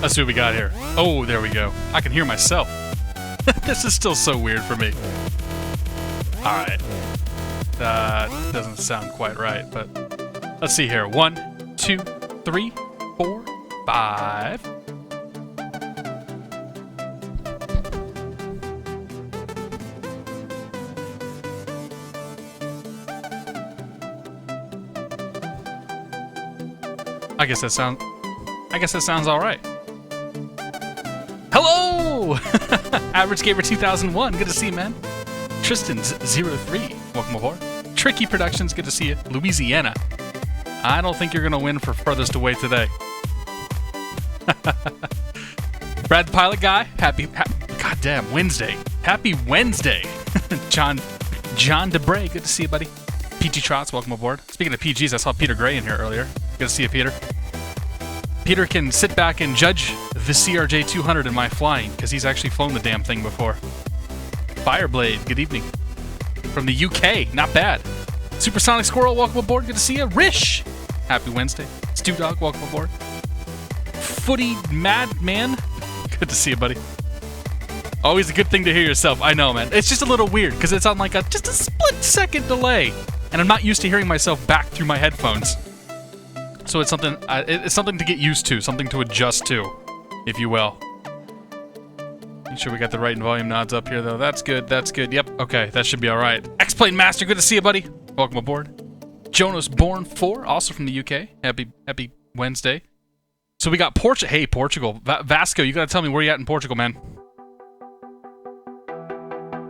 Let's see what we got here. Oh, there we go. I can hear myself. This is still so weird for me. Alright. That doesn't sound quite right, but let's see here. 1, 2, 3, 4, 5. I guess that sounds all right. Hello, Average Gamer 2001. Good to see you, man. Tristan's 03. Welcome aboard. Tricky Productions. Good to see you. Louisiana. I don't think you're gonna win for furthest away today. Brad the Pilot Guy. Goddamn Wednesday. Happy Wednesday. John DeBray. Good to see you, buddy. PG Trots. Welcome aboard. Speaking of PGs, I saw Peter Gray in here earlier. Good to see you, Peter. Peter can sit back and judge the CRJ-200 in my flying, because he's actually flown the damn thing before. Fireblade, good evening. From the UK, not bad. Supersonic Squirrel, welcome aboard, good to see you. Rish, happy Wednesday. Stew Dog, welcome aboard. Footy Madman, good to see you, buddy. Always a good thing to hear yourself, I know, man. It's just a little weird, because it's on like just a split-second delay, and I'm not used to hearing myself back through my headphones. So it's something to get used to, something to adjust to, if you will. Make sure we got the right volume nods up here, though. That's good, that's good. Yep, okay, that should be all right. X-Plane Master, good to see you, buddy. Welcome aboard. Jonas Born 4, also from the UK. Happy Wednesday. So we got Portugal. Hey, Portugal. Vasco, you gotta tell me where you at in Portugal, man.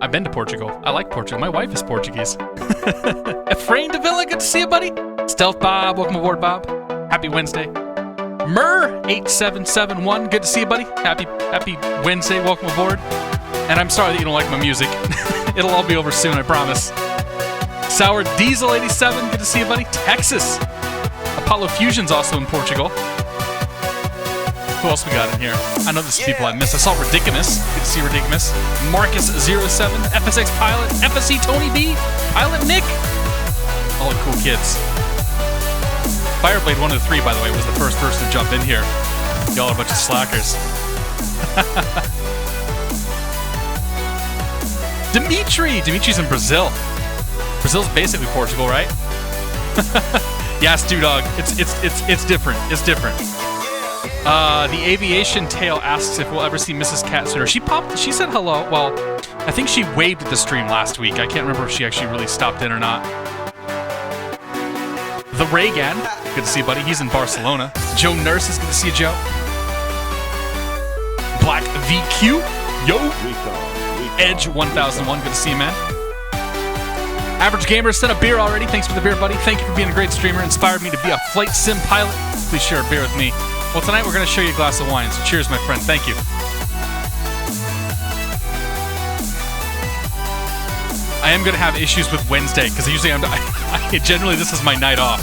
I've been to Portugal. I like Portugal. My wife is Portuguese. Efrain Davila, good to see you, buddy. Stealth Bob, welcome aboard, Bob. Happy Wednesday. Mur8771, good to see you, buddy. Happy Wednesday, welcome aboard. And I'm sorry that you don't like my music. It'll all be over soon, I promise. Sour Diesel 87, good to see you, buddy. Texas. Apollo Fusion's also in Portugal. Who else we got in here? I know there's people I missed. I saw Ridiculous. Good to see Ridiculous. Marcus07, FSX Pilot, FSC Tony B, Pilot Nick. All the cool kids. Fireblade 103, by the way, was the first person to jump in here. Y'all are a bunch of slackers. Dimitri's in Brazil. Brazil's basically Portugal, right? Yeah, Stew Dog. It's different. It's different. The Aviation Tail asks if we'll ever see Mrs. Catstrator. She said hello. Well, I think she waved at the stream last week. I can't remember if she actually really stopped in or not. The Reagan, good to see you, buddy. He's in Barcelona. Joe Nurse is good to see you, Joe. Black VQ, yo. Edge 1001, good to see you, man. Average Gamer sent a beer already. Thanks for the beer, buddy. Thank you for being a great streamer. Inspired me to be a flight sim pilot. Please share a beer with me. Well, tonight we're going to show you a glass of wine, so cheers, my friend. Thank you. I am going to have issues with Wednesday, because usually generally this is my night off.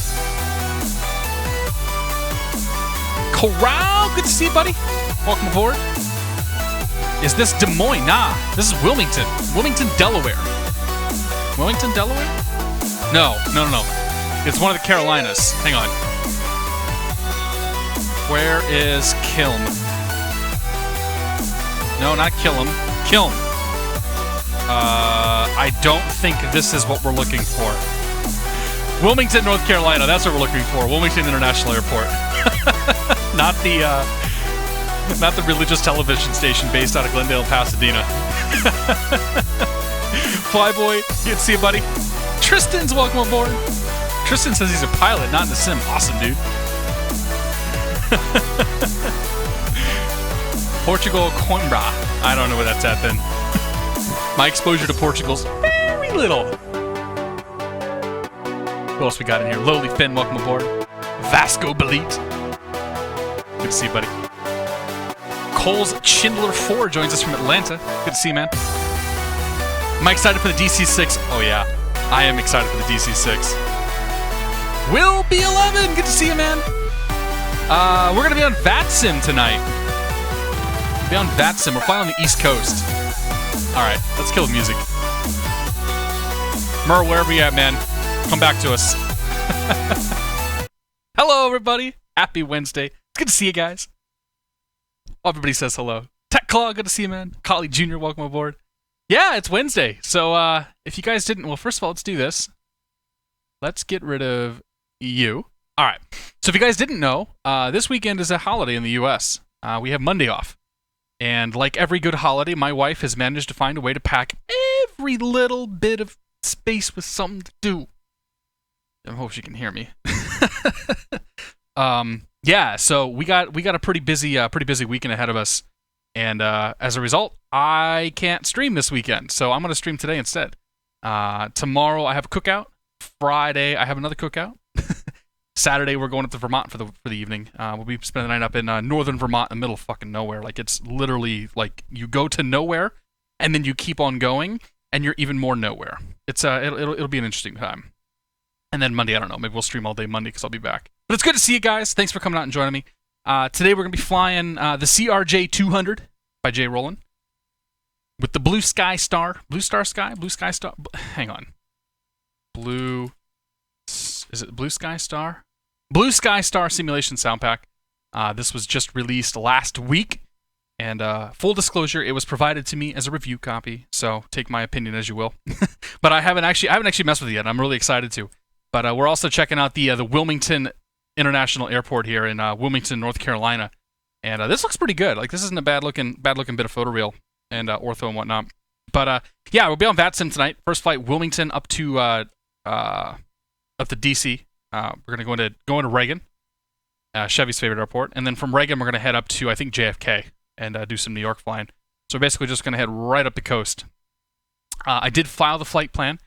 Corral, good to see you, buddy. Welcome aboard. Is this Des Moines? Nah, this is Wilmington. Wilmington, Delaware. Wilmington, Delaware? No. It's one of the Carolinas. Hang on. Where is KILM? No, not KILM. KILM. I don't think this is what we're looking for. Wilmington, North Carolina. That's what we're looking for. Wilmington International Airport. Not the religious television station based out of Glendale, Pasadena. Flyboy, good to see you, buddy. Tristan's welcome aboard. Tristan says he's a pilot, not in the sim. Awesome, dude. Portugal, Coimbra. I don't know where that's at then. My exposure to Portugal's very little. Who else we got in here? Lowly Finn, welcome aboard. Vasco Belit. Good to see you, buddy. Cole's Schindler 4 joins us from Atlanta. Good to see you, man. Am I excited for the DC-6? Oh, yeah. I am excited for the DC-6. Will B11, good to see you, man. We're going to be on VATSIM tonight. We'll be on VATSIM. We're flying on the East Coast. All right, let's kill the music. Mur, wherever you at, man, come back to us. Hello, everybody. Happy Wednesday. It's good to see you guys. Everybody says hello. Tech Claw, good to see you, man. Collie Jr., welcome aboard. Yeah, it's Wednesday. So if you guys didn't, well, first of all, let's do this. Let's get rid of you. All right. So if you guys didn't know, this weekend is a holiday in the U.S. We have Monday off. And like every good holiday, my wife has managed to find a way to pack every little bit of space with something to do. I hope she can hear me. Yeah, so we got a pretty busy weekend ahead of us. And as a result, I can't stream this weekend. So I'm going to stream today instead. Tomorrow I have a cookout. Friday I have another cookout. Saturday we're going up to Vermont for the evening. We'll be spending the night up in northern Vermont in the middle of fucking nowhere. Like, it's literally like you go to nowhere and then you keep on going and you're even more nowhere. It's it'll be an interesting time. And then Monday, I don't know, maybe we'll stream all day Monday because I'll be back. But it's good to see you guys. Thanks for coming out and joining me. Today we're going to be flying the CRJ-200 by JRollon with the Blue Sky Star. Hang on. Is it Blue Sky Star? Blue Sky Star Simulation Sound Pack. This was just released last week. And full disclosure, it was provided to me as a review copy, so take my opinion as you will. But I haven't actually messed with it yet. I'm really excited to. But we're also checking out the Wilmington International Airport here in Wilmington, North Carolina, and this looks pretty good. Like, this isn't a bad looking bit of photoreal and ortho and whatnot. But yeah, we'll be on VATSIM tonight. First flight Wilmington up to DC. We're gonna go into Reagan, Chevy's favorite airport, and then from Reagan we're gonna head up to, I think, JFK and do some New York flying. So we're basically just gonna head right up the coast. I did file the flight plan.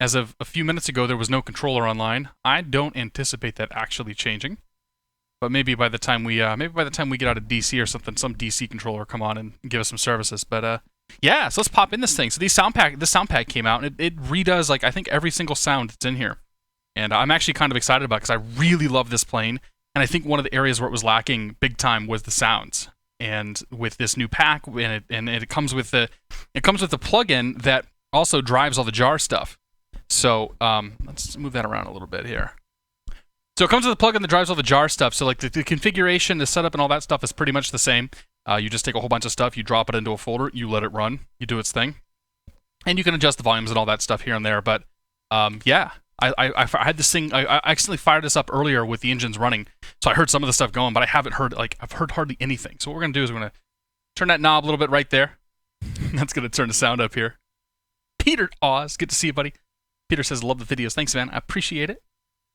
As of a few minutes ago, there was no controller online. I don't anticipate that actually changing, but maybe by the time we get out of DC or something, some DC controller will come on and give us some services. But yeah, so let's pop in this thing. So this sound pack came out, and it redoes, like, I think every single sound that's in here, and I'm actually kind of excited about it because I really love this plane, and I think one of the areas where it was lacking big time was the sounds. And with this new pack, and it comes with the plug-in that also drives all the jar stuff. So let's move that around a little bit here. So it comes with a plug-in that drives all the jar stuff. So like the configuration, the setup, and all that stuff is pretty much the same. You just take a whole bunch of stuff, you drop it into a folder, you let it run, you do its thing, and you can adjust the volumes and all that stuff here and there. But yeah, I had this thing. I accidentally fired this up earlier with the engines running, so I heard some of the stuff going, but I haven't heard, like, I've heard hardly anything. So what we're gonna do is we're gonna turn that knob a little bit right there. That's gonna turn the sound up here. Peter Oz, good to see you, buddy. Peter says, love the videos. Thanks, man. I appreciate it.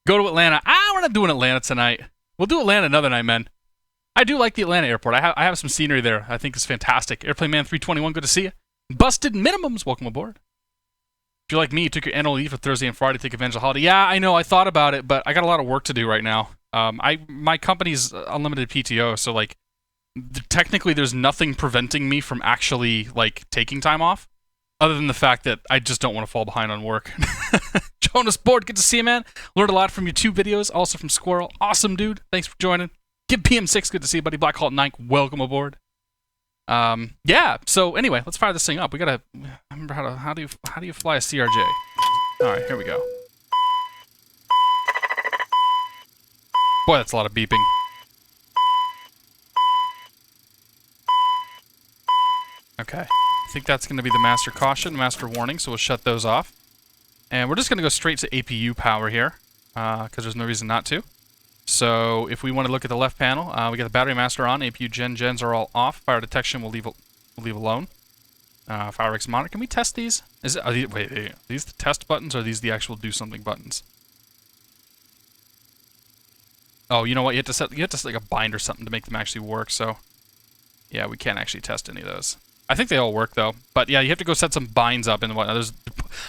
Go to Atlanta. We're not doing Atlanta tonight. We'll do Atlanta another night, man. I do like the Atlanta airport. I have some scenery there. I think it's fantastic. Airplane Man 321, good to see you. Busted Minimums, welcome aboard. If you're like me, you took your annual leave for Thursday and Friday to take advantage of the holiday. Yeah, I know. I thought about it, but I got a lot of work to do right now. My company's unlimited PTO, so, like, technically there's nothing preventing me from actually, like, taking time off. Other than the fact that I just don't want to fall behind on work. Jonas Board, good to see you, man. Learned a lot from your 2 videos, also from Squirrel. Awesome, dude. Thanks for joining. Kid PM6, good to see you, buddy. Black Hawk 9, welcome aboard. Yeah, so anyway, let's fire this thing up. We gotta remember how do you fly a CRJ? Alright, here we go. Boy, that's a lot of beeping. Okay. I think that's going to be the master caution, master warning, so we'll shut those off. And we're just going to go straight to APU power here, because there's no reason not to. So if we want to look at the left panel, we got the battery master on, APU gens are all off, fire detection we'll leave alone. Ahrix monitor, can we test these? Are these the test buttons, or are these the actual do something buttons? Oh, you know what, you have to set like a bind or something to make them actually work, so yeah, we can't actually test any of those. I think they all work though, but yeah, you have to go set some binds up and whatnot.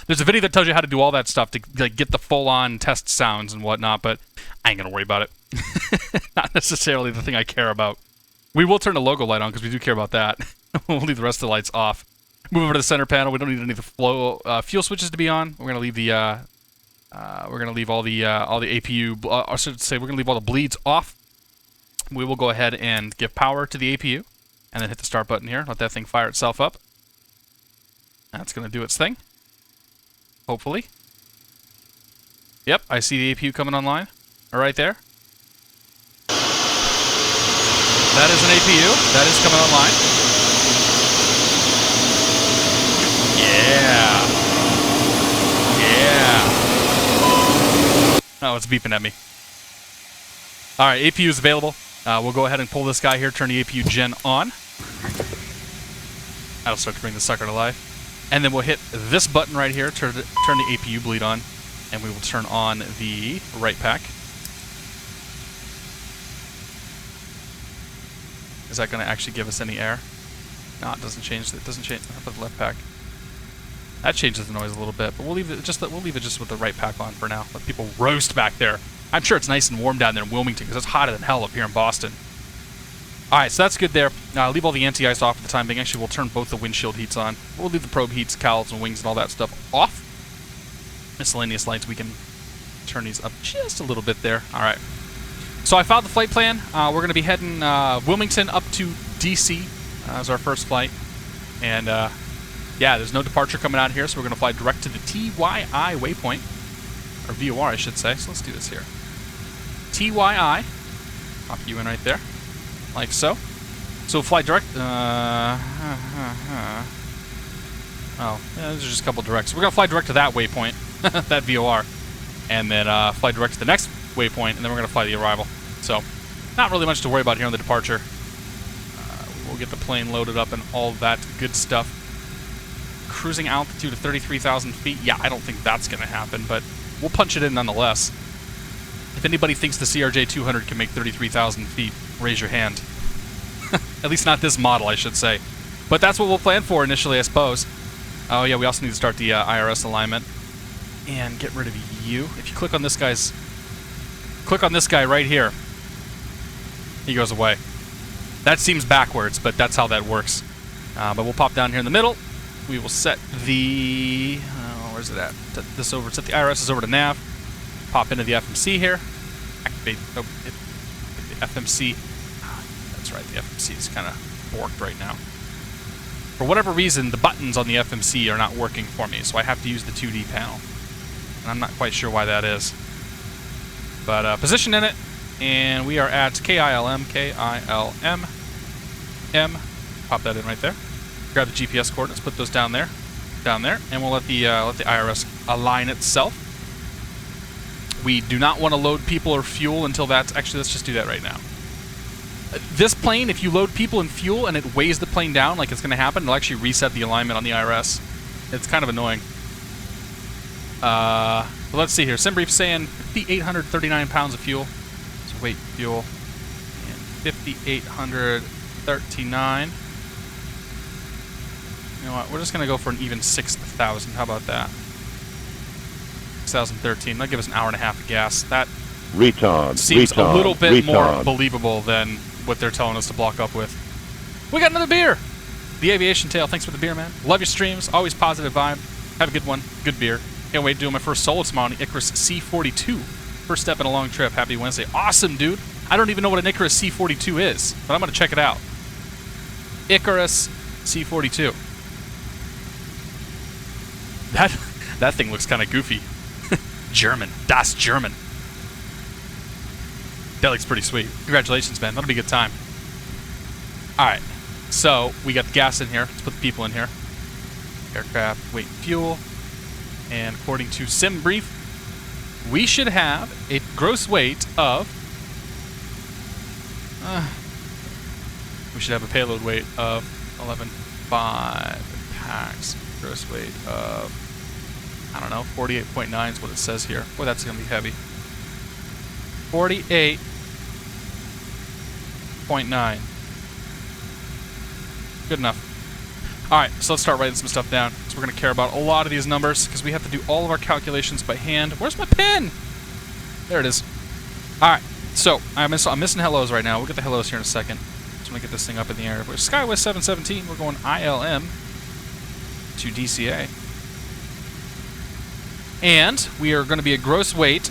There's a video that tells you how to do all that stuff to, like, get the full-on test sounds and whatnot, but I ain't gonna worry about it. Not necessarily the thing I care about. We will turn the logo light on because we do care about that. We'll leave the rest of the lights off. Move over to the center panel. We don't need any of the fuel switches to be on. We're gonna leave the all the APU. I should say we're gonna leave all the bleeds off. We will go ahead and give power to the APU. And then hit the start button here. Let that thing fire itself up. That's going to do its thing. Hopefully. Yep, I see the APU coming online. Right there. That is an APU. That is coming online. Yeah. Yeah. Oh, it's beeping at me. All right, APU is available. We'll go ahead and pull this guy here, turn the APU gen on. That'll start to bring the sucker to life. And then we'll hit this button right here, turn the APU bleed on, and we will turn on the right pack. Is that going to actually give us any air? No, it doesn't change. It doesn't change. How about the left pack? That changes the noise a little bit, but we'll leave it just with the right pack on for now. Let people roast back there. I'm sure it's nice and warm down there in Wilmington because it's hotter than hell up here in Boston. All right, so that's good there. Leave all the anti-ice off for the time being. Actually, we'll turn both the windshield heats on. We'll leave the probe heats, cowls, and wings and all that stuff off. Miscellaneous lights, we can turn these up just a little bit there. All right. So I filed the flight plan. We're going to be heading Wilmington up to DC as our first flight. And yeah, there's no departure coming out here, so we're going to fly direct to the TYI waypoint. Or VOR, I should say. So let's do this here. TYI. Pop you in right there. Like so. So fly direct. Oh, yeah, those are just a couple directs. So we're going to fly direct to that waypoint, that VOR. And then fly direct to the next waypoint, and then we're going to fly the arrival. So, not really much to worry about here on the departure. We'll get the plane loaded up and all that good stuff. Cruising altitude of 33,000 feet. Yeah, I don't think that's going to happen, but we'll punch it in nonetheless. If anybody thinks the CRJ-200 can make 33,000 feet, raise your hand. At least not this model, I should say. But that's what we'll plan for initially, I suppose. Oh yeah, we also need to start the IRS alignment. And get rid of you. If you click on this guy right here, he goes away. That seems backwards, but that's how that works. But we'll pop down here in the middle. We will set the... where's it at? Set this over. Set the IRS over to nav. Pop into the FMC here. Activate the FMC. That's right, the FMC is kind of borked right now. For whatever reason, the buttons on the FMC are not working for me, so I have to use the 2D panel. And I'm not quite sure why that is. But position in it, and we are at KILM, M. Pop that in right there. Grab the GPS coordinates, put those down there, and we'll let the IRS align itself. We do not want to load people or fuel until that's... Actually, let's just do that right now. This plane, if you load people and fuel and it weighs the plane down like it's going to happen, it'll actually reset the alignment on the IRS. It's kind of annoying. But let's see here. SimBrief saying 5,839 pounds of fuel. So weight fuel. And 5,839. You know what? We're just going to go for an even 6,000. How about that? 6,013. That'll give us an hour and a half of gas. That seems a little bit more believable than what they're telling us to block up with. We got another beer! The Aviation Tale. Thanks for the beer, man. Love your streams. Always positive vibe. Have a good one. Good beer. Can't wait to do my first solo tomorrow on the Icarus C42. First step in a long trip. Happy Wednesday. Awesome, dude. I don't even know what an Icarus C42 is, but I'm going to check it out. Icarus C42. That thing looks kind of goofy. German. Das German. That looks pretty sweet. Congratulations, man. That'll be a good time. Alright. So, we got the gas in here. Let's put the people in here. Aircraft, weight, and fuel. And according to SimBrief, we should have a gross weight of... we should have a payload weight of 11.5 packs. Gross weight of... I don't know, 48.9 is what it says here. Boy, that's going to be heavy. 48.9. Good enough. Alright, so let's start writing some stuff down. So we're going to care about a lot of these numbers because we have to do all of our calculations by hand. Where's my pen? There it is. Alright, so I'm missing hellos right now. We'll get the hellos here in a second. Just want to get this thing up in the air. We're Skywest 717. We're going ILM to DCA. And we are going to be a gross weight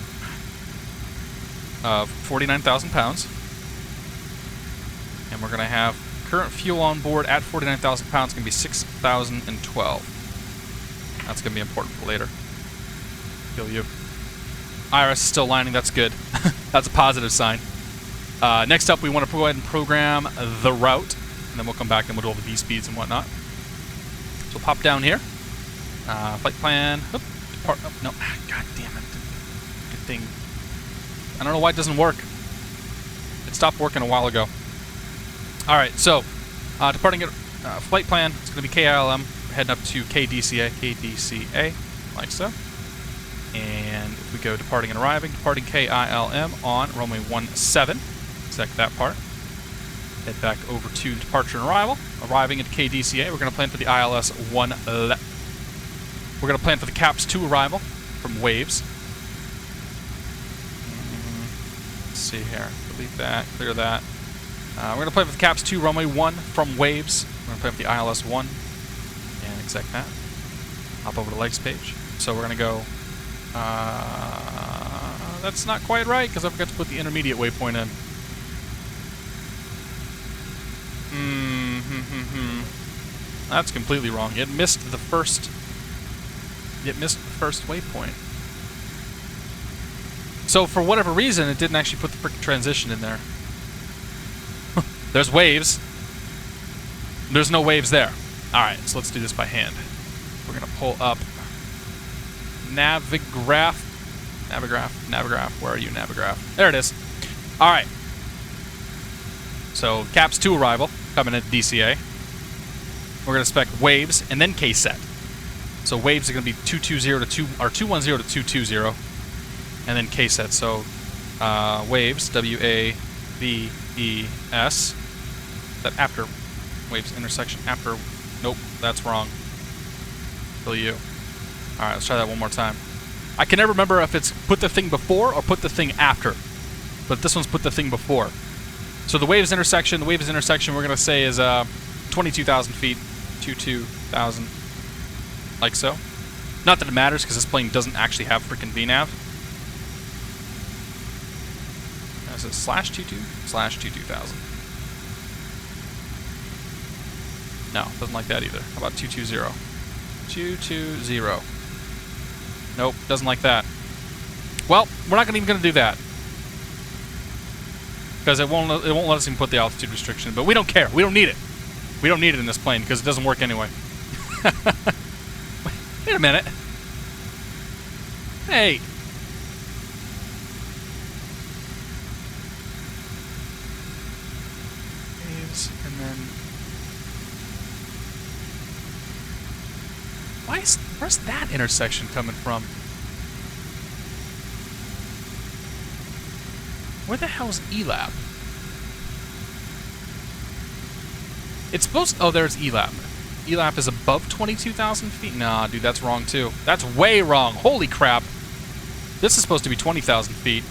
of 49,000 pounds. And we're going to have current fuel on board at 49,000 pounds. Going to be 6,012. That's going to be important for later. Feel you. IRS is still lining. That's good. That's a positive sign. Next up, we want to go ahead and program the route, and then we'll come back and we'll do all the V-speeds and whatnot. So we'll pop down here. Flight plan. Oop, depart. Oh, no. God damn it. Good thing. I don't know why it doesn't work. It stopped working a while ago. All right, so departing at flight plan. It's going to be KILM. We're heading up to KDCA, like so. And if we go departing and arriving, departing KILM on runway 17. Select that part. Head back over to departure and arrival. Arriving at KDCA, we're going to plan for the ILS 1 left. We're going to plan for the CAPS 2 arrival from Waves. Let's see here. Delete that, clear that. We're going to plan for the CAPS 2 runway 1 from Waves. We're going to plan for the ILS 1 and exec that. Hop over to legs page. So we're going to go. That's not quite right because I forgot to put the intermediate waypoint in. That's completely wrong. It missed the first. It missed the first waypoint. So for whatever reason, it didn't actually put the frickin' transition in there. There's waves. There's no waves there. All right, so let's do this by hand. We're gonna pull up Navigraph. Where are you, Navigraph? There it is. All right. So CAPS 2 arrival coming at DCA. We're gonna spec Waves and then K-set. So Waves are gonna be 220 to 210 to 220, and then K-set. So Waves, WAVES. That after Waves intersection after. Nope, that's wrong. Kill you. All right, let's try that one more time. I can never remember if it's put the thing before or put the thing after, but this one's put the thing before. So the Waves intersection we're gonna say is 22,000 feet, 22,000, like so. Not that it matters because this plane doesn't actually have freaking VNav. Is it /22 /22,000? No, doesn't like that either. How about 220? 220. Nope, doesn't like that. Well, we're not even going to do that because it won't let us even put the altitude restriction. But we don't care. We don't need it. We don't need it in this plane because it doesn't work anyway. Wait a minute. Hey. Waves and then. Where's that intersection coming from? Where the hell's ELAP? It's supposed to, oh, there's ELAP. ELAP is above 22,000 feet? Nah, dude, that's wrong too. That's way wrong. Holy crap. This is supposed to be 20,000 feet.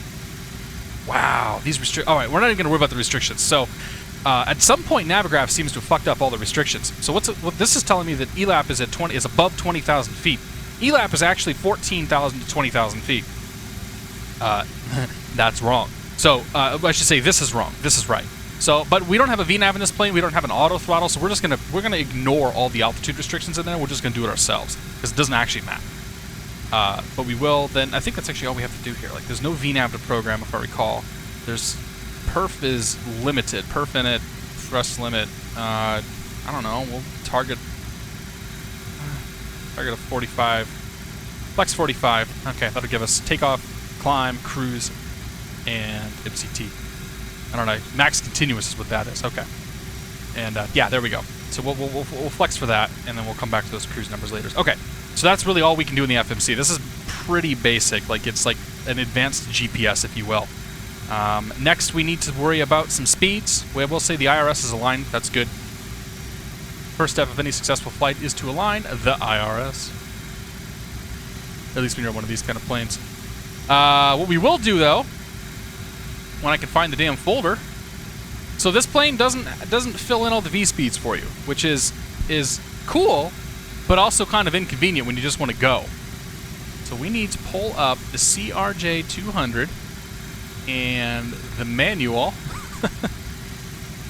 Wow, these alright, we're not even going to worry about the restrictions. So, at some point, Navigraph seems to have fucked up all the restrictions. So what this is telling me that ELAP is is above 20,000 feet. ELAP is actually 14,000 to 20,000 feet. That's wrong. So I should say this is wrong. This is right. So, but we don't have a VNav in this plane. We don't have an auto throttle. So we're gonna ignore all the altitude restrictions in there. We're just gonna do it ourselves because it doesn't actually matter. But we will then. I think that's actually all we have to do here. Like, there's no VNav to program, if I recall. There's perf is limited. Perf init, thrust limit. I don't know. We'll target a 45, flex 45. Okay, that'll give us takeoff, climb, cruise, and MCT. I don't know. Max continuous is what that is. Okay. And yeah, there we go. So we'll flex for that, and then we'll come back to those cruise numbers later. Okay. So that's really all we can do in the FMC. This is pretty basic. Like, it's like an advanced GPS, if you will. Next, we need to worry about some speeds. We will say the IRS is aligned. That's good. First step of any successful flight is to align the IRS. At least when you're on one of these kind of planes. What we will do, though, when I can find the damn folder. So this plane doesn't fill in all the V speeds for you, which is cool, but also kind of inconvenient when you just want to go. So we need to pull up the CRJ-200 and the manual,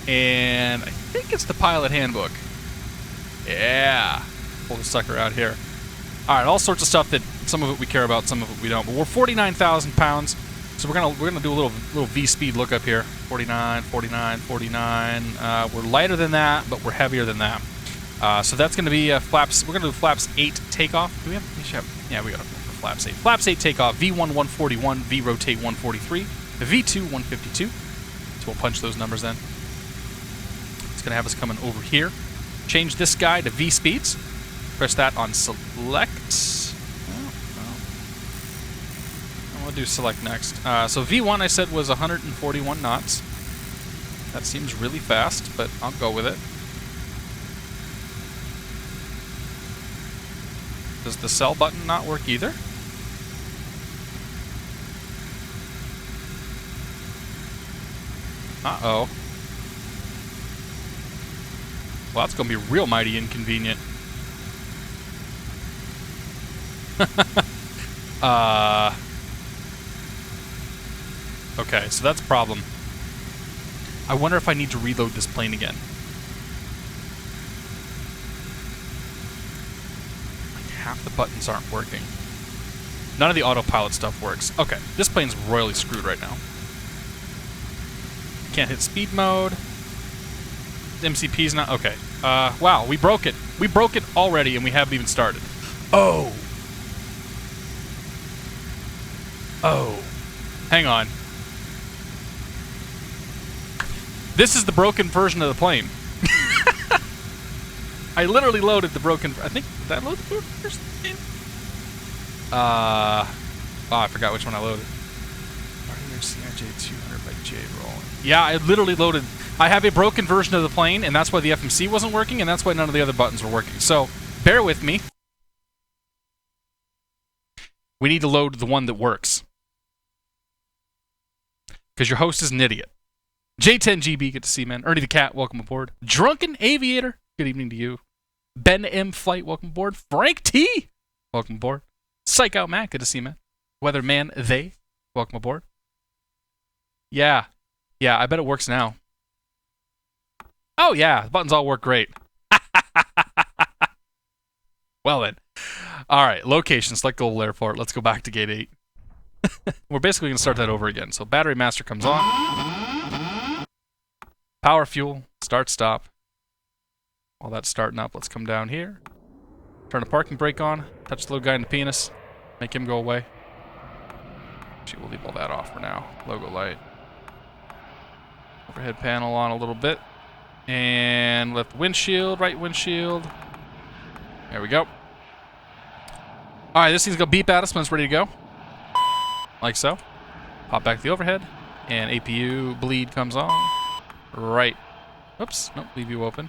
and I think it's the pilot handbook. Yeah, pull the sucker out here. All right, all sorts of stuff that some of it we care about, some of it we don't. But we're 49,000 pounds, So we're gonna do a little V speed lookup here. 49, 49, 49. We're lighter than that, but we're heavier than that. So that's gonna be flaps. We're gonna do flaps 8 takeoff. Do we have? Yeah, we got flaps 8. Flaps 8 takeoff. V1 141. V rotate 143. V2 152. So we'll punch those numbers in. It's gonna have us coming over here. Change this guy to V speeds. Press that on select. We'll do select next. So V1 I said was 141 knots. That seems really fast, but I'll go with it. Does the sell button not work either? Uh-oh. Well, that's going to be real mighty inconvenient. Okay, so that's a problem. I wonder if I need to reload this plane again. Like half the buttons aren't working. None of the autopilot stuff works. Okay, this plane's royally screwed right now. Can't hit speed mode. MCP's not... Okay. Wow, we broke it. We broke it already and we haven't even started. Oh! Oh. Hang on. This is the broken version of the plane. I literally loaded the broken... I think... Did I load the broken version of the plane? Oh, I forgot which one I loaded. CRJ-200 by JRollon. Yeah, I literally loaded... I have a broken version of the plane, and that's why the FMC wasn't working, and that's why none of the other buttons were working. So, bear with me. We need to load the one that works. Because your host is an idiot. J10GB, good to see you, man. Ernie the Cat, welcome aboard. Drunken Aviator, good evening to you. Ben M. Flight, welcome aboard. Frank T, welcome aboard. Psych Out Matt, good to see you, man. Weatherman They, welcome aboard. Yeah, I bet it works now. Oh yeah, the buttons all work great. Well then. Alright, location, select Global Airport. Let's go back to gate 8. We're basically going to start that over again. So battery master comes on. Power fuel, start stop. While that's starting up, let's come down here. Turn the parking brake on. Touch the little guy in the penis. Make him go away. Actually, we'll leave all that off for now. Logo light. Overhead panel on a little bit. And left windshield, right windshield. There we go. Alright, this thing's going to beep at us when it's ready to go. Like so. Pop back to the overhead. And APU bleed comes on. Right. Oops. Nope. Leave you open.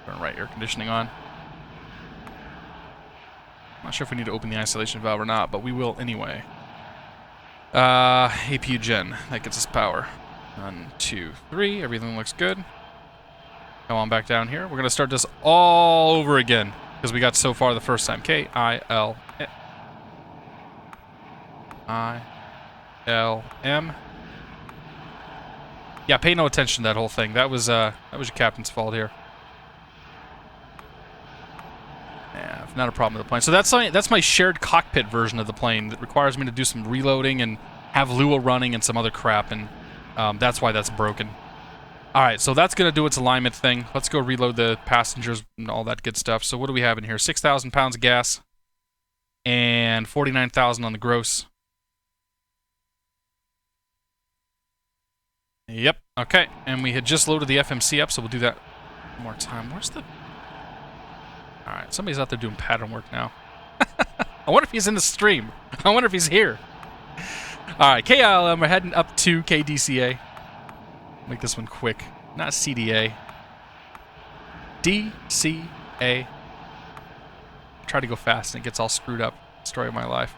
Turn right air conditioning on. Not sure if we need to open the isolation valve or not, but we will anyway. APU gen. That gets us power. 1, 2, 3. Everything looks good. Come on back down here. We're going to start this all over again because we got so far the first time. KILM. Yeah, pay no attention to that whole thing. That was your captain's fault here. Yeah, not a problem with the plane. So that's my shared cockpit version of the plane that requires me to do some reloading and have Lua running and some other crap, and that's why that's broken. All right, so that's gonna do its alignment thing. Let's go reload the passengers and all that good stuff. So what do we have in here? 6,000 pounds of gas and 49,000 on the gross. Yep, okay. And we had just loaded the FMC up, so we'll do that one more time. Where's the... Alright, somebody's out there doing pattern work now. I wonder if he's in the stream. I wonder if he's here. Alright, KILM, we're heading up to KDCA. Make this one quick. Not CDA. DCA. Try to go fast and it gets all screwed up. Story of my life.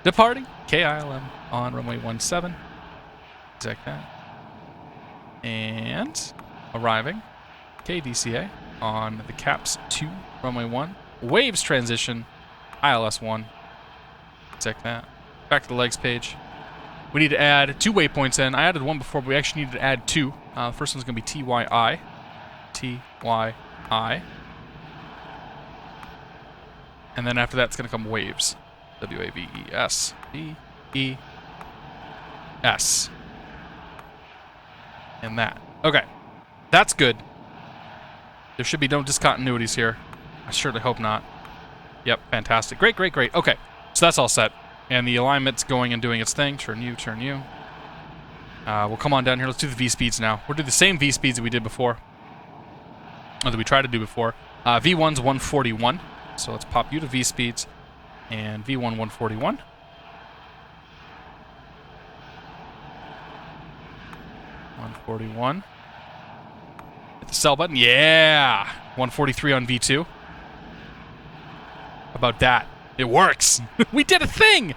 Departing KILM on runway 17. Exact that. And arriving KDCA on the CAPS 2 runway 1. Waves transition ILS 1. Exact that. Back to the legs page. We need to add 2 waypoints in. I added 1 before, but we actually need to add 2. First one's going to be TYI. TYI. And then after that, it's going to come waves. WAVES. E, S. And that. Okay. That's good. There should be no discontinuities here. I surely hope not. Yep, fantastic. Great, great, great. Okay, so that's all set. And the alignment's going and doing its thing. Turn you, turn you. We'll come on down here. Let's do the V-speeds now. We'll do the same V-speeds that we did before. Or that we tried to do before. V1's 141. So let's pop you to V-speeds. And V1 141. Hit the sell button. Yeah! 143 on V2. How about that? It works! We did a thing!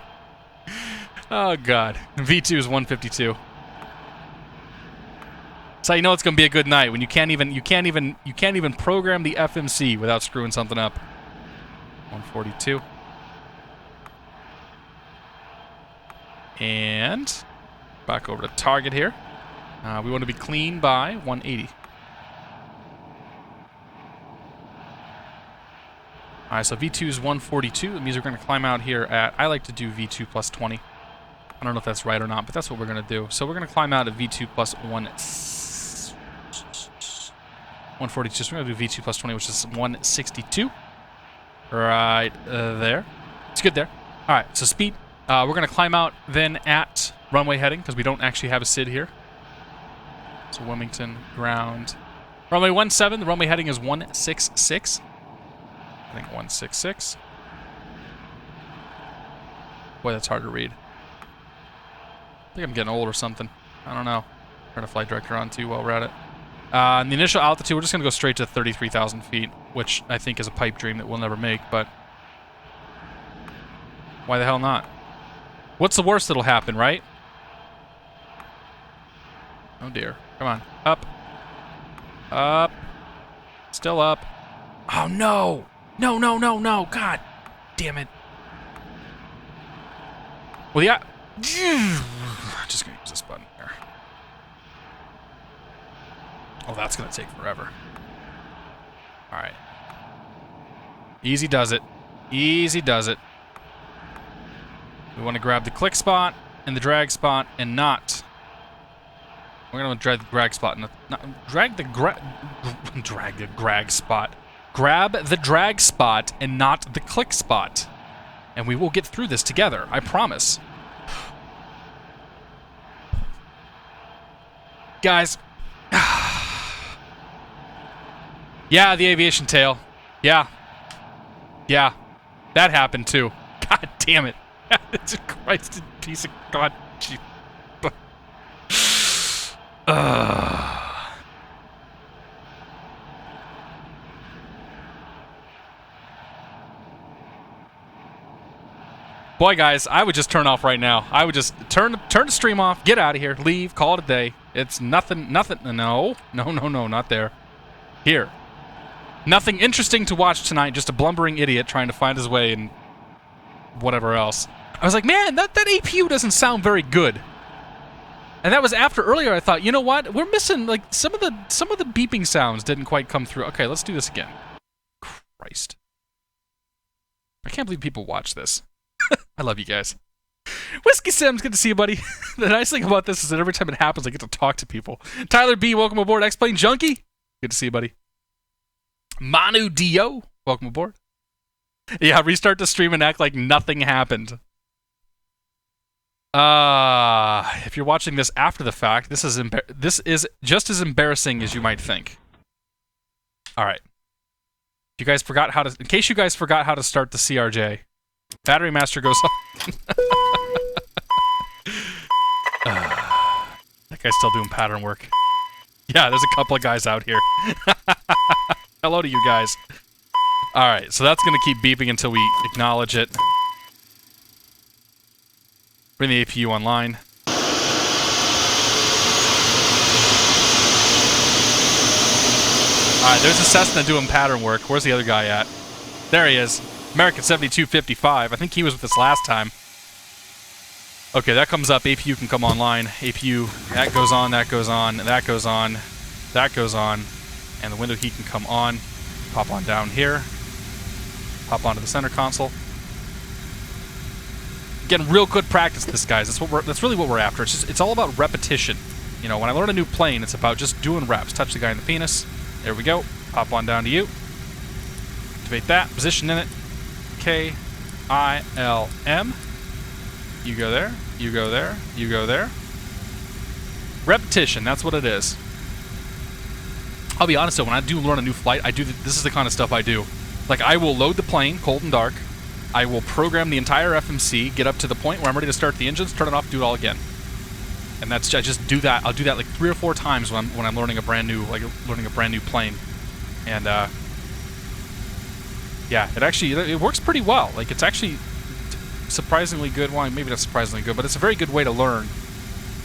Oh god. V2 is 152. So you know it's gonna be a good night when you can't even program the FMC without screwing something up. 142. And back over to target here. We want to be clean by 180. Alright, so V2 is 142. That means we're going to climb out here at... I like to do V2 plus 20. I don't know if that's right or not, but that's what we're going to do. So we're going to climb out at V2 plus 142. So we're going to do V2 plus 20, which is 162. Right there. It's good there. Alright, so speed. We're going to climb out then at runway heading, because we don't actually have a SID here. So Wilmington, ground. Runway 17, the runway heading is 166. I think 166. Boy, that's hard to read. I think I'm getting old or something. I don't know. Turn a flight director on too while we're at it. And the initial altitude, we're just going to go straight to 33,000 feet, which I think is a pipe dream that we'll never make, but why the hell not? What's the worst that'll happen, right? Oh dear. Come on. Up. Up. Still up. Oh no! No, no, no, no! God damn it. Well, yeah. Just gonna use this button here. Oh, that's gonna take forever. Alright. Easy does it. Easy does it. We want to grab the click spot and the drag spot and not... We're gonna drag the drag spot and drag the drag spot. Grab the drag spot and not the click spot. And we will get through this together, I promise. Guys. Yeah, the aviation tail. Yeah. Yeah. That happened too. God damn it. Christ, piece of God. Boy, guys, I would just turn off right now. I would just turn the stream off, get out of here, leave, call it a day. It's nothing. No, not there. Here. Nothing interesting to watch tonight. Just a blumbering idiot trying to find his way and whatever else. I was like, man, that APU doesn't sound very good. And that was after earlier I thought, you know what? We're missing, like, some of the beeping sounds didn't quite come through. Okay, let's do this again. Christ. I can't believe people watch this. I love you guys. Whiskey Sims, good to see you, buddy. The nice thing about this is that every time it happens, I get to talk to people. Tyler B, welcome aboard. X-Plane Junkie, good to see you, buddy. Manu Dio, welcome aboard. Yeah, restart the stream and act like nothing happened. If you're watching this after the fact, this is just as embarrassing as you might think. All right. You guys forgot how to. In case you guys forgot how to start the CRJ, Battery Master goes on. That guy's still doing pattern work. Yeah, there's a couple of guys out here. Hello to you guys. All right, so that's gonna keep beeping until we acknowledge it. Bring the APU online. Alright, there's a Cessna doing pattern work. Where's the other guy at? There he is. American 7255. I think he was with us last time. Okay, that comes up. APU can come online. APU, that goes on, that goes on, that goes on, that goes on. And the window heat can come on. Pop on down here. Pop onto the center console. Getting real good practice with this, guys. That's really what we're after. It's all about repetition. You know, when I learn a new plane, it's about just doing reps. Touch the guy in the penis. There we go. Pop on down to you. Activate that. Position in it. KILM. You go there. You go there. You go there. Repetition. That's what it is. I'll be honest though, when I do learn a new flight, this is the kind of stuff I do. Like, I will load the plane, cold and dark. I will program the entire FMC, get up to the point where I'm ready to start the engines, turn it off, do it all again. And I just do that. I'll do that like 3 or 4 times when I'm learning a brand new plane. And yeah, it works pretty well. Like, it's actually surprisingly good. Well, maybe not surprisingly good, but it's a very good way to learn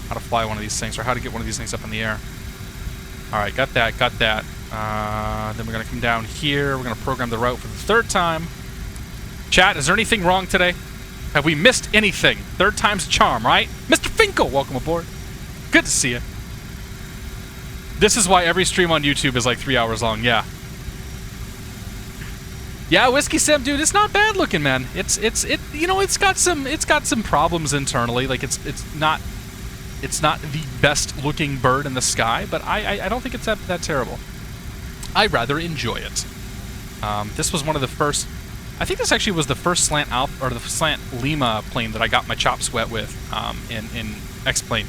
how to fly one of these things, or how to get one of these things up in the air. All right, got that. Then we're gonna come down here. We're gonna program the route for the 3rd time. Chat, is there anything wrong today? Have we missed anything? 3rd time's a charm, right? Mr. Finkel, welcome aboard. Good to see you. This is why every stream on YouTube is like 3 hours long. Yeah. Yeah, Whiskey Sim, dude, it's not bad looking, man. You know, it's got some problems internally. Like, it's not the best looking bird in the sky, but I don't think it's that terrible. I rather enjoy it. This was one of the first. I think this actually was the first slant Alpha, or the slant Lima plane that I got my chops wet with in X-Plane.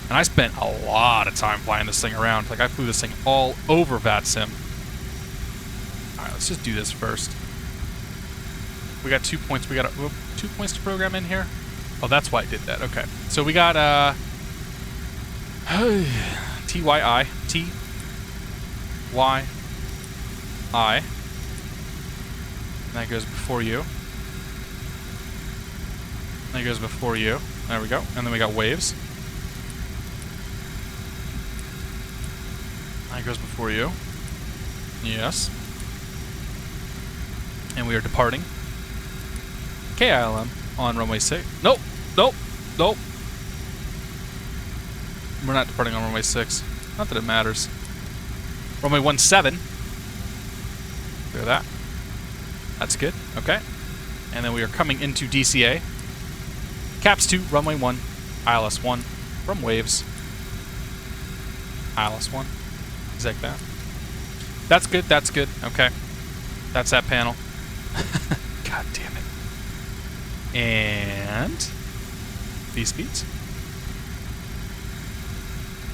And I spent a lot of time flying this thing around. Like, I flew this thing all over VATSIM. Alright, let's just do this first. We got 2 points. We got 2 points to program in here. Oh, that's why I did that. Okay. So we got TYI. TYI. That goes before you. That goes before you. There we go. And then we got waves. That goes before you. Yes. And we are departing. KILM on runway 6. Nope. Nope. Nope. We're not departing on runway 6. Not that it matters. Runway 17. Look at that. That's good. Okay. And then we are coming into DCA. Caps 2, runway 1, ILS 1, from waves. ILS 1. Exact that. That's good. That's good. Okay. That's that panel. God damn it. And these speeds.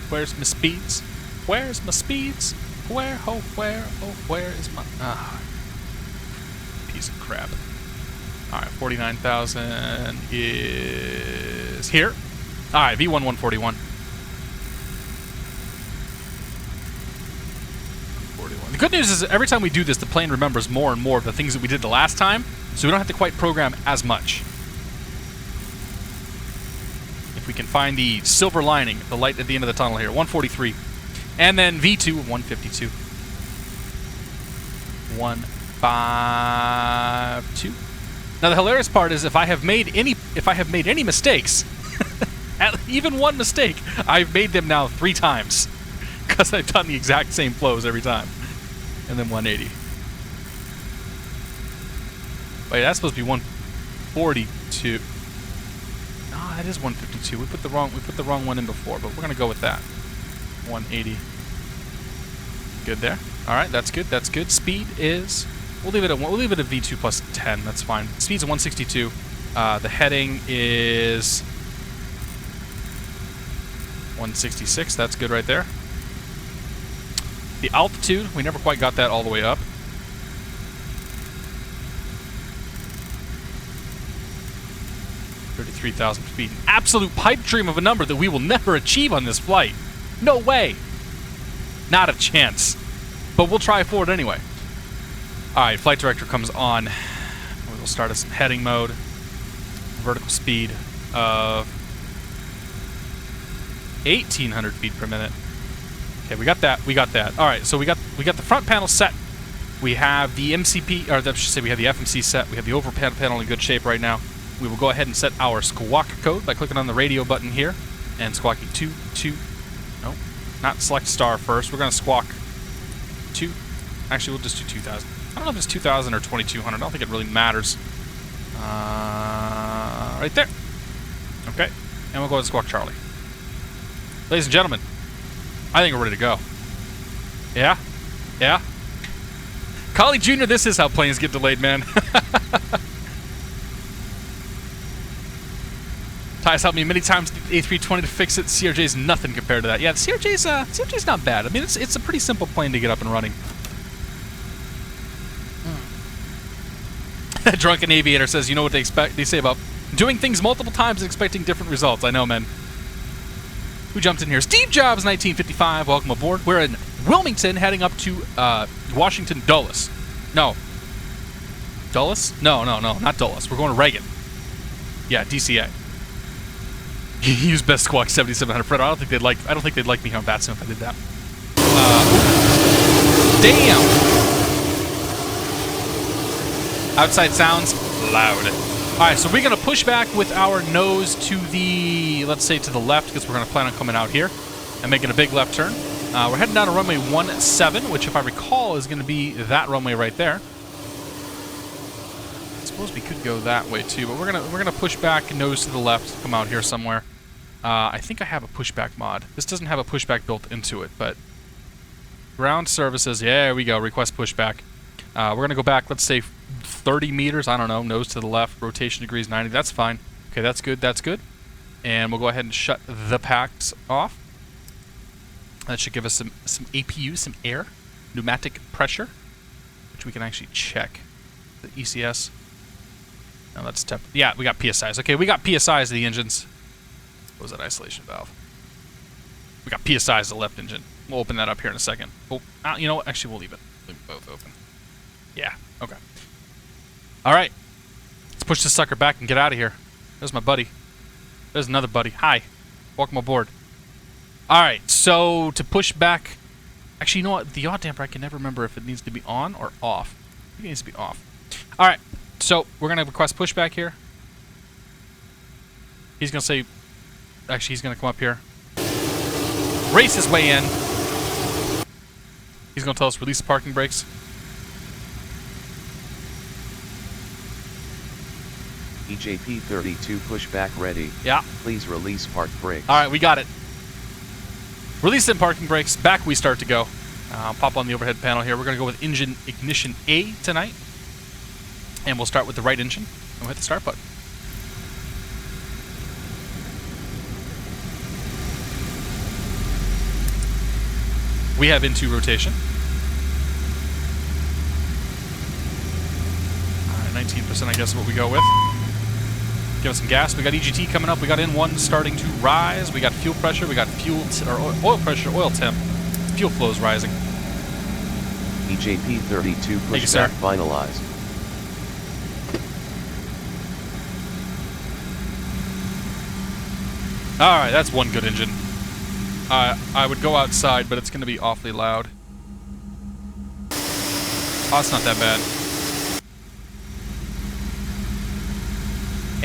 Where's my speeds? Where's my speeds? Where, oh, where, oh, where is my... piece of crap. Alright, 49,000 is here. Alright, V1 141. 141. The good news is every time we do this, the plane remembers more and more of the things that we did the last time, so we don't have to quite program as much. If we can find the silver lining, the light at the end of the tunnel here. 143. And then V2 152. 152. Now the hilarious part is if I have made any mistakes, even one mistake, I've made them now 3 times because I've done the exact same flows every time. And then 180. Wait, that's supposed to be 142. No, that is 152. We put the wrong one in before, but we're gonna go with that. 180. Good there. All right, that's good. That's good. Speed is. We'll leave it at V2 plus 10. That's fine. Speed's a 162. The heading is 166. That's good right there. The altitude, we never quite got that all the way up. $33,000 feet. An absolute pipe dream of a number that we will never achieve on this flight. No way. Not a chance. But we'll try for it anyway. Alright, flight director comes on. We'll start us in heading mode. Vertical speed of 1,800 feet per minute. Okay, we got that. We got that. Alright, so we got the front panel set. We have the MCP, or I should say we have the FMC set. We have the over panel in good shape right now. We will go ahead and set our squawk code by clicking on the radio button here and squawking 2. No, not select star first. We're going to squawk 2. Actually, we'll just do 2,000. I don't know if it's 2,000 or 2,200. I don't think it really matters. right there. Okay. And we'll go ahead and squawk Charlie. Ladies and gentlemen, I think we're ready to go. Yeah? Yeah? Collie Jr., this is how planes get delayed, man. Ty's helped me many times with the A320 to fix it. CRJ's nothing compared to that. Yeah, the CRJ's not bad. I mean, it's a pretty simple plane to get up and running. Drunken Aviator says, you know what they say about doing things multiple times and expecting different results. I know, man. Who jumped in here? Steve Jobs, 1955. Welcome aboard. We're in Wilmington, heading up to Washington Dulles. No. Dulles? No, not Dulles. We're going to Reagan. Yeah, DCA. Use best squawk 7700 Fred. I don't think they'd like me here on VATSIM if I did that. Damn. Outside sounds loud. All right, so we're gonna push back with our nose to the, let's say, to the left, because we're gonna plan on coming out here and making a big left turn. We're heading down to runway 17, which, if I recall, is gonna be that runway right there. I suppose we could go that way too, but we're gonna push back, nose to the left, come out here somewhere. I think I have a pushback mod. This doesn't have a pushback built into it, but ground services. Yeah, there we go. Request pushback. We're gonna go back. Let's say 30 meters. I don't know. Nose to the left. Rotation degrees 90. That's fine. Okay, that's good. That's good. And we'll go ahead and shut the packs off. That should give us some APU, some air, pneumatic pressure, which we can actually check. The ECS. No, that's temp. Yeah, we got PSIs. Okay, we got PSIs of the engines. What was that isolation valve? We got PSIs of the left engine. We'll open that up here in a second. Oh, you know what? Actually, we'll leave it. Leave them both open. Yeah. Okay. All right. Let's push this sucker back and get out of here. There's my buddy. There's another buddy. Hi. Welcome aboard. All right. So to push back. Actually, you know what? The yaw damper, I can never remember if it needs to be on or off. I think it needs to be off. All right. So we're going to request pushback here. He's going to say, actually, he's going to come up here. Race his way in. He's going to tell us release the parking brakes. EJP32 pushback ready. Yeah. Please release park brakes. All right, we got it. Release them parking brakes. Back we start to go. Pop on the overhead panel here. We're going to go with engine ignition A tonight. And we'll start with the right engine. And we'll hit the start button. We have into rotation. All right, 19% I guess is what we go with. Give us some gas. We got EGT coming up. We got N1 starting to rise. We got fuel pressure. We got oil pressure, oil temp. Fuel flow is rising. EJP32 pushback finalized. All right, that's one good engine. I would go outside, but it's going to be awfully loud. Oh, it's not that bad.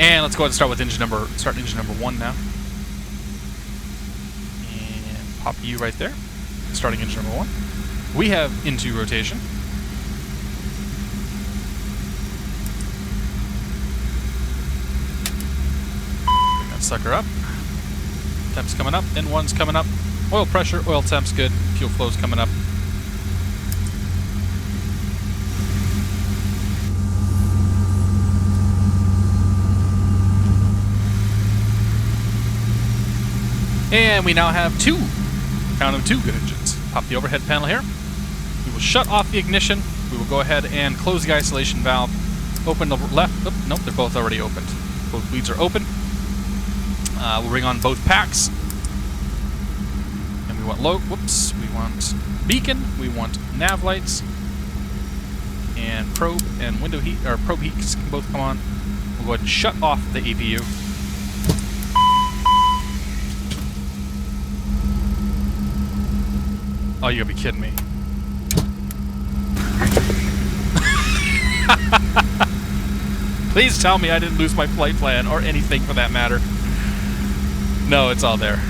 And let's go ahead and start with engine number 1 now. And pop U right there. Starting engine number 1. We have into rotation. Bring that sucker up. Temp's coming up. N1's coming up. Oil pressure, oil temp's good. Fuel flow's coming up. And we now have two. Count them, 2 good engines. Pop the overhead panel here. We will shut off the ignition. We will go ahead and close the isolation valve. Open the left. Oh, nope, they're both already opened. Both leads are open. We'll bring on both packs. And we want we want beacon. We want nav lights. And probe and window heat, or probe heats can both come on. We'll go ahead and shut off the APU. Oh, you gotta be kidding me. Please tell me I didn't lose my flight plan, or anything for that matter. No, it's all there.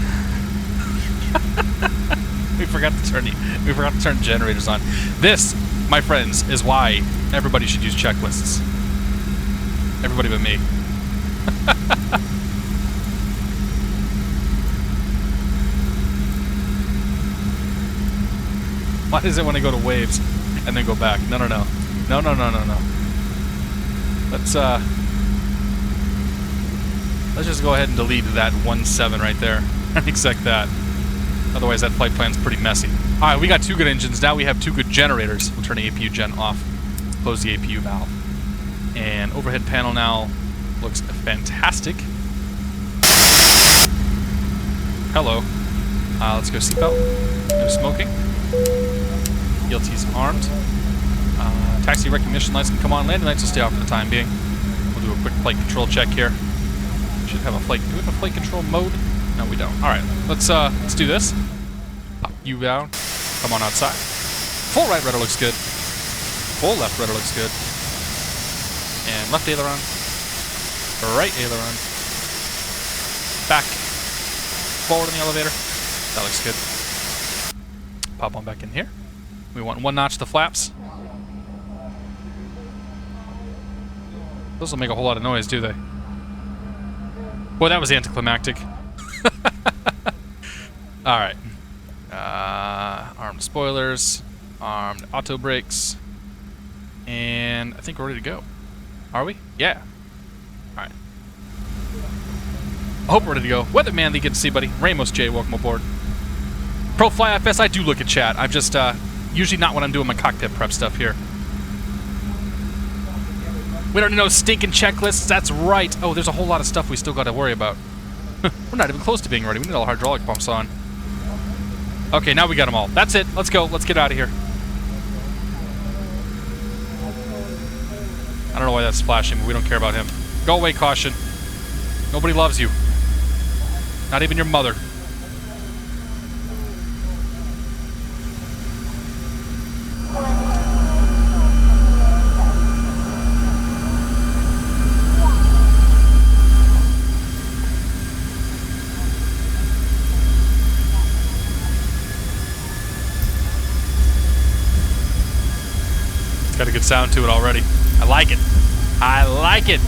We forgot to turn generators on. This, my friends, is why everybody should use checklists. Everybody but me. Why does it want to go to waves and then go back? No, no, no. No, no, no, no, no. Let's just go ahead and delete that 1.7 right there and accept that. Otherwise, that flight plan's pretty messy. All right, we got 2 good engines. Now we have 2 good generators. We'll turn the APU gen off. Close the APU valve. And overhead panel now looks fantastic. Hello. Let's go seatbelt. No smoking. ELT's armed. Taxi recognition lights can come on. Landing lights will stay off for the time being. We'll do a quick flight control check here. Should have a flight. Do we have a flight control mode? No, we don't. All right, let's do this. Pop you down. Come on outside. Full right rudder looks good. Full left rudder looks good. And left aileron. Right aileron. Back. Forward in the elevator. That looks good. Pop on back in here. We want 1 notch the flaps. Those don't make a whole lot of noise, do they? Boy, that was anticlimactic. Alright. Armed spoilers. Armed auto brakes. And I think we're ready to go. Are we? Yeah. Alright. I hope we're ready to go. Weatherman, good to see, buddy. Ramos J, welcome aboard. Pro Fly FS, I do look at chat. I'm just, usually not when I'm doing my cockpit prep stuff here. We don't need no stinking checklists, that's right. Oh, there's a whole lot of stuff we still got to worry about. We're not even close to being ready. We need all hydraulic pumps on. Okay, now we got them all. That's it. Let's go. Let's get out of here. I don't know why that's flashing, but we don't care about him. Go away, caution. Nobody loves you. Not even your mother. Got a good sound to it already. I like it. I like it.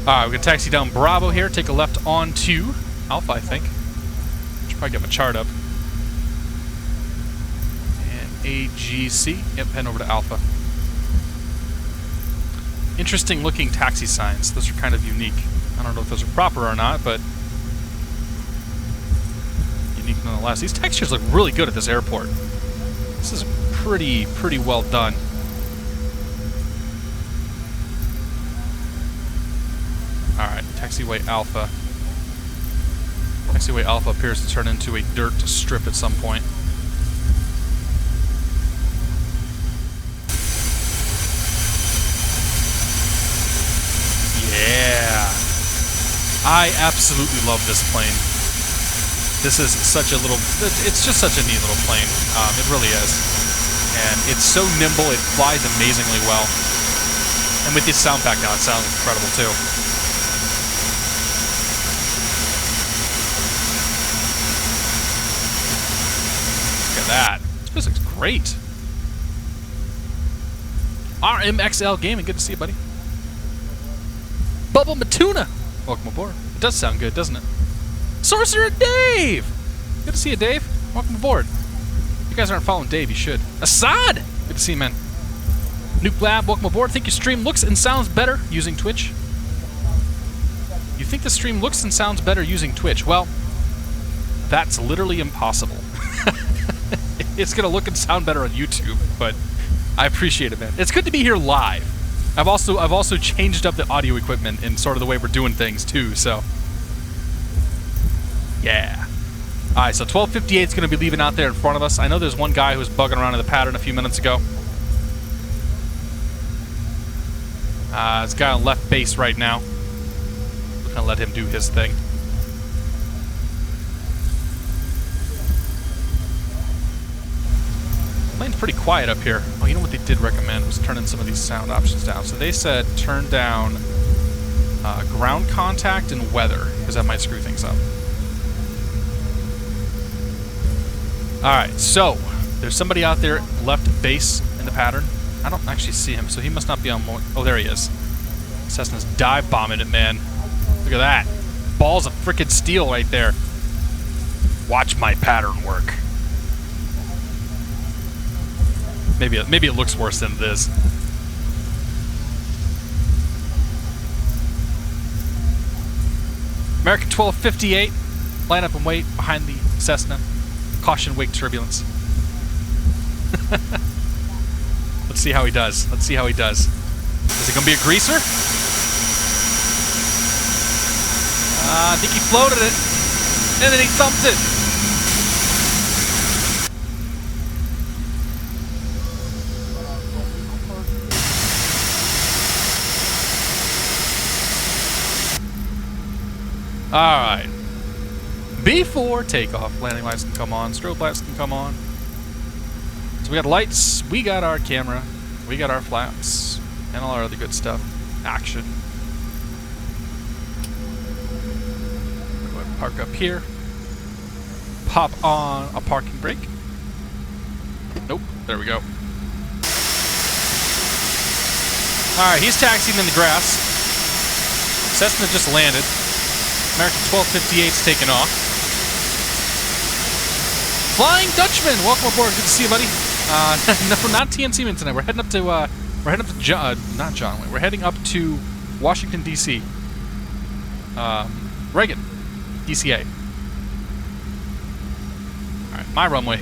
Alright, we're going to taxi down Bravo here. Take a left onto Alpha, I think. Should probably get my chart up. And AGC. Yep, heading over to Alpha. Interesting looking taxi signs. Those are kind of unique. I don't know if those are proper or not, but unique nonetheless. These textures look really good at this airport. This is pretty well done. Alright, taxiway Alpha. Taxiway Alpha appears to turn into a dirt strip at some point. Yeah! I absolutely love this plane. This is such a little... It's just such a neat little plane. It really is. And it's so nimble, it flies amazingly well. And with this sound pack now, it sounds incredible too. Look at that. This looks great. RMXL Gaming, good to see you, buddy. Bubble Matuna, welcome aboard. It does sound good, doesn't it? Sorcerer Dave! Good to see you, Dave. Welcome aboard. If you guys aren't following Dave, you should. Assad! Good to see you, man. Nuke Lab, welcome aboard. Think your stream looks and sounds better using Twitch? You think the stream looks and sounds better using Twitch? Well, that's literally impossible. It's going to look and sound better on YouTube, but I appreciate it, man. It's good to be here live. I've also changed up the audio equipment and sort of the way we're doing things, too, so... Yeah. Alright, so 1258 is going to be leaving out there in front of us. I know there's one guy who was bugging around in the pattern a few minutes ago. There's a guy on left base right now. We're going to let him do his thing. Plane's pretty quiet up here. Oh, you know what they did recommend was turning some of these sound options down. So they said turn down ground contact and weather, because that might screw things up. Alright, so there's somebody out there left base in the pattern. I don't actually see him, so he must not be on more. Oh, there he is. Cessna's dive bombing it, man. Look at that. Balls of frickin' steel right there. Watch my pattern work. Maybe it looks worse than it is. American 1258. Line up and wait behind the Cessna. Caution wake turbulence. Let's see how he does. Let's see how he does. Is it going to be a greaser? I think he floated it. And then he thumped it. Alright. Before takeoff, landing lights can come on, strobe lights can come on. So we got lights, we got our camera, we got our flaps, and all our other good stuff. Action. Go ahead and park up here. Pop on a parking brake. Nope, there we go. Alright, he's taxiing in the grass. Cessna just landed. American 1258's taking off. Flying Dutchman, welcome aboard. Good to see you, buddy. No, not TNC tonight. We're heading up to not John Wayne. We're heading up to Washington D.C. Reagan, DCA. All right, my runway.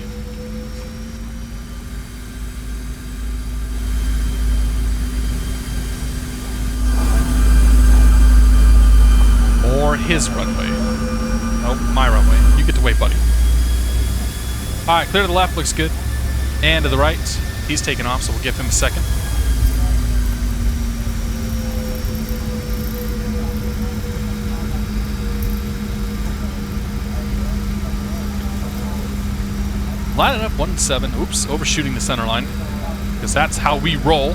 Or his runway. Nope, my runway. You get to wait, buddy. Alright, clear to the left, looks good. And to the right, he's taking off, so we'll give him a second. Line it up 1-7. Oops, overshooting the center line. Because that's how we roll.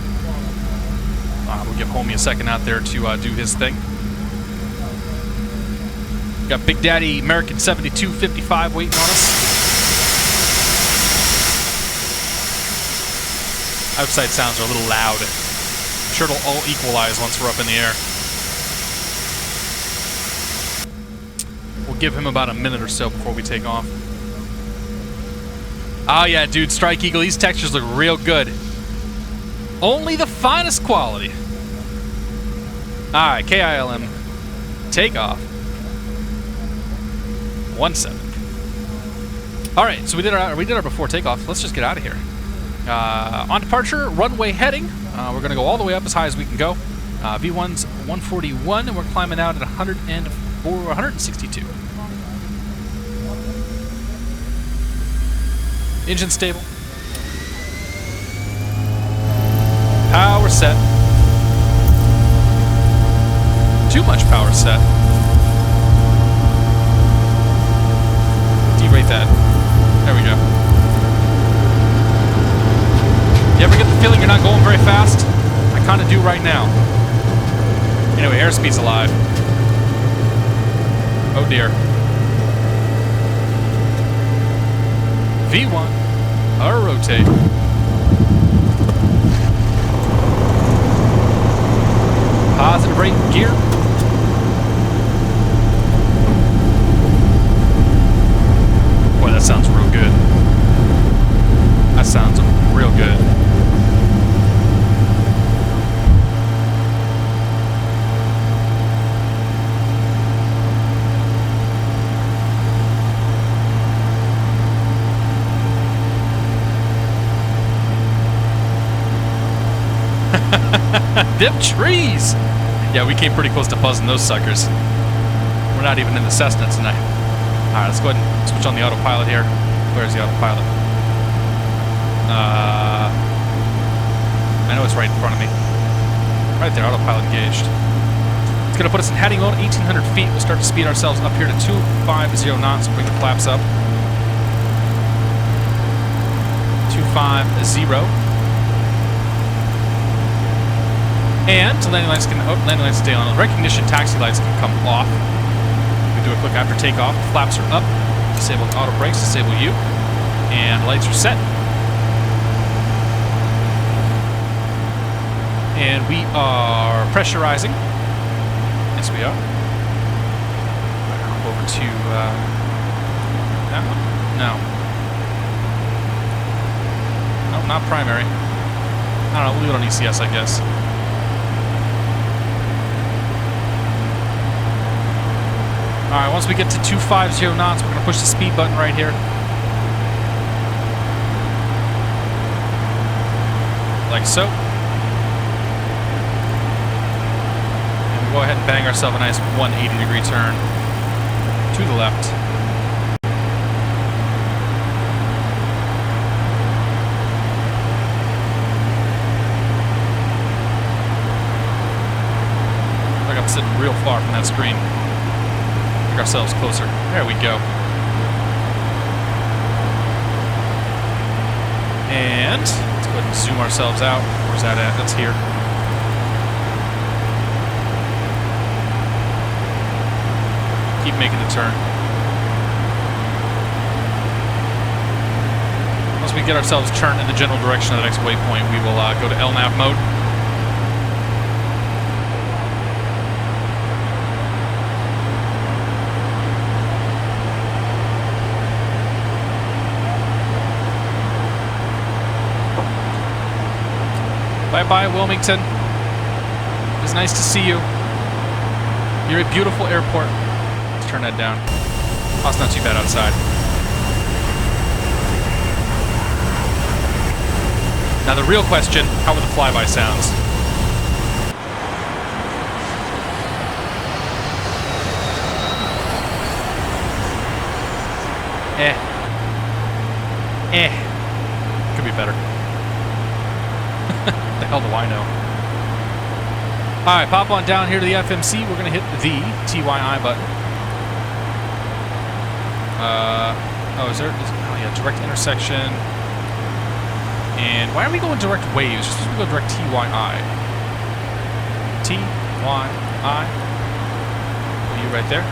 We'll give Homie a second out there to do his thing. Got Big Daddy American 7255 waiting on us. Outside sounds are a little loud. I'm sure it'll all equalize once we're up in the air. We'll give him about a minute or so before we take off. Oh yeah, dude, Strike Eagle, these textures look real good. Only the finest quality. Alright, KILM. Takeoff. 1-7. All right, so we did our before takeoff. Let's just get out of here. On departure, runway heading. We're gonna go all the way up as high as we can go. V1's 141, and we're climbing out at 162. Engine stable. Power set. Too much power set. Derate that. There we go. You ever get the feeling you're not going very fast? I kind of do right now. Anyway, airspeed's alive. Oh dear. V1. Our rotate. Positive rate gear. Boy, that sounds real good. That sounds real good. Them trees! Yeah, we came pretty close to buzzing those suckers. We're not even in the Cessna tonight. Alright, let's go ahead and switch on the autopilot here. Where's the autopilot? I know it's right in front of me. Right there, autopilot engaged. It's going to put us in heading mode, 1,800 feet. We'll start to speed ourselves up here to 250 knots. Bring the flaps up. 250. And landing lights stay on. Recognition taxi lights can come off. We do a quick after takeoff. Flaps are up. Disable auto brakes. Disable U. And lights are set. And we are pressurizing. Yes, we are. Right, hop over to that one. No. Nope, not primary. I don't know, we'll leave it on ECS, I guess. Alright, once we get to 250 knots, we're going to push the speed button right here. Like so. And we'll go ahead and bang ourselves a nice 180-degree turn to the left. Like I'm sitting real far from that screen. Make ourselves closer. There we go. And let's go ahead and zoom ourselves out. Where's that at? That's here. Keep making the turn. Once we get ourselves turned in the general direction of the next waypoint, we will go to LNAV mode. Bye-bye, Wilmington. It was nice to see you. You're a beautiful airport. Let's turn that down. Oh, it's not too bad outside. Now the real question, how are the flyby sounds? Could be better. The hell do I know? Alright, pop on down here to the FMC. We're going to hit the TYI button. Oh, is there? Oh, yeah, direct intersection. And why are we going direct waves? Just supposed to go direct TYI. TYI. Are you right there?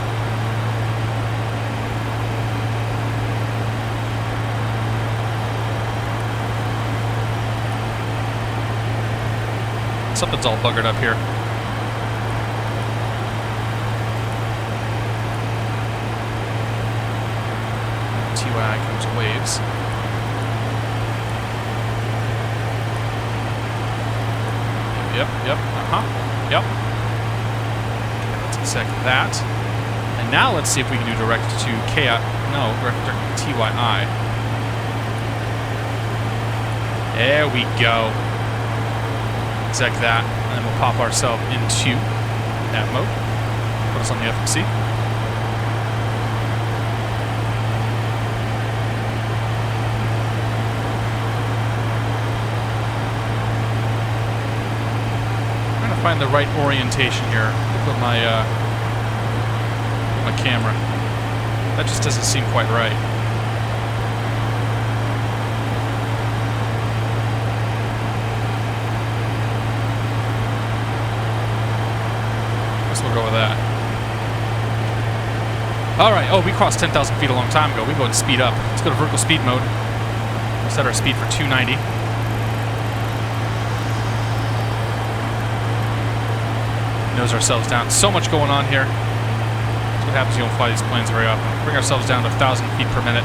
Something's all buggered up here. TYI comes waves. Yep. Yep. Let's accept that. And now let's see if we can do direct to direct to TYI. There we go. Exact that, and then we'll pop ourselves into that mode. Put us on the FMC. I'm trying to find the right orientation here with my camera. That just doesn't seem quite right. We'll go with that. Alright, oh, we crossed 10,000 feet a long time ago. We can go and speed up. Let's go to vertical speed mode. We'll set our speed for 290. Nose ourselves down. So much going on here. That's what happens when you don't fly these planes very often. Bring ourselves down to 1,000 feet per minute.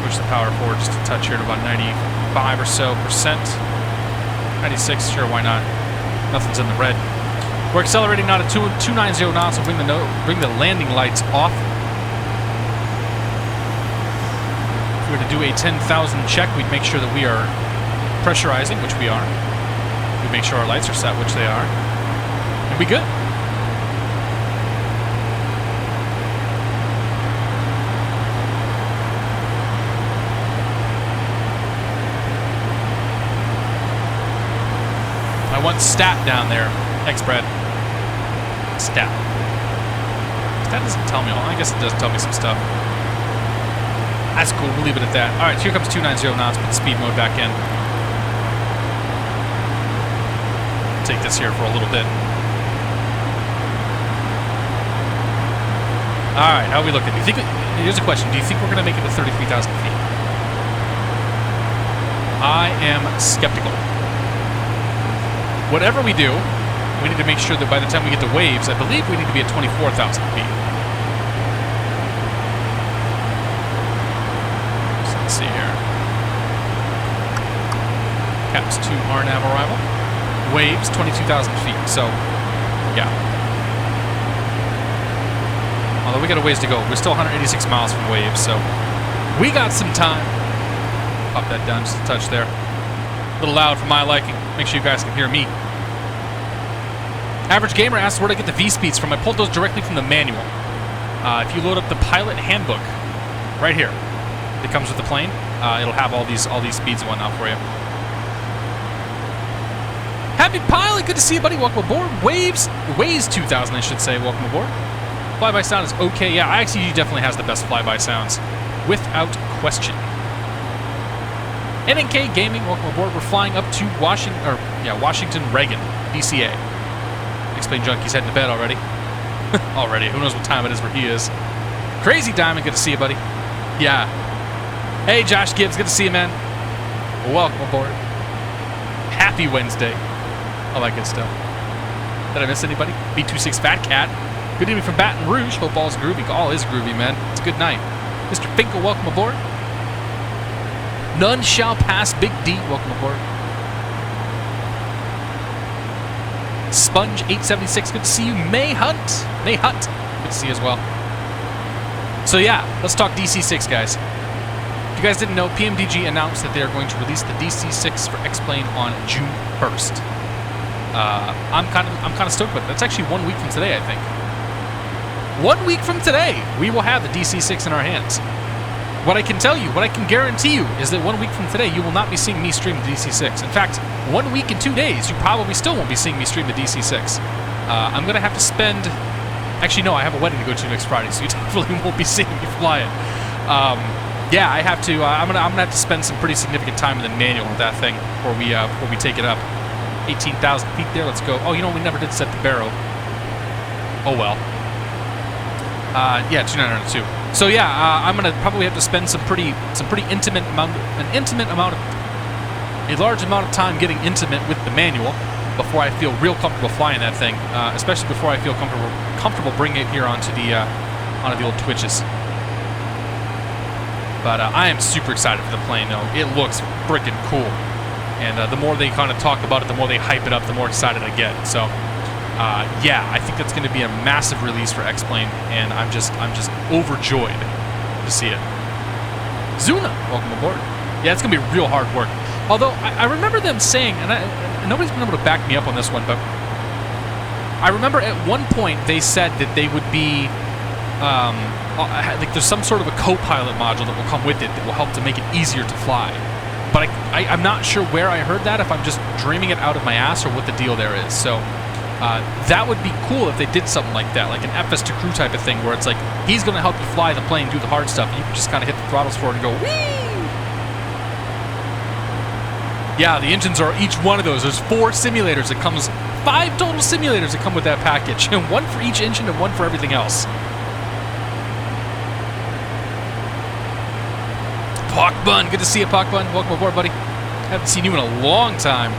Push the power forward just a touch here to about 95 or so %. 96, sure, why not? Nothing's in the red. We're accelerating now to 290 knots. We'll bring the landing lights off. If we were to do a 10,000 check, we'd make sure that we are pressurizing, which we are. We'd make sure our lights are set, which they are. And we good. I want stat down there. X-Brad. Stat. Stat doesn't tell me all. I guess it does tell me some stuff. That's cool. We'll leave it at that. All right, here comes 290 knots. Put the speed mode back in. Take this here for a little bit. All right, how are we looking? Do you think? Here's a question. Do you think we're going to make it to 33,000 feet? I am skeptical. whatever we do, we need to make sure that by the time we get to waves, I believe we need to be at 24,000 feet. So let's see here. Caps 2 RNAV arrival. Waves, 22,000 feet. So, yeah. Although we got a ways to go. We're still 186 miles from waves, so we got some time. Pop that down just a touch there. A little loud for my liking. Make sure you guys can hear me. Average Gamer asks where to get the V-speeds from. I pulled those directly from the manual. If you load up the pilot handbook, right here, that comes with the plane, it'll have all these speeds and whatnot for you. Happy Pilot, good to see you, buddy. Welcome aboard. Waves 2000, I should say. Welcome aboard. Flyby sound is okay. Yeah, IXEG definitely has the best flyby sounds, without question. NNK Gaming, welcome aboard. We're flying up to Washington Reagan, DCA. Explain Junkie's heading to bed already. Already. Who knows what time it is where he is. Crazy Diamond, good to see you, buddy. Yeah. Hey, Josh Gibbs, good to see you, man. Welcome aboard. Happy Wednesday. All that good stuff. Did I miss anybody? B26 Fat Cat. Good evening from Baton Rouge. Hope all's groovy. All is groovy, man. It's a good night. Mr. Finkel, welcome aboard. None shall pass. Big D, welcome aboard. Sponge 876, good to see you. May Hunt, good to see you as well. So yeah, let's talk DC6, guys. If you guys didn't know, PMDG announced that they are going to release the DC6 for X-Plane on June 1st. I'm kind of stoked with it. That's actually 1 week from today, I think. 1 week from today, we will have the DC6 in our hands. What I can tell you, what I can guarantee you, is that 1 week from today, you will not be seeing me stream the DC6. In fact, 1 week and 2 days, you probably still won't be seeing me stream the DC6. I'm going to have to spend... Actually, no, I have a wedding to go to next Friday, so you definitely won't be seeing me flying. Yeah, I have to... I'm gonna have to spend some pretty significant time in the manual with that thing before we take it up. 18,000 feet there. Let's go. Oh, you know, we never did set the barrow. Oh well. Yeah, 2902. So yeah, I'm gonna probably have to spend a large amount of time getting intimate with the manual before I feel real comfortable flying that thing. Especially before I feel comfortable bringing it here onto the old Twitches. But I am super excited for the plane, though. It looks freaking cool, and the more they kind of talk about it, the more they hype it up, the more excited I get. So. Yeah, I think that's going to be a massive release for X-Plane, and I'm just overjoyed to see it. Zuna, welcome aboard. Yeah, it's going to be real hard work. Although, I remember them saying, and nobody's been able to back me up on this one, but I remember at one point they said that they would be, like there's some sort of a co-pilot module that will come with it that will help to make it easier to fly. But I'm not sure where I heard that, if I'm just dreaming it out of my ass or what the deal there is. So... that would be cool if they did something like that, like an FS to crew type of thing, where it's like, he's going to help you fly the plane, do the hard stuff, and you can just kind of hit the throttles forward and go, whee! Yeah, the engines are each one of those. There's 4 simulators. It comes 5 total simulators that come with that package, and 1 for each engine and 1 for everything else. Pock Bun, good to see you, Pock Bun. Welcome aboard, buddy. Haven't seen you in a long time.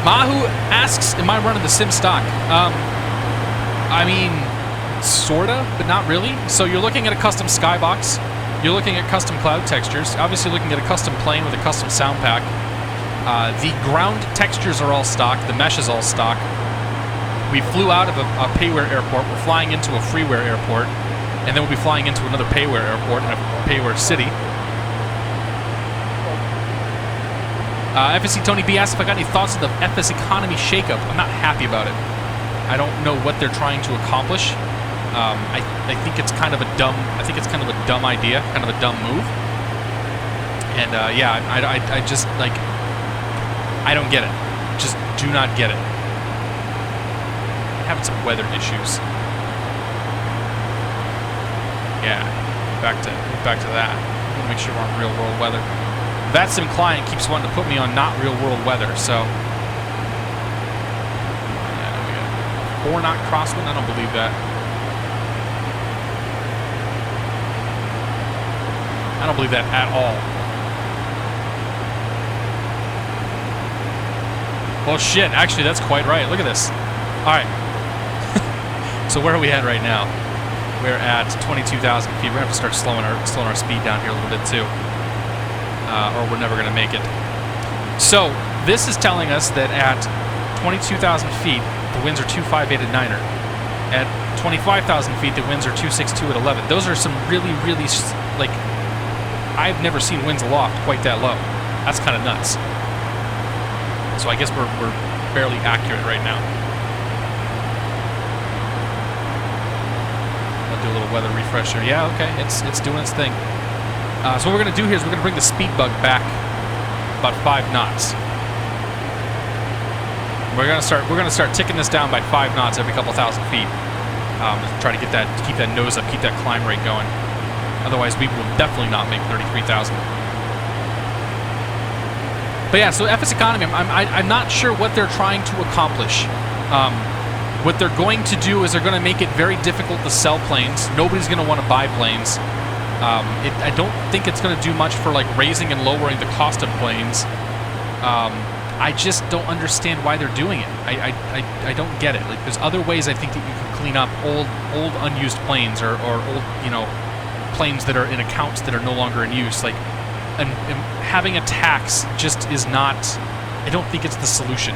Mahu asks, am I running the sim stock? I mean, sorta, but not really. So you're looking at a custom skybox. You're looking at custom cloud textures. Obviously looking at a custom plane with a custom sound pack. The ground textures are all stock. The mesh is all stock. We flew out of a payware airport. We're flying into a freeware airport. And then we'll be flying into another payware airport in a payware city. FSC Tony B asked if I got any thoughts on the FS economy shakeup. I'm not happy about it. I don't know what they're trying to accomplish. I think it's kind of a dumb. I think it's kind of a dumb idea, kind of a dumb move. And yeah, I just like. I don't get it. Just do not get it. Having some weather issues. Yeah, back to that. I want to make sure we're on real world weather. VATSIM client keeps wanting to put me on not real world weather, so yeah, we got 4-knot crosswind. I don't believe that. I don't believe that at all. Well, shit. Actually, that's quite right. Look at this. All right. So where are we at right now? We're at 22,000 feet. We're going to have to start slowing our speed down here a little bit too, or we're never going to make it. So this is telling us that at 22,000 feet, the winds are 258 at 9er. At 25,000 feet, the winds are 262 at 11. Those are some really, really, like, I've never seen winds aloft quite that low. That's kind of nuts. So I guess we're fairly accurate right now. I'll do a little weather refresher. Yeah, okay, it's doing its thing. So what we're gonna do here is we're gonna bring the speed bug back about 5 knots. We're gonna start ticking this down by 5 knots every couple thousand feet. Try to keep that nose up, keep that climb rate going. Otherwise, we will definitely not make 33,000. But yeah, so FS Economy, I'm not sure what they're trying to accomplish. What they're going to do is they're going to make it very difficult to sell planes. Nobody's going to want to buy planes. I don't think it's going to do much for like raising and lowering the cost of planes. I just don't understand why they're doing it. I don't get it. Like, there's other ways I think that you can clean up old unused planes or old, you know, planes that are in accounts that are no longer in use. Like, and having a tax just is not. I don't think it's the solution.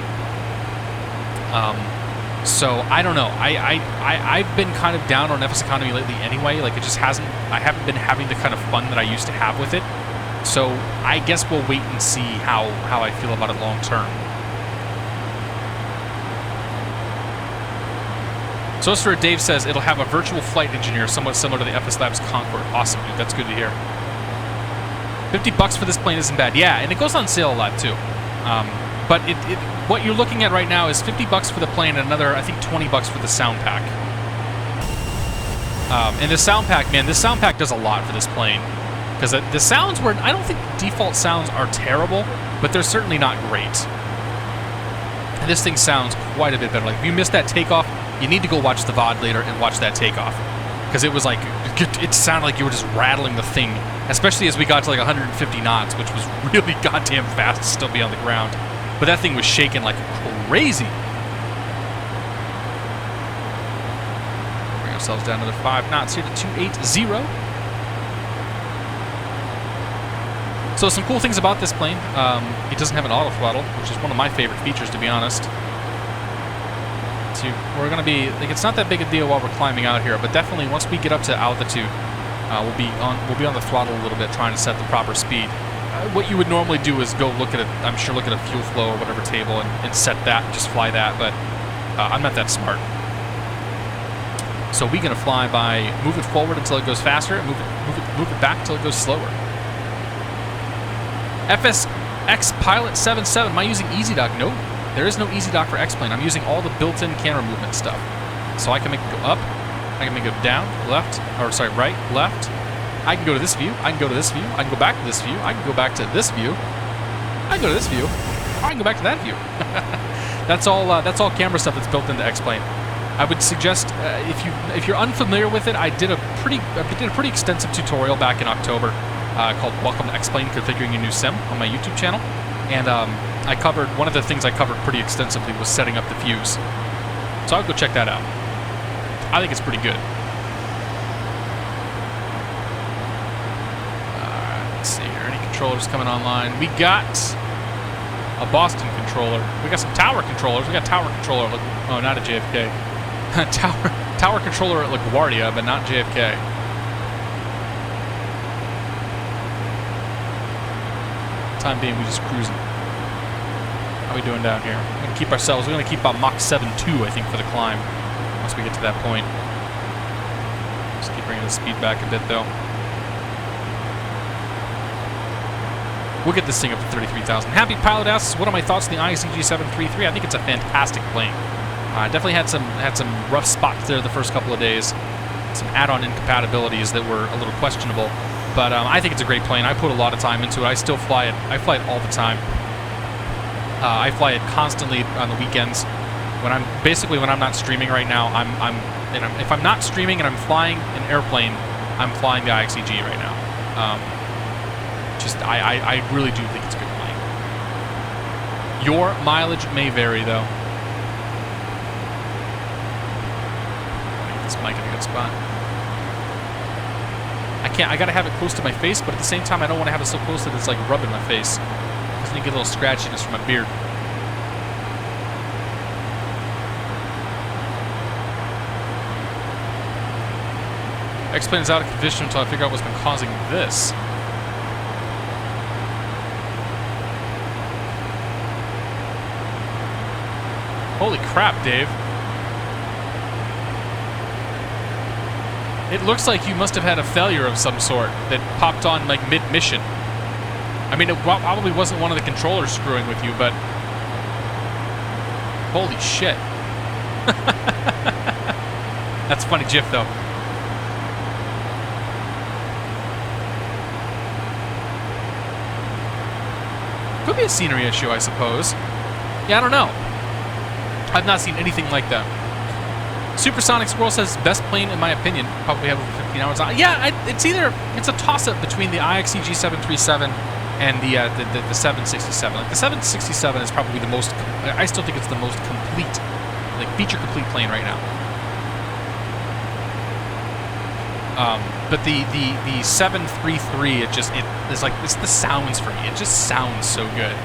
So I don't know. I've been kind of down on FS Economy lately anyway. Like, it just hasn't. I haven't been having the kind of fun that I used to have with it. So I guess we'll wait and see how I feel about it long term. So Sir Dave says it'll have a virtual flight engineer somewhat similar to the FS Labs Concorde. Awesome, dude. That's good to hear. $50 for this plane isn't bad. Yeah, and it goes on sale a lot too. But what you're looking at right now is $50 for the plane and another, I think, $20 for the sound pack. And the sound pack, man, this sound pack does a lot for this plane. Because the sounds were, I don't think default sounds are terrible, but they're certainly not great. And this thing sounds quite a bit better. Like, if you missed that takeoff, you need to go watch the VOD later and watch that takeoff. Because it was like, it sounded like you were just rattling the thing, especially as we got to like 150 knots, which was really goddamn fast to still be on the ground. But that thing was shaking like crazy. Bring ourselves down another 5 knots here to 280. So some cool things about this plane. It doesn't have an auto throttle, which is one of my favorite features, to be honest. So we're going to be, like, it's not that big a deal while we're climbing out here, but definitely once we get up to altitude, we'll be on the throttle a little bit, trying to set the proper speed. What you would normally do is go look at it, I'm sure look at a fuel flow or whatever table and set that, and just fly that, but I'm not that smart. So we're going to fly by move it forward until it goes faster, and move it back until it goes slower. FSX Pilot 77, am I using EasyDock? No, there is no EasyDock for X-Plane. I'm using all the built-in camera movement stuff. So I can make it go up, I can make it go down, left, or sorry, right, left. I can go to this view, I can go to this view, I can go back to this view, I can go back to this view, I can go to this view, I can go back to that view. That's all camera stuff that's built into X-Plane. I would suggest if you're unfamiliar with it, I did a pretty extensive tutorial back in October called "Welcome to X-Plane: Configuring Your New Sim" on my YouTube channel, and I covered one of the things I covered pretty extensively was setting up the fuse. So I'll go check that out. I think it's pretty good. Let's see here. Any controllers coming online? We got a Boston controller. We got some tower controllers. We got tower controller. Oh, not at JFK. tower controller at LaGuardia, but not JFK. Time being, we just cruising. How are we doing down here? We're gonna keep ourselves. We're gonna keep about Mach 7.2, I think, for the climb. Once we get to that point. Just keep bringing the speed back a bit, though. We'll get this thing up to 33,000. Happy Pilot asks, what are my thoughts on the ICG-733? I think it's a fantastic plane. Definitely had some rough spots there the first couple of days. Some add-on incompatibilities that were a little questionable. But I think it's a great plane. I put a lot of time into it. I still fly it. I fly it all the time. I fly it constantly on the weekends. When I'm not streaming right now, if I'm not streaming and I'm flying an airplane, I'm flying the IXEG right now. I really do think it's a good plane. Your mileage may vary, though. Get this mic in a good spot. I gotta have it close to my face, but at the same time, I don't want to have it so close that it's like rubbing my face. Because then you get a little scratchiness from my beard. X-plane is out of condition until I figure out what's been causing this. Holy crap, Dave. It looks like you must have had a failure of some sort that popped on like mid-mission. I mean, it probably wasn't one of the controllers screwing with you, but... Holy shit. That's a funny GIF, though. Could be a scenery issue, I suppose. Yeah, I don't know. I've not seen anything like that. Supersonic Squirrel says best plane in my opinion. Probably have over 15 hours on. Yeah, it's a toss-up between the IXEG 737 and the 767. Like the 767 is probably the most. I still think it's the most complete, like feature complete plane right now. But the 733, it's the sounds for me. It just sounds so good.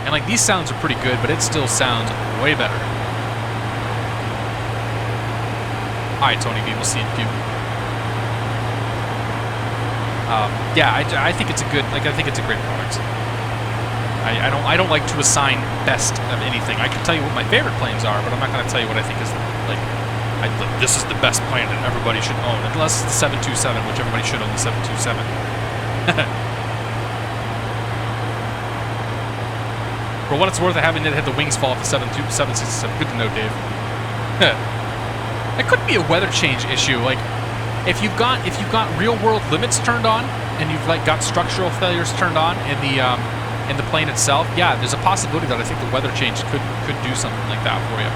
And like these sounds are pretty good, but it still sounds way better. All right, Tony B, we'll see in a few. Yeah, I think it's a good, I think it's a great product. I don't like to assign best of anything. I can tell you what my favorite planes are, but I'm not going to tell you what I think is this is the best plane that everybody should own, unless it's the 727, which everybody should own the 727. For what it's worth, I haven't had the wings fall off the 767. Good to know, Dave. It could be a weather change issue. Like, if you've got real world limits turned on, and you've like got structural failures turned on in the plane itself, yeah, there's a possibility that I think the weather change could do something like that for you.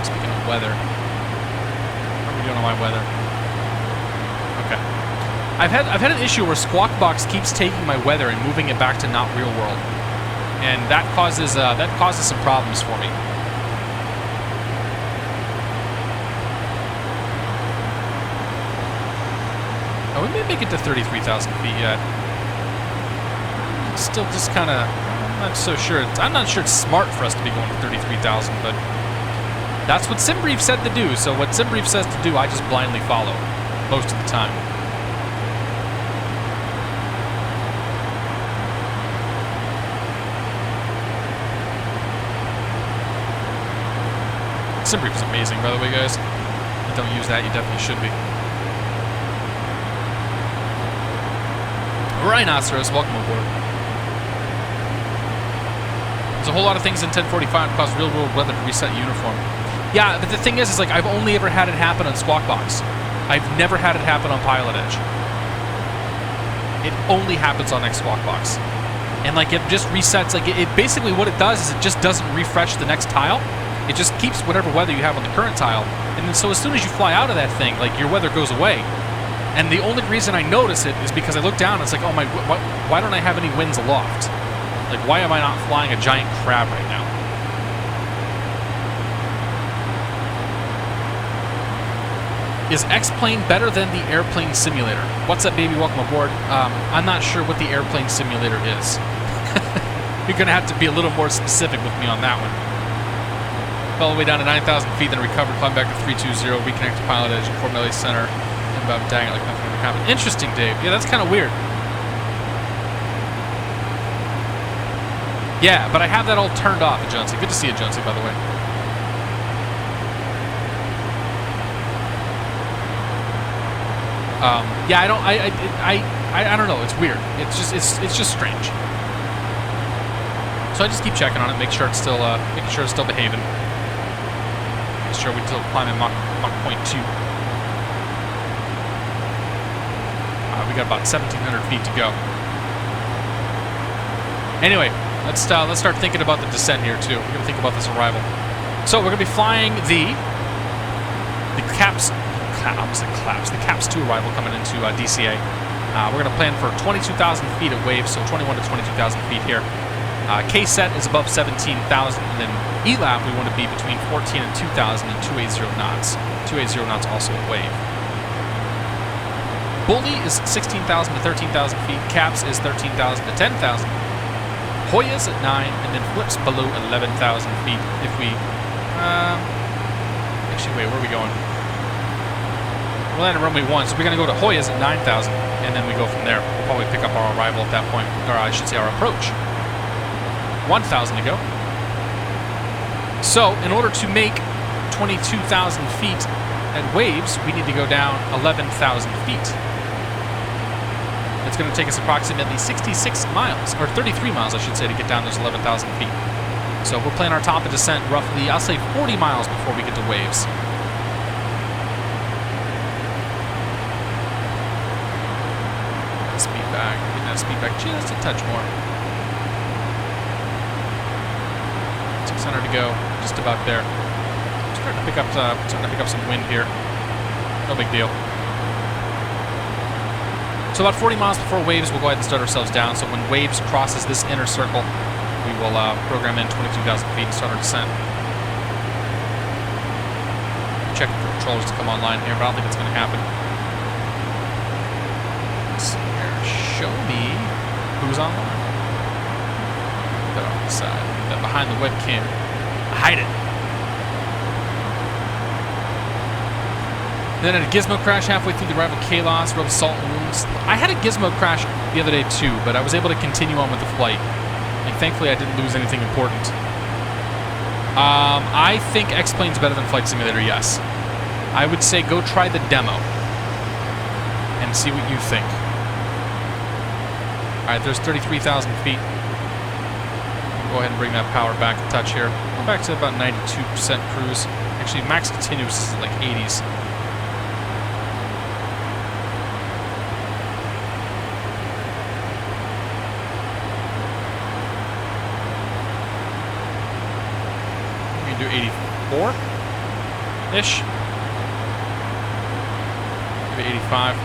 Speaking of weather, what are we doing on my weather? Okay, I've had an issue where Squawk Box keeps taking my weather and moving it back to not real world, and that causes some problems for me. Oh, we may make it to 33,000 feet yet. It's still just kind of, I'm not so sure. I'm not sure it's smart for us to be going to 33,000, but that's what SimBrief said to do. So what SimBrief says to do, I just blindly follow most of the time. SimBrief is amazing, by the way, guys. If you don't use that, you definitely should be. Rhinoceros, welcome aboard. There's a whole lot of things in 1045 that cause real world weather to reset uniform. Yeah, but the thing is like I've only ever had it happen on Squawk Box. I've never had it happen on Pilot Edge. It only happens on X Squawk Box. And like it just resets, like it basically what it does is it just doesn't refresh the next tile. It just keeps whatever weather you have on the current tile. And then so as soon as you fly out of that thing, like your weather goes away. And the only reason I notice it is because I look down and it's like, oh my, why don't I have any winds aloft? Like, why am I not flying a giant crab right now? Is X-Plane better than the airplane simulator? What's up, baby? Welcome aboard. I'm not sure what the airplane simulator is. You're going to have to be a little more specific with me on that one. Fell all the way down to 9,000 feet, then recovered, climbed back to 320, reconnected to Pilot Edge and Fort Melee Center. About dying like nothing ever happened. Interesting, Dave. Yeah, that's kind of weird. Yeah, but I have that all turned off, Jonesy. Good to see you, Jonesy, by the way. Yeah, I don't know. It's weird. It's just strange. So I just keep checking on it, make sure it's still behaving. Make sure we still climbing Mach 0.2. We got about 1,700 feet to go. Anyway, let's start thinking about the descent here too. We're gonna think about this arrival. So we're gonna be flying the CAPS 2 arrival coming into DCA. We're gonna plan for 22,000 feet of wave, so 21 to 22,000 feet here. K-set is above 17,000, and then ELAP we want to be between 14 and 2,000 and 280 knots. 280 knots also a wave. Bully is 16,000 to 13,000 feet. Caps is 13,000 to 10,000. Hoya's at 9, and then flips below 11,000 feet. If we, actually, wait, where are we going? We'll land at runway 1, so we're going to go to Hoya's at 9,000, and then we go from there. We'll probably pick up our arrival at that point, or I should say our approach. 1,000 to go. So, in order to make 22,000 feet at waves, we need to go down 11,000 feet. It's going to take us approximately 66 miles, or 33 miles, I should say, to get down those 11,000 feet. So we're planning our top of descent roughly, I'll say 40 miles before we get to waves. Speed back, get that speed back just a touch more. 600 to go, just about there. Starting to pick up some wind here. No big deal. So about 40 miles before waves, we'll go ahead and start ourselves down. So when waves crosses this inner circle, we will program in 22,000 feet and start our descent. Checking for controllers to come online here, but I don't think it's going to happen. Let's see here. Show me who's online. Put that on the side. Put that behind the webcam. Hide it. Then a gizmo crash halfway through the rival Kalos, rub salt and wounds. I had a gizmo crash the other day too, but I was able to continue on with the flight. Like, thankfully I didn't lose anything important. I think X-Plane's better than Flight Simulator, yes. I would say go try the demo and see what you think. Alright, there's 33,000 feet. Go ahead and bring that power back a touch here. Go back to about 92% cruise. Actually, max continuous is like 80s. Do 84-ish. Maybe 85.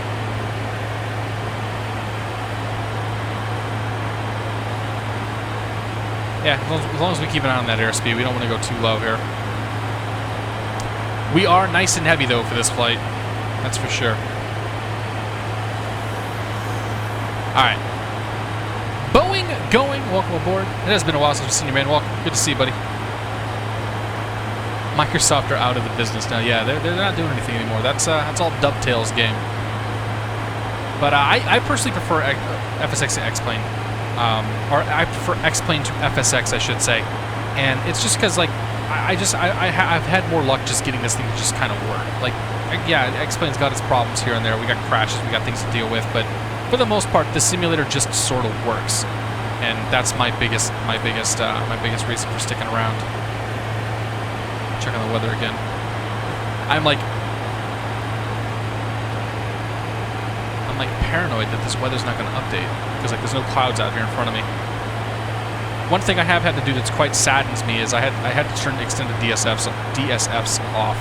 Yeah, as long as we keep an eye on that airspeed, we don't want to go too low here. We are nice and heavy, though, for this flight. That's for sure. Alright. Boeing going. Welcome aboard. It has been a while since we've seen you, man. Welcome. Good to see you, buddy. Microsoft are out of the business now. Yeah, they're not doing anything anymore. That's all Dovetail's game. But I personally prefer FSX to X-Plane, or I prefer X-Plane to FSX, I should say. And it's just because, like, I've had more luck just getting this thing to just kind of work. Like, yeah, X-Plane's got its problems here and there. We got crashes, we got things to deal with, but for the most part, the simulator just sort of works, and that's my biggest reason for sticking around. Check on the weather again. I'm like paranoid that this weather's not going to update because, like, there's no clouds out here in front of me. One thing I have had to do that's quite saddens me is I had to turn extended DSFs off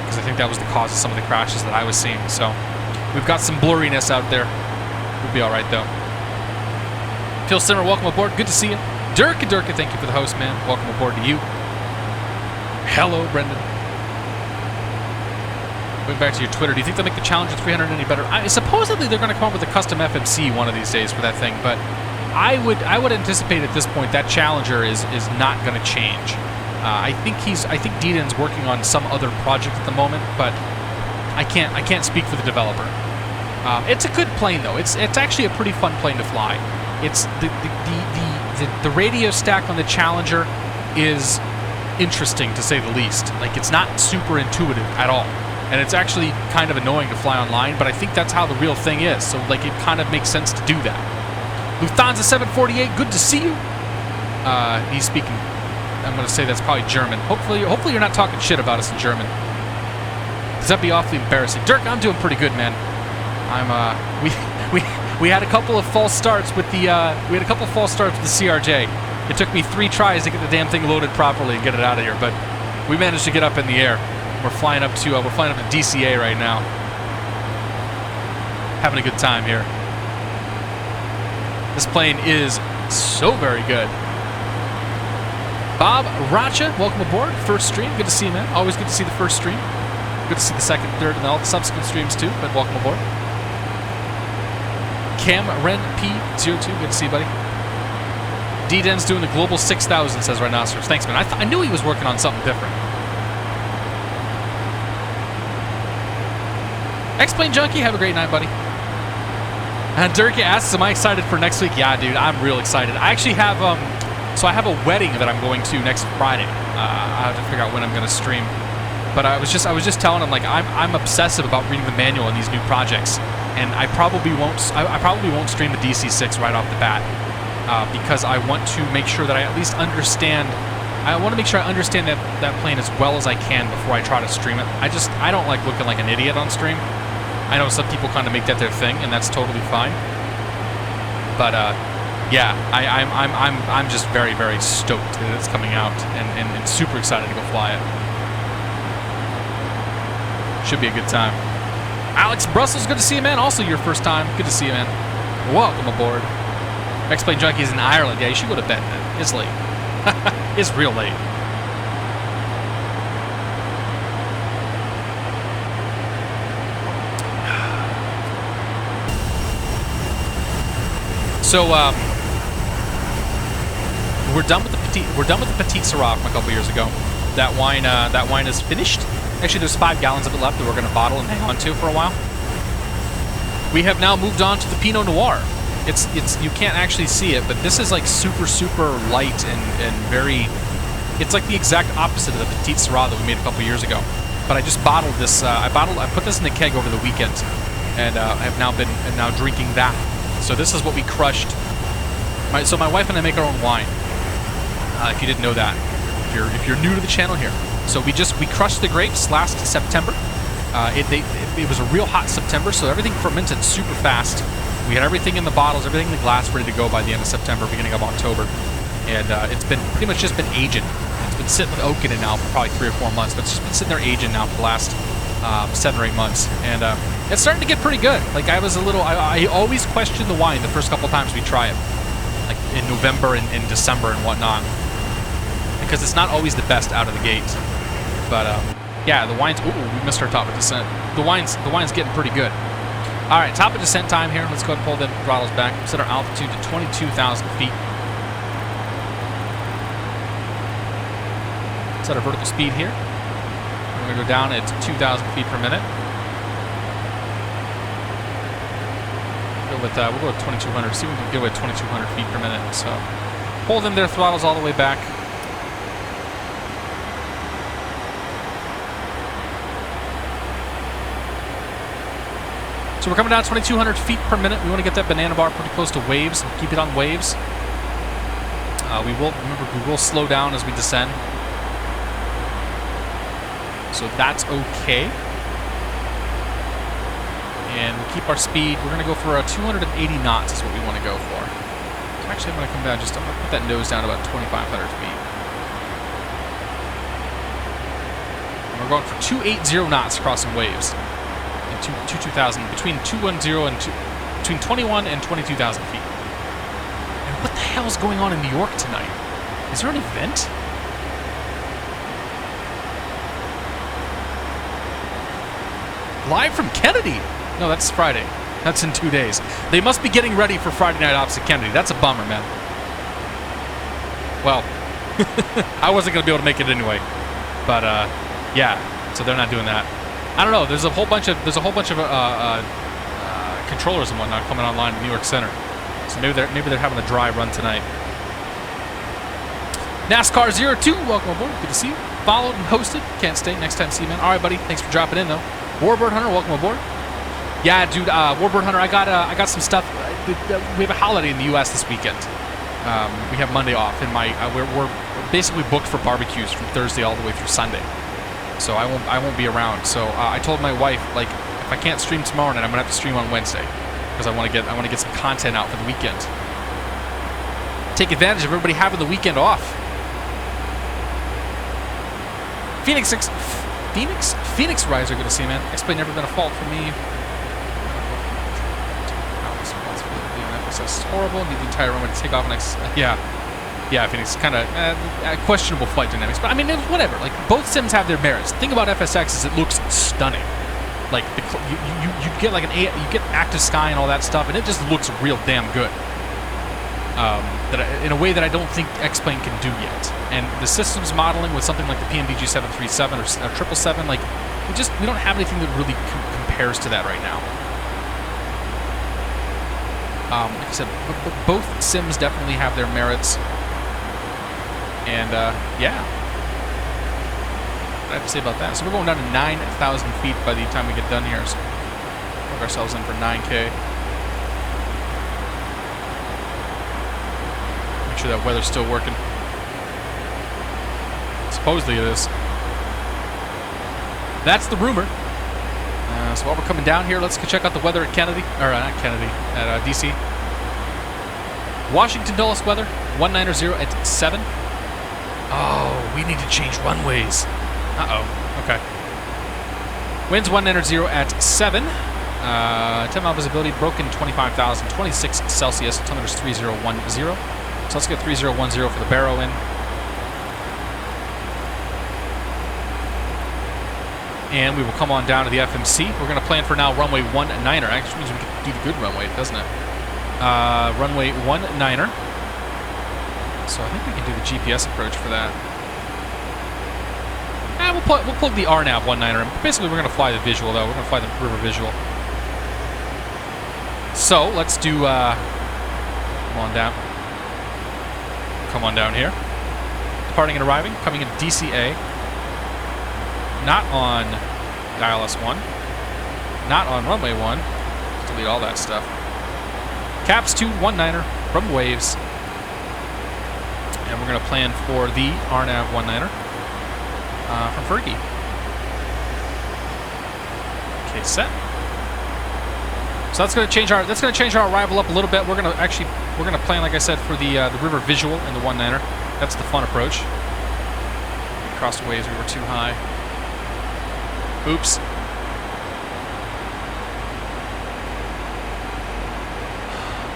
because I think that was the cause of some of the crashes that I was seeing. So we've got some blurriness out there. We'll be all right though. Phil Simmer, welcome aboard. Good to see you. Durka, thank you for the host, man. Welcome aboard to you. Hello, Brendan. Going back to your Twitter, do you think they'll make the Challenger 300 any better? Supposedly they're going to come up with a custom FMC one of these days for that thing, but I would anticipate at this point that Challenger is not going to change. I think Deedon's working on some other project at the moment, but I can't speak for the developer. It's a good plane though. It's actually a pretty fun plane to fly. It's the radio stack on the Challenger is interesting to say the least. Like, it's not super intuitive at all, and it's actually kind of annoying to fly online, but I think that's how the real thing is, so like it kind of makes sense to do that. Lufthansa 748, good to see you. He's speaking, I'm going to say that's probably German. Hopefully you're not talking shit about us in German, because that'd be awfully embarrassing. Dirk, I'm doing pretty good, man. We had a couple of false starts with the CRJ. It took me 3 tries to get the damn thing loaded properly and get it out of here, but we managed to get up in the air. We're flying up to DCA right now. Having a good time here. This plane is So very good. Bob Racha, welcome aboard. First stream. Good to see you, man. Always good to see the first stream. Good to see the second, third, and all the subsequent streams too, but welcome aboard. Cam Ren P02, good to see you, buddy. D-Den's doing the Global 6000, says Rhinoceros. Thanks, man. I knew he was working on something different. X-Plane Junkie, have a great night, buddy. And Dirk asks, am I excited for next week? Yeah, dude, I'm real excited. I actually have, so I have a wedding that I'm going to next Friday. I have to figure out when I'm going to stream. But I was just telling him, like, I'm obsessive about reading the manual in these new projects, and I probably won't stream the DC-6 right off the bat because I want to make sure that I at least understand. I want to make sure I understand that plane as well as I can before I try to stream it. I don't like looking like an idiot on stream. I know some people kind of make that their thing, and that's totally fine. But yeah, I'm just very, very stoked that it's coming out, and super excited to go fly it. Should be a good time. Alex Brussels, good to see you, man. Also your first time. Good to see you, man. Welcome aboard. X-Plane Junkies in Ireland. Yeah, you should go to bed, man. It's late. It's real late. So we're done with the Petite Sirah from a couple years ago. That wine is finished. Actually, there's 5 gallons of it left that we're going to bottle and hang on to for a while. We have now moved on to the Pinot Noir. It's you can't actually see it, but this is like super, super light and very. It's like the exact opposite of the Petite Sirah that we made a couple years ago. But I just bottled this. I put this in the keg over the weekend, and have now drinking that. So this is what we crushed. So my wife and I make our own wine. If you didn't know that, if you're new to the channel here. So we crushed the grapes last September. It was a real hot September, so everything fermented super fast. We had everything in the bottles, everything in the glass ready to go by the end of September, beginning of October. And it's been pretty much just been aging. It's been sitting with oak in it now for probably 3 or 4 months, but it's just been sitting there aging now for the last 7 or 8 months. And it's starting to get pretty good. Like I always question the wine the first couple times we try it. Like in November and in December and whatnot. Because it's not always the best out of the gate. But yeah, the wine's, ooh, we missed our top of descent. The wine's getting pretty good. All right, top of descent time here. Let's go ahead and pull the throttles back. Set our altitude to 22,000 feet. Set our vertical speed here. We're gonna go down at 2,000 feet per minute. We'll go with 2,200. See if we can go with 2,200 feet per minute. So pull them their throttles all the way back. So we're coming down 2,200 feet per minute. We want to get that banana bar pretty close to waves. Keep it on waves. We will slow down as we descend. So that's okay. And we'll keep our speed. We're going to go for 280 knots is what we want to go for. Actually, I'm going to come down I'm going to put that nose down about 2,500 feet. And we're going for 280 knots crossing waves. 2,000, between 210 and between 21 and 22,000 feet. And what the hell is going on in New York tonight? Is there an event? Live from Kennedy? No, that's Friday. That's in 2 days. They must be getting ready for Friday Night Ops at Kennedy. That's a bummer, man. Well, I wasn't going to be able to make it anyway. But, yeah, so they're not doing that. I don't know. There's a whole bunch of controllers and whatnot coming online in New York Center. So maybe they're having a dry run tonight. NASCAR02, welcome aboard. Good to see you. Followed and hosted. Can't stay. Next time, see you, man. All right, buddy. Thanks for dropping in, though. Warbird Hunter, welcome aboard. Yeah, dude. Warbird Hunter, I got some stuff. We have a holiday in the U.S. this weekend. We have Monday off, and we're basically booked for barbecues from Thursday all the way through Sunday. So I won't be around. So I told my wife, like, if I can't stream tomorrow night, I'm gonna have to stream on Wednesday because I want to get some content out for the weekend. Take advantage of everybody having the weekend off. Phoenix Riser, good to see you, man. Explain never been a fault for me. access is horrible. Need the entire runway to take off next. Yeah, Phoenix. Kind of questionable flight dynamics, but I mean, whatever. Like both sims have their merits. The thing about FSX is it looks stunning. Like you get like you get active sky and all that stuff, and it just looks real damn good. In a way that I don't think X-Plane can do yet. And the systems modeling with something like the PMDG 737 or 777, like we don't have anything that really compares to that right now. Like I said, both sims definitely have their merits. And yeah, what do I have to say about that? So we're going down to 9,000 feet by the time we get done here. So plug ourselves in for 9K. Make sure that weather's still working. Supposedly it is. That's the rumor. So while we're coming down here, let's go check out the weather at Kennedy, or not Kennedy, at DC. Washington Dulles weather, 190 at 7. Oh, we need to change runways. Uh-oh. Okay. Winds 190 at 7. 10-mile visibility, broken 25,000, 26 Celsius, altimeter's 3010. So let's get 3010 for the barrow in. And we will come on down to the FMC. We're going to plan for now runway 19er. Actually means we can do the good runway, doesn't it? Runway 19er. So I think we can do the GPS approach for that. We'll plug the RNAV 19er. Basically, we're going to fly the visual, though. We're going to fly the river visual. So let's do. Come on down. Come on down here. Departing and arriving. Coming into DCA. Not on ILS 1. Not on runway 1. Let's delete all that stuff. Caps 2 19er from Waves. And we're going to plan for the RNAV 19er from Fergie. Okay, set. So that's going to change our arrival up a little bit. We're going to plan, like I said, for the river visual in the 19er. That's the fun approach. We crossed waves, we were too high. Oops.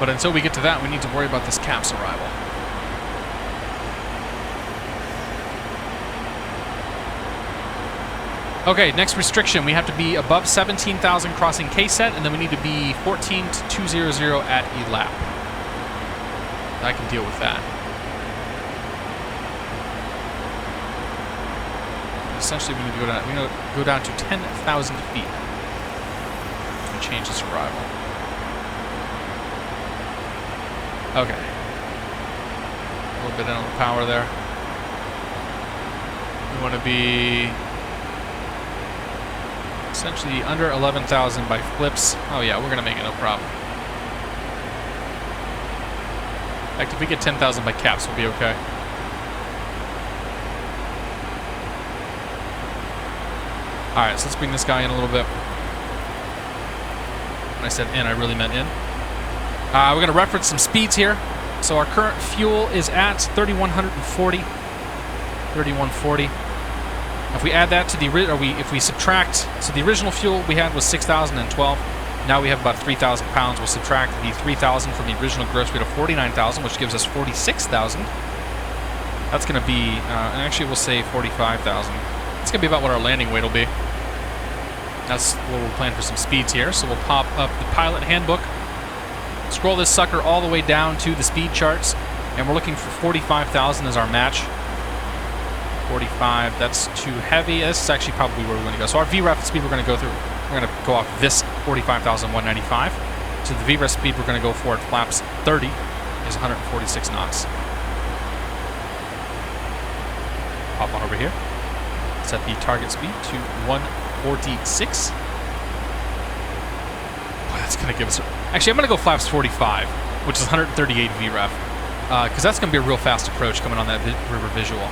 But until we get to that, we need to worry about this CAPS arrival. Okay, next restriction. We have to be above 17,000 crossing K-set, and then we need to be 14,200 at ELAP. I can deal with that. Essentially, we need to go down to 10,000 feet and change this arrival. Okay. A little bit in on the power there. We want to be essentially under 11,000 by flips. Oh yeah, we're going to make it, no problem. In fact, if we get 10,000 by caps, we'll be okay. Alright, so let's bring this guy in a little bit. When I said in, I really meant in. We're going to reference some speeds here. So our current fuel is at 3,140. 3,140. If we add that to the if we subtract, so the original fuel we had was 6,012. Now we have about 3,000 pounds. We'll subtract the 3,000 from the original gross weight of 49,000, which gives us 46,000. That's going to be, and actually we'll say 45,000. It's going to be about what our landing weight will be. That's what we'll plan for some speeds here. So we'll pop up the pilot handbook, scroll this sucker all the way down to the speed charts, and we're looking for 45,000 as our match. 45, that's too heavy. This is actually probably where we want to go. So our VREF speed we're going to go through, we're going to go off this 45,195. So the VREF speed we're going to go for at flaps 30 is 146 knots. Hop on over here. Set the target speed to 146. Boy, that's going to give us... Actually, I'm going to go flaps 45, which is 138 VREF, because that's going to be a real fast approach coming on that river visual.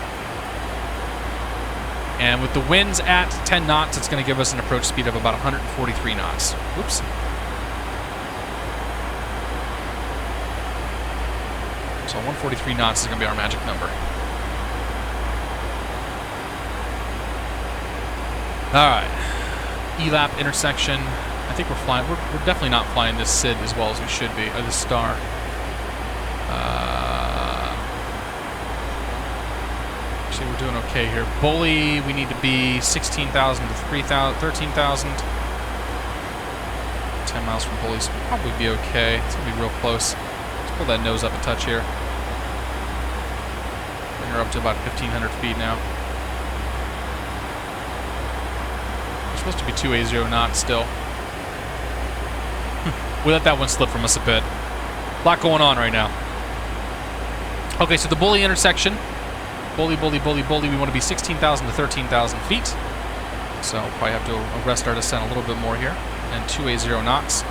And with the winds at 10 knots, it's going to give us an approach speed of about 143 knots. Oops. So 143 knots is going to be our magic number. Alright. ELAP intersection. I think we're flying. We're definitely not flying this SID as well as we should be, or this star. Actually, we're doing okay here. Bully, we need to be 16,000 to 13,000. 10 miles from Bully, so we'll probably be okay. It's going to be real close. Let's pull that nose up a touch here. Bring her up to about 1,500 feet now. We're supposed to be 280 knots still. We let that one slip from us a bit. A lot going on right now. Okay, so the Bully intersection. Bully, Bully, Bully, Bully. We want to be 16,000 to 13,000 feet. So we'll probably have to arrest our descent a little bit more here. And 280 knots.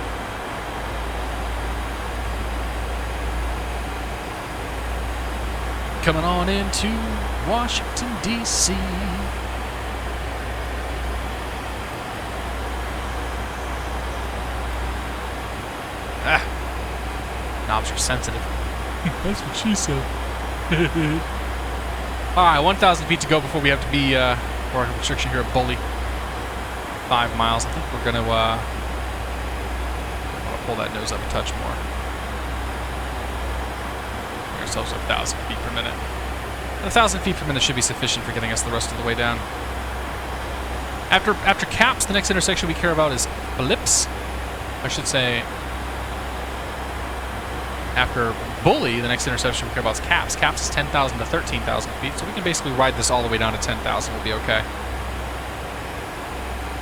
Coming on into Washington, D.C. Knobs are sensitive. That's what she said. Alright, 1,000 feet to go before we have to be for our restriction here at Bully. 5 miles. I think we're going to pull that nose up a touch more. Bring ourselves up 1,000 feet per minute. 1,000 feet per minute should be sufficient for getting us the rest of the way down. After Caps, the next intersection we care about is Blips. I should say, after Bully, the next intersection we care about is Caps. Caps is 10,000 to 13,000 feet, so we can basically ride this all the way down to 10,000. We'll be okay.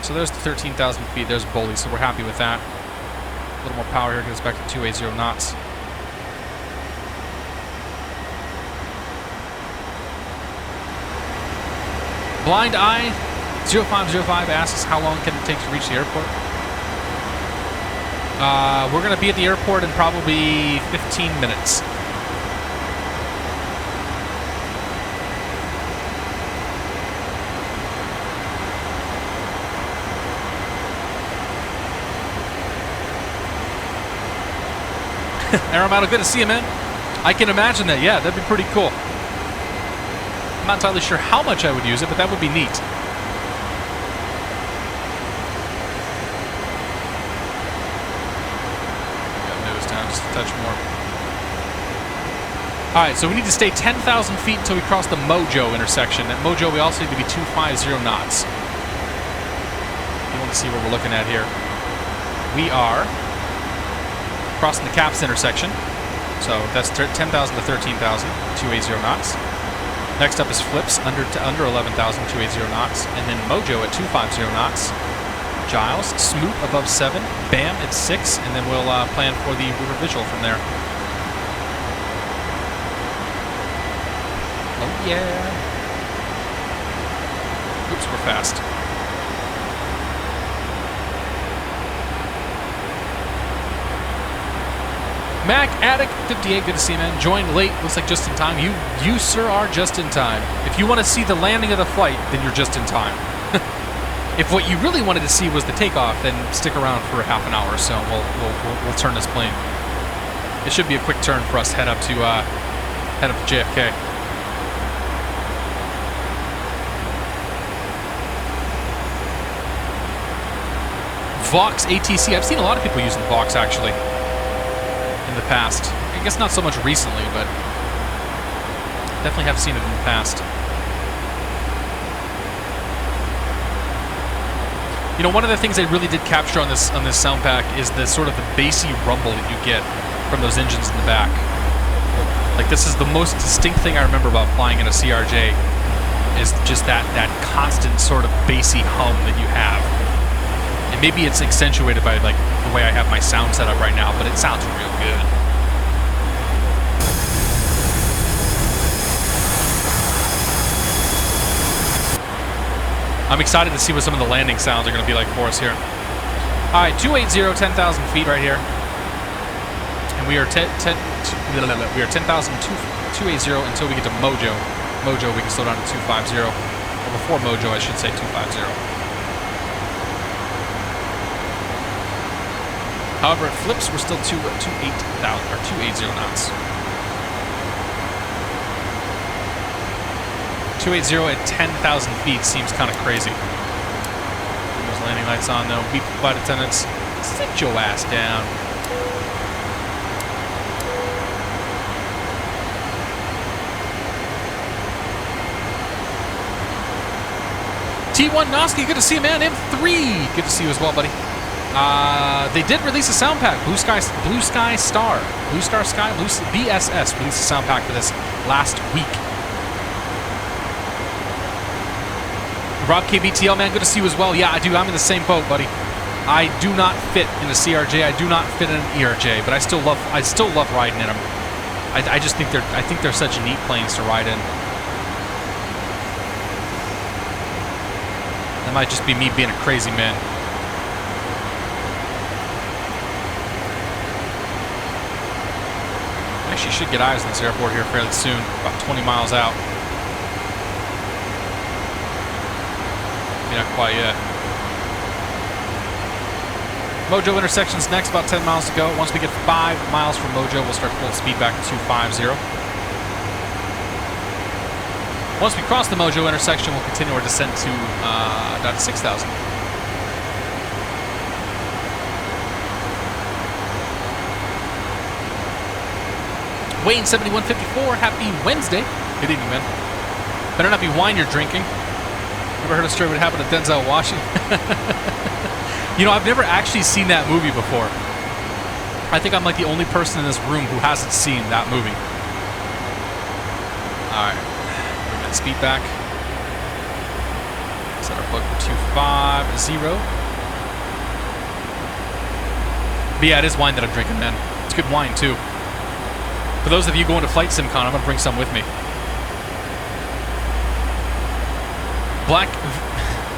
So there's the 13,000 feet. There's Bully, so we're happy with that. A little more power here, gets us back to 280 knots. Blind Eye 0505 asks, how long can it take to reach the airport? We're going to be at the airport in probably 15 minutes. Aeromato, good to see you, man. I can imagine that. Yeah, that'd be pretty cool. I'm not entirely sure how much I would use it, but that would be neat. Just a touch more. Alright, so we need to stay 10,000 feet until we cross the Mojo intersection. At Mojo, we also need to be 250 knots. You want to see what we're looking at here. We are crossing the Caps intersection. So that's 10,000 to 13,000, 280 knots. Next up is Flips, under 11,000, 280 knots. And then Mojo at 250 knots. Giles, Smoot above 7, Bam at 6, and then we'll plan for the river visual from there. Oh yeah! Oops, we're fast. Mac Attic 58, good to see you, man. Joined late, looks like just in time. You sir are just in time. If you want to see the landing of the flight, then you're just in time. If what you really wanted to see was the takeoff, then stick around for half an hour or so. We'll turn this plane. It should be a quick turn for us to head up to JFK. Vox ATC. I've seen a lot of people using Vox actually in the past. I guess not so much recently, but definitely have seen it in the past. You know, one of the things they really did capture on this sound pack is the sort of the bassy rumble that you get from those engines in the back. Like, this is the most distinct thing I remember about flying in a CRJ, is just that constant sort of bassy hum that you have. And maybe it's accentuated by like the way I have my sound set up right now, but it sounds real good. I'm excited to see what some of the landing sounds are going to be like for us here. All right, 280, 10,000 feet right here. And we are 10,280 until we get to Mojo. Mojo, we can slow down to 250. Or before Mojo, I should say 250. However, at Flips, we're still 280 knots. 280 at 10,000 feet seems kind of crazy. Those landing lights on though. Beep flight attendants. Sit your ass down. T1 Noski, good to see you, man. M3, good to see you as well, buddy. They did release a sound pack. Blue Star Sky, BSS released a sound pack for this last week. Rob KBTL, man, good to see you as well. Yeah, I do. I'm in the same boat, buddy. I do not fit in a CRJ. I do not fit in an ERJ, but I still love riding in them. I just think they're such neat planes to ride in. That might just be me being a crazy man. Actually, should get eyes on this airport here fairly soon, about 20 miles out. Maybe not quite yet. Mojo intersection's next, about 10 miles to go. Once we get 5 miles from Mojo, we'll start pulling speed back to 250. Once we cross the Mojo intersection, we'll continue our descent to down to 6,000. Wayne 7154, happy Wednesday. Good evening, man. Better not be wine you're drinking. Ever heard a story what happened to Denzel Washington? You know, I've never actually seen that movie before. I think I'm like the only person in this room who hasn't seen that movie. Alright. Bring that speed back. Set our plug for 250. But yeah, it is wine that I'm drinking, man. It's good wine, too. For those of you going to Flight SimCon, I'm going to bring some with me. Black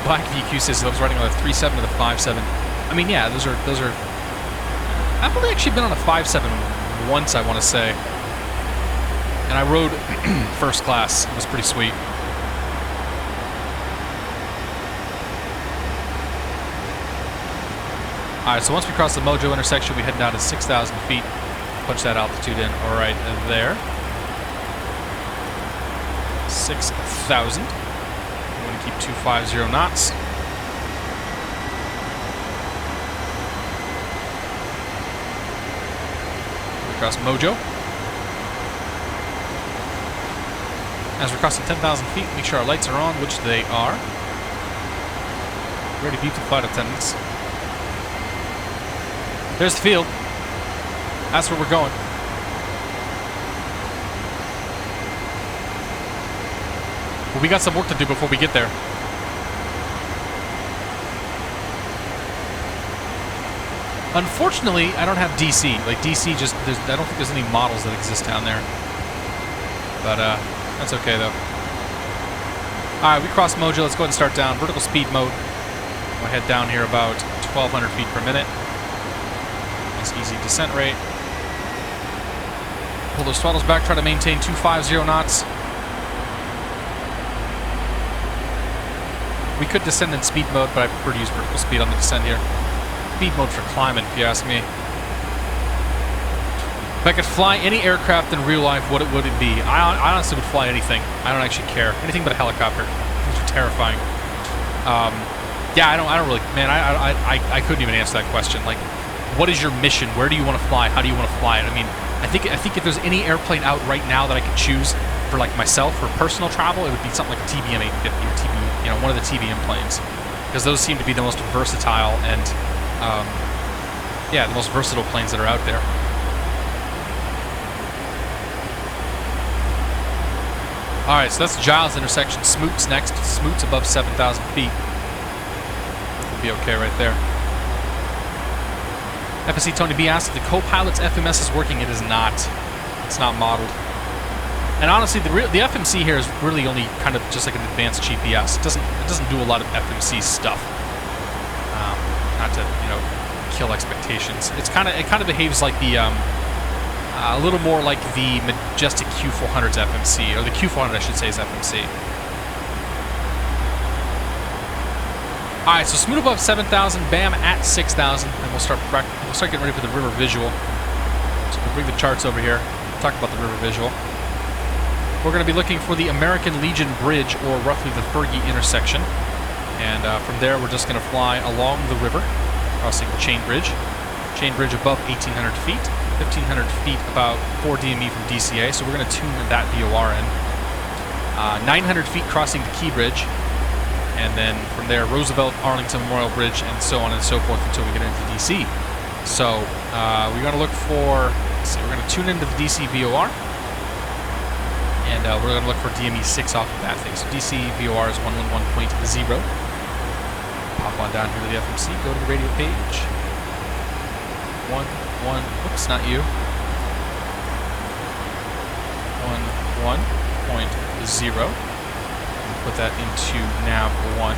VQ says I was riding on a 3.7 to the 5.7. I mean, yeah, those are. I've only actually been on a 5.7 once, I want to say, and I rode first class. It was pretty sweet. All right, so once we cross the Mojo intersection, we head down to 6,000 feet. Punch that altitude in right there. 6,000. I'm going to keep 250 knots. Across Mojo. As we're crossing 10,000 feet, make sure our lights are on, which they are. Ready to beat the flight attendants. There's the field. That's where we're going. But we got some work to do before we get there. Unfortunately, I don't have DC. Like DC, just I don't think there's any models that exist down there. But that's okay though. All right, we crossed Mojo. Let's go ahead and start down vertical speed mode. We'll head down here about 1,200 feet per minute. Nice easy descent rate. Pull those throttles back. Try to maintain 250 knots. We could descend in speed mode, but I prefer to use vertical speed on the descent here. Speed mode for climbing, if you ask me. If I could fly any aircraft in real life, what would it be? I honestly would fly anything. I don't actually care. Anything but a helicopter. These are terrifying. Yeah, I don't really, man. I couldn't even answer that question. Like, what is your mission? Where do you want to fly? How do you want to fly it? I mean, I think if there's any airplane out right now that I could choose for like myself for personal travel, it would be something like a TBM 850 or TB, you know, one of the TBM planes, because those seem to be the most versatile and yeah, the most versatile planes that are out there. All right, so that's Giles intersection. Smoot's next. Smoot's above 7,000 feet. We'll be okay right there. FSC Tony B asked if the co-pilot's FMS is working. It is not. It's not modeled. And honestly, the FMC here is really only kind of just like an advanced GPS. It doesn't do a lot of FMC stuff. Not to, you know, kill expectations. It kind of behaves like the a little more like the Majestic Q400's FMC, or the Q400 I should say is FMC. All right, so Smoot above 7,000, BAM at 6,000, and we'll start getting ready for the river visual. So we'll bring the charts over here. Talk about the river visual. We're going to be looking for the American Legion Bridge, or roughly the Fergie intersection. And from there, we're just going to fly along the river, crossing the Chain Bridge. Chain Bridge above 1,800 feet. 1,500 feet about 4 DME from DCA, so we're going to tune that VOR in. 900 feet crossing the Key Bridge. and then from there, Roosevelt, Arlington Memorial Bridge, and so on and so forth until we get into DC. So we're going to look for, we're going to tune into the DC VOR, and we're going to look for DME 6 off of that thing. So DC VOR is 111.0. Pop on down here to the FMC, go to the radio page. 11, whoops, not you. 11.0. Put that into nav 1.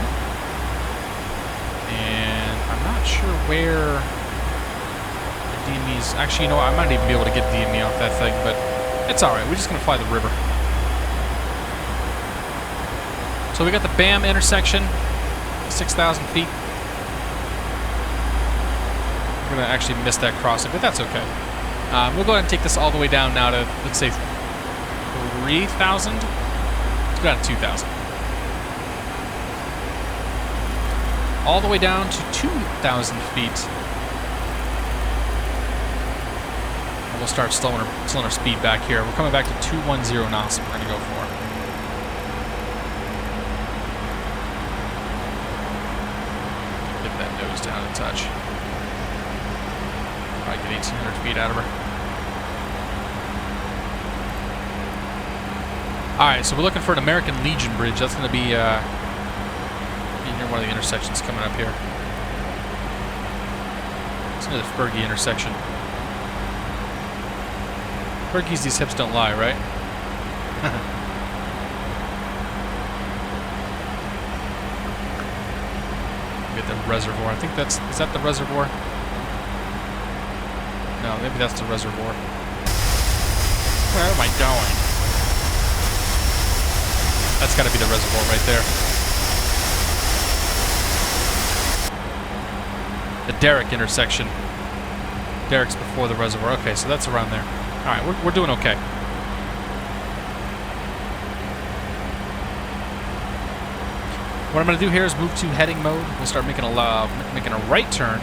And I'm not sure where the DME's... Actually, you know what? I might even be able to get DME off that thing, but it's alright. We're just going to fly the river. So we got the BAM intersection, 6,000 feet. We're going to actually miss that crossing, but that's okay. We'll go ahead and take this all the way down now to, let's say, 3,000. Let's go down to 2,000. All the way down to 2,000 feet. And we'll start slowing our speed back here. We're coming back to 210 knots. We're going to go for. Get that nose down a touch. Probably get 1,800 feet out of her. Alright, so we're looking for an American Legion bridge. That's going to be near one of the intersections coming up here. It's near the Fergie intersection. Fergie's, these hips don't lie, right? Get the reservoir. I think that's... Is that the reservoir? No, maybe that's the reservoir. Where am I going? That's got to be the reservoir right there. The Derrick intersection. Derrick's before the reservoir. Okay, so that's around there. All right, we're doing okay. What I'm going to do here is move to heading mode. We'll start making a right turn.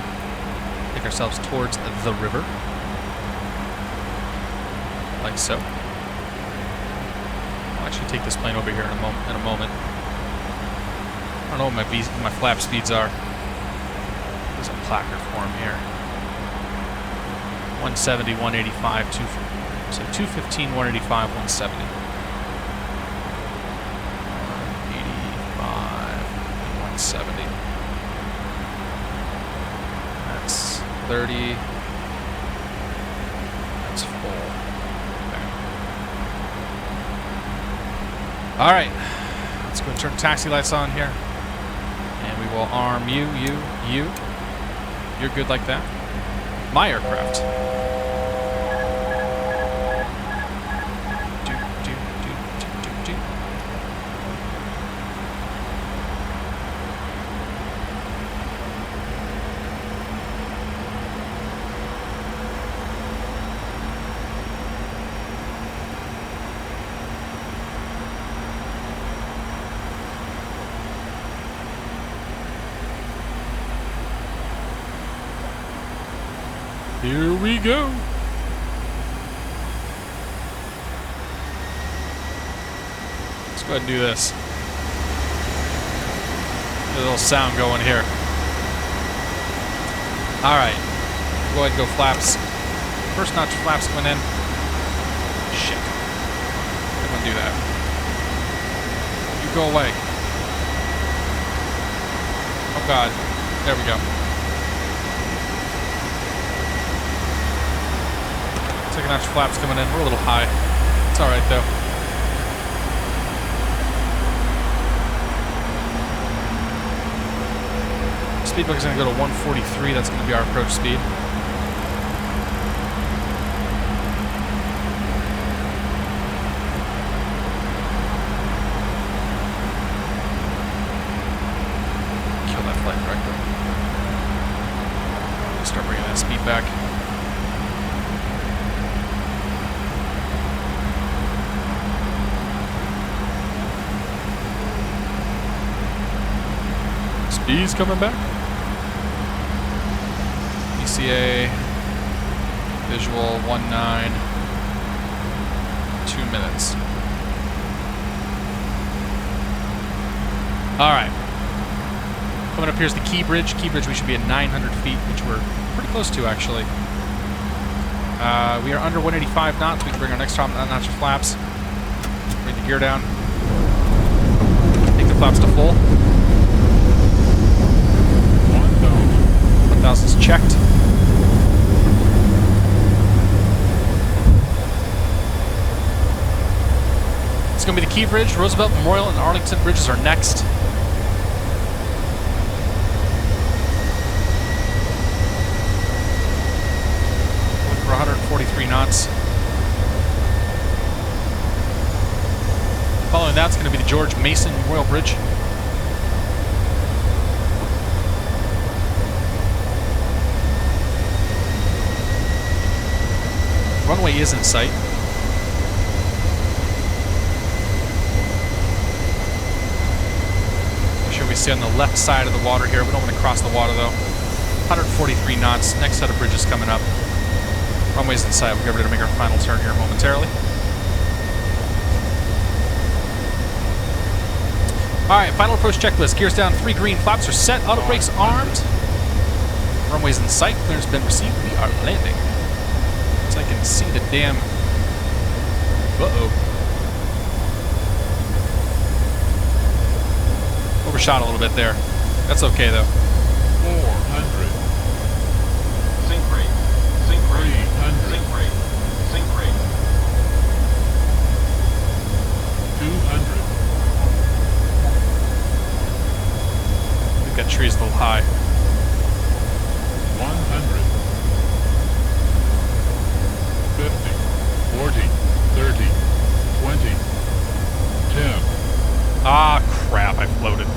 Take ourselves towards the river. Like so. I'll actually take this plane over here in a moment. I don't know what my flap speeds are. There's a placard for him here. 170, 185, 250. So 215, 185, 170. 185, 170. That's 30. That's full. Okay. All right. Let's go turn taxi lights on here. And we will arm you. You're good like that. My aircraft. Here we go. Let's go ahead and do this. Get a little sound going here. All right. Go ahead and go flaps. First notch flaps coming in. Shit. I'm going to do that. You go away. Oh, God. There we go. Second notch flaps coming in. We're a little high. It's all right though. Speedbook is going to go to 143. That's going to be our approach speed. Kill that flight director. Start bringing that speed back. Speed's coming back. KDCA visual 19 2 minutes. All right, Coming up here is the Key Bridge. Key Bridge, we should be at 900 feet, which we're pretty close to, actually. We are under 185 knots. We can bring our next notch of flaps. Bring the gear down. Take the flaps to full. 1,000 is checked. It's going to be the Key Bridge. Roosevelt, Memorial, and Arlington bridges are next. Looking for 143 knots. Following that's going to be the George Mason Memorial Bridge. Runway is in sight. Make sure we stay on the left side of the water here. We don't want to cross the water though. 143 knots. Next set of bridges coming up. Runway's in sight. We'll get ready to make our final turn here momentarily. Alright, final approach checklist. Gears down, 3 green, flaps are set, auto brakes armed. Runway's in sight, clearance been received. We are landing. So I can see the damn... Uh-oh. Overshot a little bit there. That's okay though. 400. Sink rate. Sink rate. 300. Sink rate. Sink rate. 200. That tree's a little high. 100. 50. 40. 30. 20. 10. Ah, crap! I floated.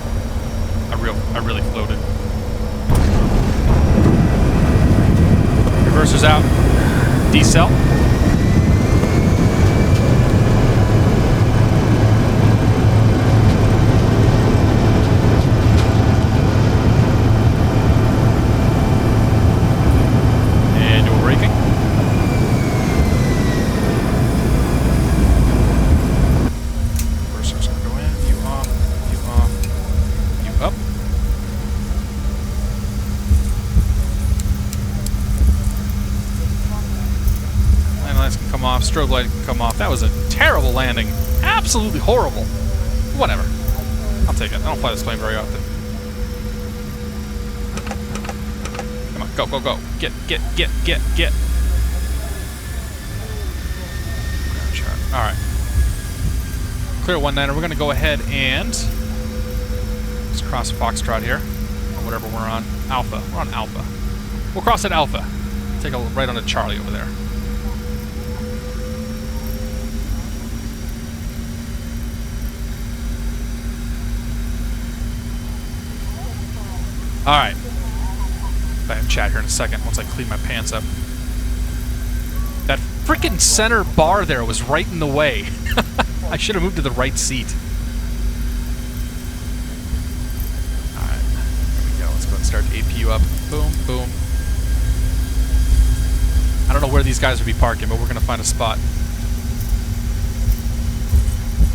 I really floated. Reverser's out. Decel. Strobe light can come off. That was a terrible landing. Absolutely horrible. Whatever. I'll take it. I don't fly this plane very often. Come on, go, go, go. Get. Alright. Clear 19er. We're going to go ahead and let's cross Foxtrot here. Or whatever we're on. Alpha. We're on Alpha. We'll cross at Alpha. Take a right onto Charlie over there. Alright. I have chat here in a second once I clean my pants up. That freaking center bar there was right in the way. I should have moved to the right seat. Alright. Here we go. Let's go and start the APU up. Boom, boom. I don't know where these guys would be parking, but we're going to find a spot.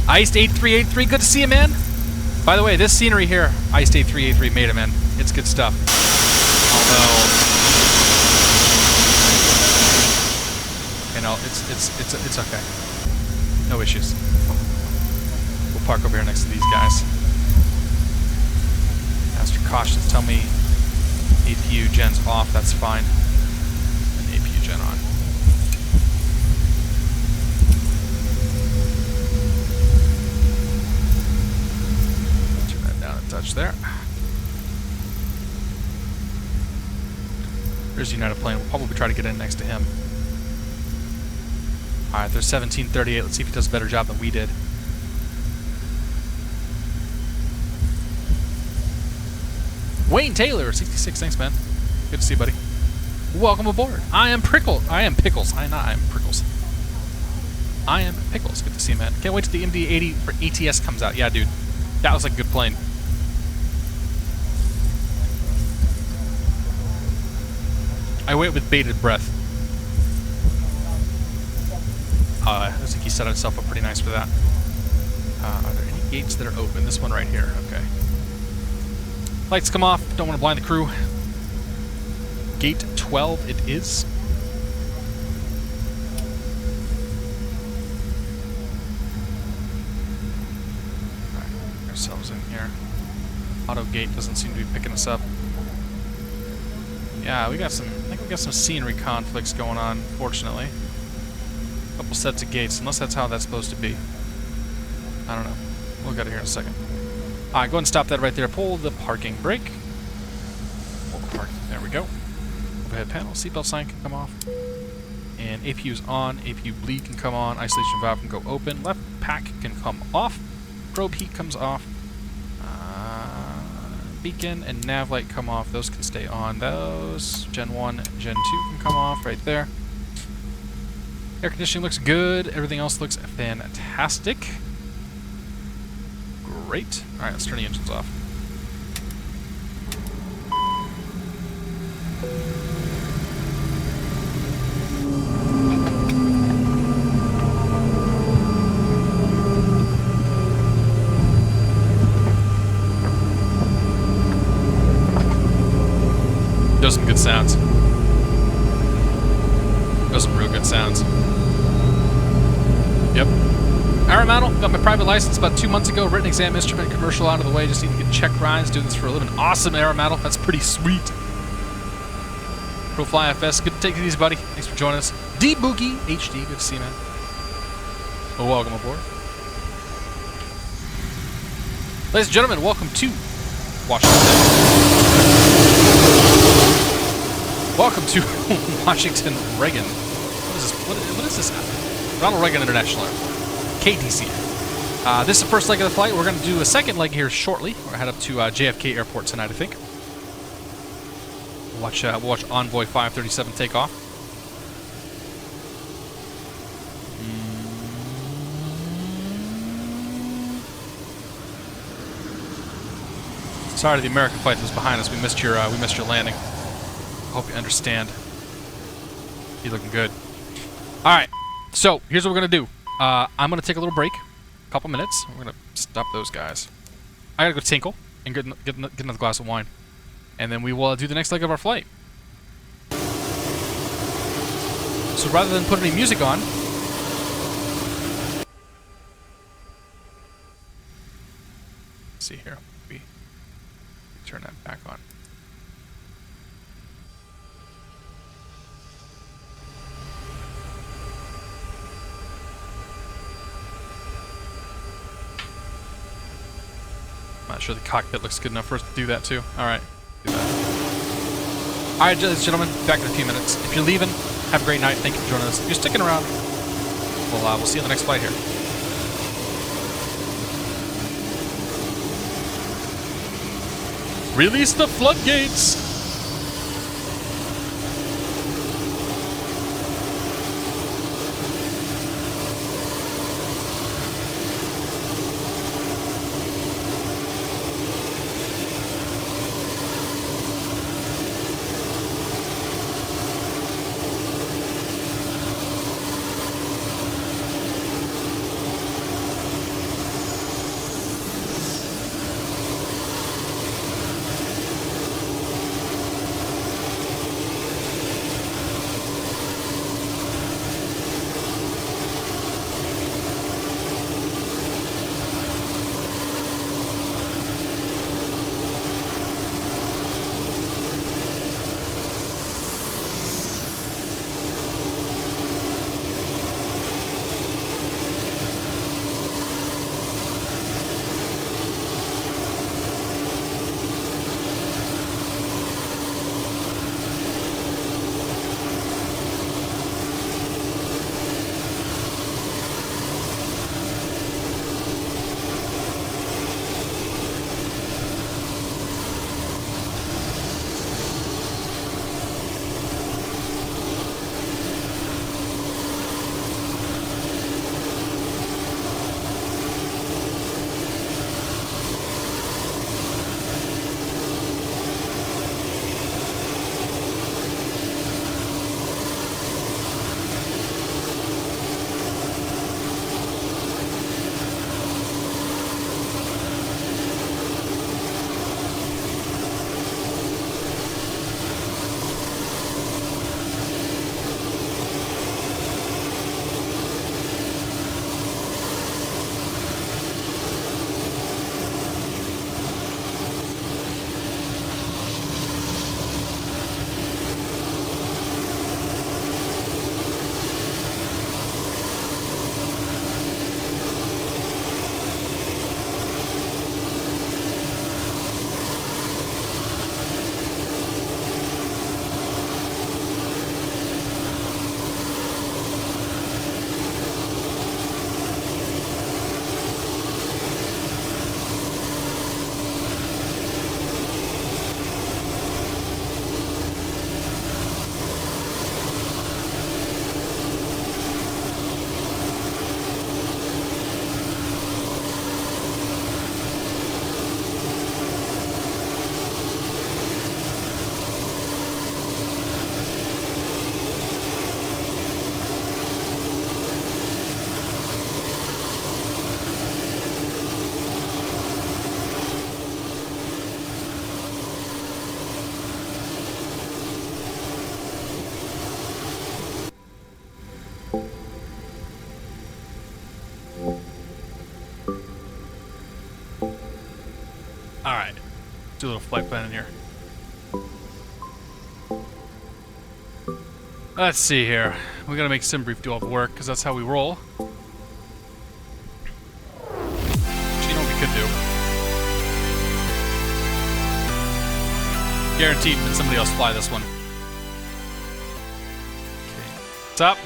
Iced 8383, good to see you, man. By the way, this scenery here, Iced 8383 made it, man. It's good stuff. Although, you know, it's okay. No issues. We'll park over here next to these guys. Master cautions tell me APU gen's off. That's fine. And APU gen on. Turn that down a touch there. There's United plane. We'll probably try to get in next to him. Alright, there's 1738. Let's see if he does a better job than we did. Wayne Taylor, 66. Thanks, man. Good to see you, buddy. Welcome aboard. I am Pickles. I am Prickles. I am Pickles. Good to see you, man. Can't wait till the MD-80 for ATS comes out. Yeah, dude. That was like a good plane. I wait with bated breath. Looks like he set himself up pretty nice for that. Are there any gates that are open? This one right here. Okay. Lights come off. Don't want to blind the crew. Gate 12 it is. Alright, get ourselves in here. Auto gate doesn't seem to be picking us up. Yeah, I think we got some scenery conflicts going on, fortunately. Couple sets of gates, unless that's how that's supposed to be. I don't know. We'll get it here in a second. Alright, go ahead and stop that right there. Pull the parking brake. Pull the parking. There we go. Overhead panel. Seatbelt sign can come off. And APU is on. APU bleed can come on. Isolation valve can go open. Left pack can come off. Probe heat comes off. Beacon and nav light come off. Those can stay on. Those Gen 1, Gen 2 can come off right there. Air conditioning looks good. Everything else looks fantastic. Great. Alright, let's turn the engines off. Those are some good sounds. Those are some real good sounds. Yep. Aeronautical, got my private license about 2 months ago. Written exam, instrument, commercial out of the way. Just need to get check rides. Doing this for a living. Awesome Aeronautical. That's pretty sweet. ProFly FS. Good to take it easy, buddy. Thanks for joining us. D Boogie HD. Good to see you, man. Well, welcome aboard. Ladies and gentlemen, welcome to Washington. Welcome to Washington Reagan. What is this? What is this? Ronald Reagan International Airport. KDCA. This is the first leg of the flight. We're going to do a second leg here shortly. We're head up to JFK Airport tonight, I think. We'll watch Envoy 537 take off. Sorry to the American flight that was behind us. We missed your landing. Hope you understand. You're looking good. All right. So here's what we're gonna do. I'm gonna take a little break, a couple minutes. We're gonna stop those guys. I gotta go tinkle and get another glass of wine, and then we will do the next leg of our flight. So rather than put any music on, let's see here. We turn that back on. I'm not sure the cockpit looks good enough for us to do that too. Alright, do that. Alright, ladies and gentlemen, back in a few minutes. If you're leaving, have a great night. Thank you for joining us. If you're sticking around, we'll see you on the next flight here. Release the floodgates! Alright. Do a little flight plan in here. Let's see here. We gotta make SimBrief do all the work, because that's how we roll. Actually, you know what we could do? Guaranteed that somebody else fly this one. Okay. What's up?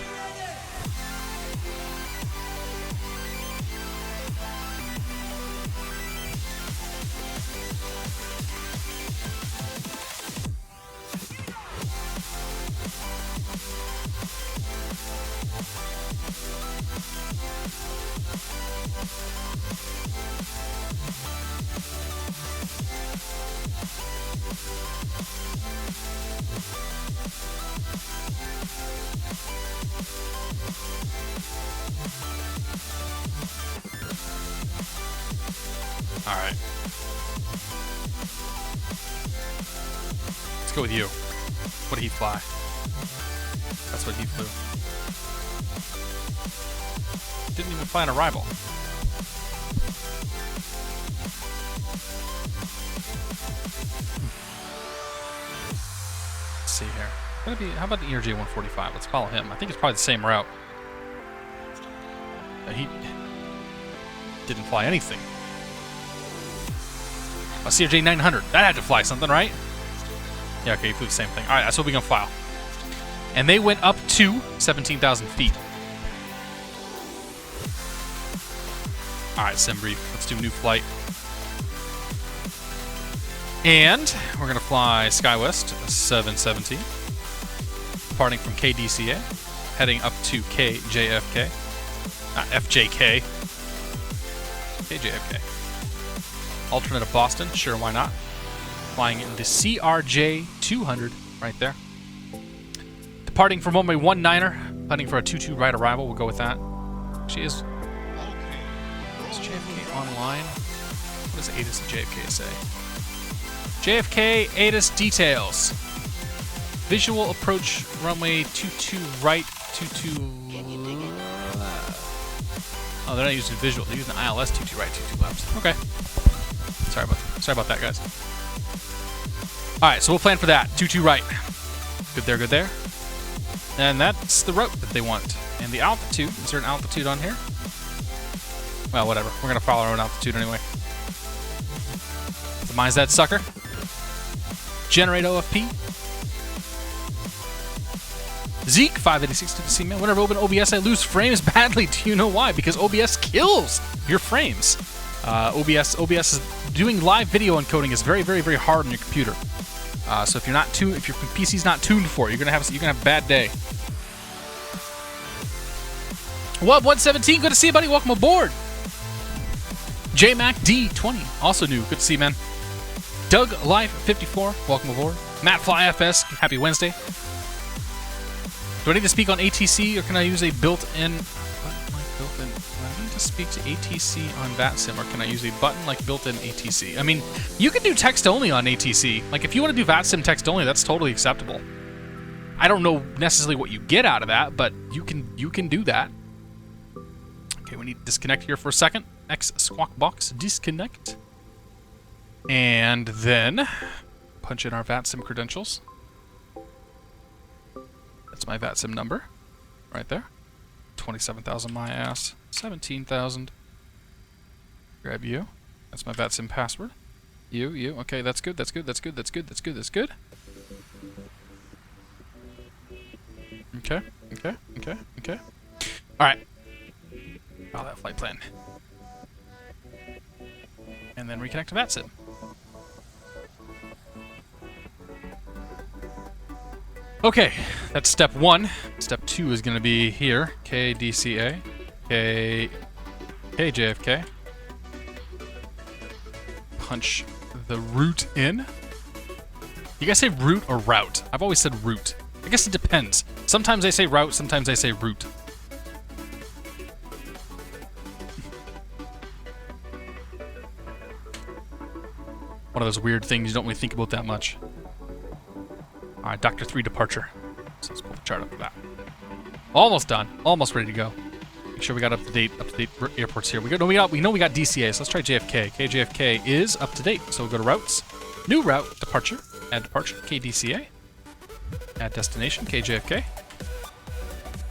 Alright. Let's go with you. What did he fly? That's what he flew. Didn't even fly an arrival. Let's see here. How about the CRJ-145? Let's follow him. I think it's probably the same route. He didn't fly anything. A CRJ-900. That had to fly something, right? Yeah, okay, he flew the same thing. Alright, that's what we're going to file. And they went up to 17,000 feet. Alright, SimBrief. Let's do new flight. And we're going to fly SkyWest 717. Departing from KDCA. Heading up to KJFK. Not FJK. KJFK. Alternate of Boston, sure, why not? Flying in the CRJ-200 right there. Departing from runway 19er, planning for a 22 right arrival. We'll go with that. She is JFK online? What does Addons JFK say? JFK Addons details. Visual approach runway 22 right, 22 left. Oh, they're not using visual. They're using ILS 22 right, 22 left. Okay. Sorry about that, guys. All right, so we'll plan for that. 22 right. Good there, good there. And that's the route that they want. And the altitude. Is there an altitude on here? Well, whatever. We're going to follow our own altitude anyway. Demise that sucker. Generate OFP. Zeke, 586 to the C, man. Whenever I open OBS, I lose frames badly. Do you know why? Because OBS kills your frames. OBS is doing live video encoding is very, very, very hard on your computer. So if you're not tuned, if your PC's not tuned for it, you're gonna have a bad day. Wub 117, good to see you, buddy. Welcome aboard. JMac D20, also new. Good to see you, man. Doug Life 54, welcome aboard. Matt Fly FS, happy Wednesday. Do I need to speak on ATC or can I use a built-in? I need to speak to ATC on VATSIM, or can I use a button like built-in ATC? I mean, you can do text only on ATC. Like if you want to do VATSIM text only, that's totally acceptable. I don't know necessarily what you get out of that, but you can do that. Okay, we need to disconnect here for a second. X squawk box disconnect, and then punch in our VATSIM credentials. That's my VATSIM number, right there. 27,000 my ass. 17,000. Grab you. That's my VATSIM password. You. Okay, that's good. That's good. Okay. All right. Follow that flight plan. And then reconnect to VATSIM. Okay, that's step 1. Step 2 is going to be here. KDCA. KJFK. Punch the route in. You guys say route or route? I've always said route. I guess it depends. Sometimes I say route, sometimes I say route. One of those weird things you don't really think about that much. Alright, Doctor 3 departure. So let's pull the chart up for that. Almost done. Almost ready to go. Make sure we got up to date airports here. We know we got DCA, so let's try JFK. KJFK is up to date. So we'll go to routes, new route, departure, add departure, KDCA, add destination, KJFK.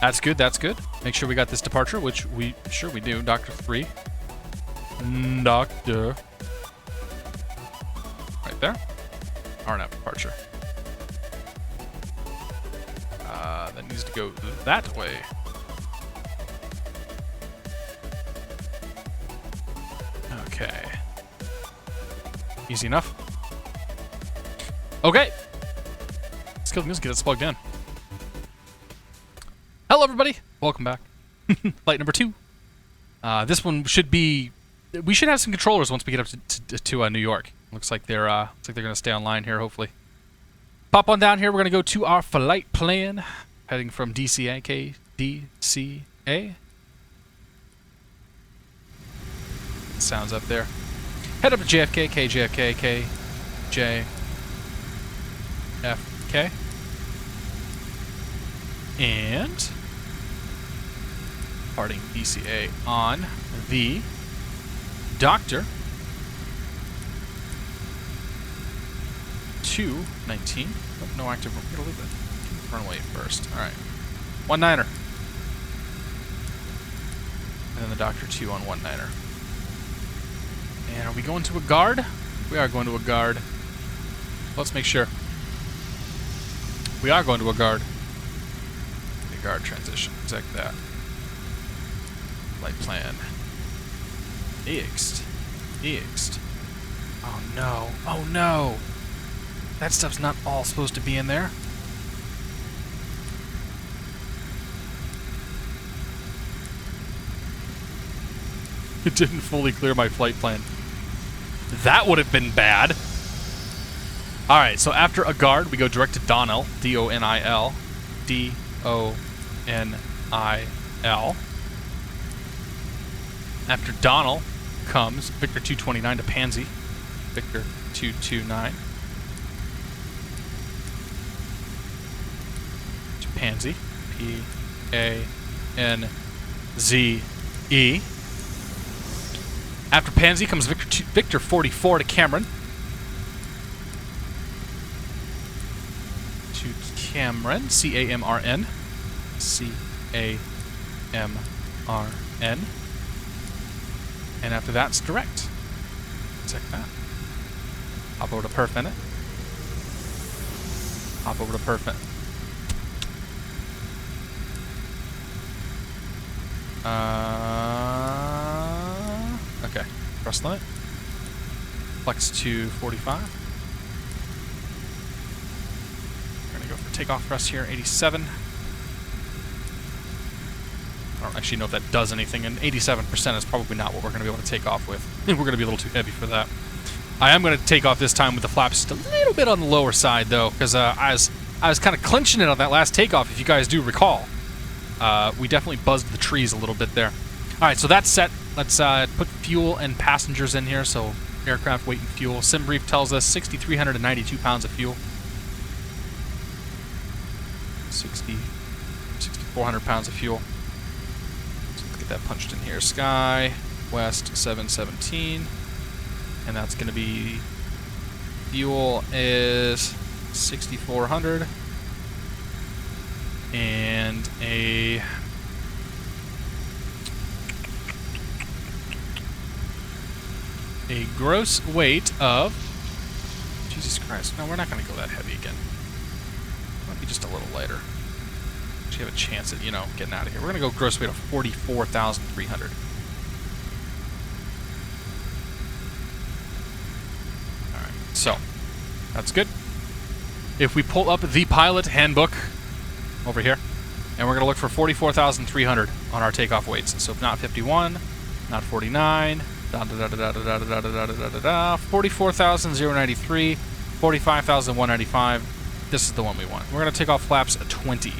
That's good, that's good. Make sure we got this departure, which we do. Doctor 3. Doctor. Right there. RNAV departure. That needs to go that way. Okay. Easy enough. Okay. Let's kill the music, get this plugged in. Hello, everybody. Welcome back. Flight number 2. This one should be... We should have some controllers once we get up to New York. Looks like they're going to stay online here, hopefully. Pop on down here. We're going to go to our flight plan. Heading from DCA, KDCA. Sounds up there. Head up to JFK, KJFK, KJFK. And departing DCA on the Doctor 219. Oh, no active. We're gonna leave it. Runway first. All right. 19er. And then the Doctor 2 on 19er. And are we going to a guard? We are going to a guard. Let's make sure. We are going to a guard. The guard transition. Exact that. Flight plan. Next. Oh no. Oh no. That stuff's not all supposed to be in there. It didn't fully clear my flight plan. That would have been bad. Alright, so after a guard, we go direct to Donil. D-O-N-I-L. D-O-N-I-L. After Donil comes Victor 229 to Pansy. Victor 229. To Pansy. P-A-N-Z-E. After Pansy comes Victor 44 to Cameron. To Cameron. C-A-M-R-N. C-A-M-R-N. And after that, it's direct. Check that. Hop over to Perf in it. Hop over to Perf in. Okay. Thrust limit. Flex to 45. We're going to go for takeoff thrust here, 87. I don't actually know if that does anything, and 87% is probably not what we're going to be able to take off with. We're going to be a little too heavy for that. I am going to take off this time with the flaps just a little bit on the lower side, though, because I was kind of clinching it on that last takeoff, if you guys do recall. We definitely buzzed the trees a little bit there. All right, so that's set. Let's put fuel and passengers in here. So aircraft weight and fuel. Sim brief tells us 6,392 pounds of fuel. 6,400 pounds of fuel. So let's get that punched in here. Sky West 717, and that's going to be fuel is 6,400, and a gross weight of, Jesus Christ, no, we're not going to go that heavy again. Might be just a little lighter. Actually have a chance at, getting out of here. We're going to go gross weight of 44,300. Alright, so, that's good. If we pull up the pilot handbook over here, and we're going to look for 44,300 on our takeoff weights. So if not 51, not 49, 44,093, 45,195. This is the one we want. We're going to take off flaps 20.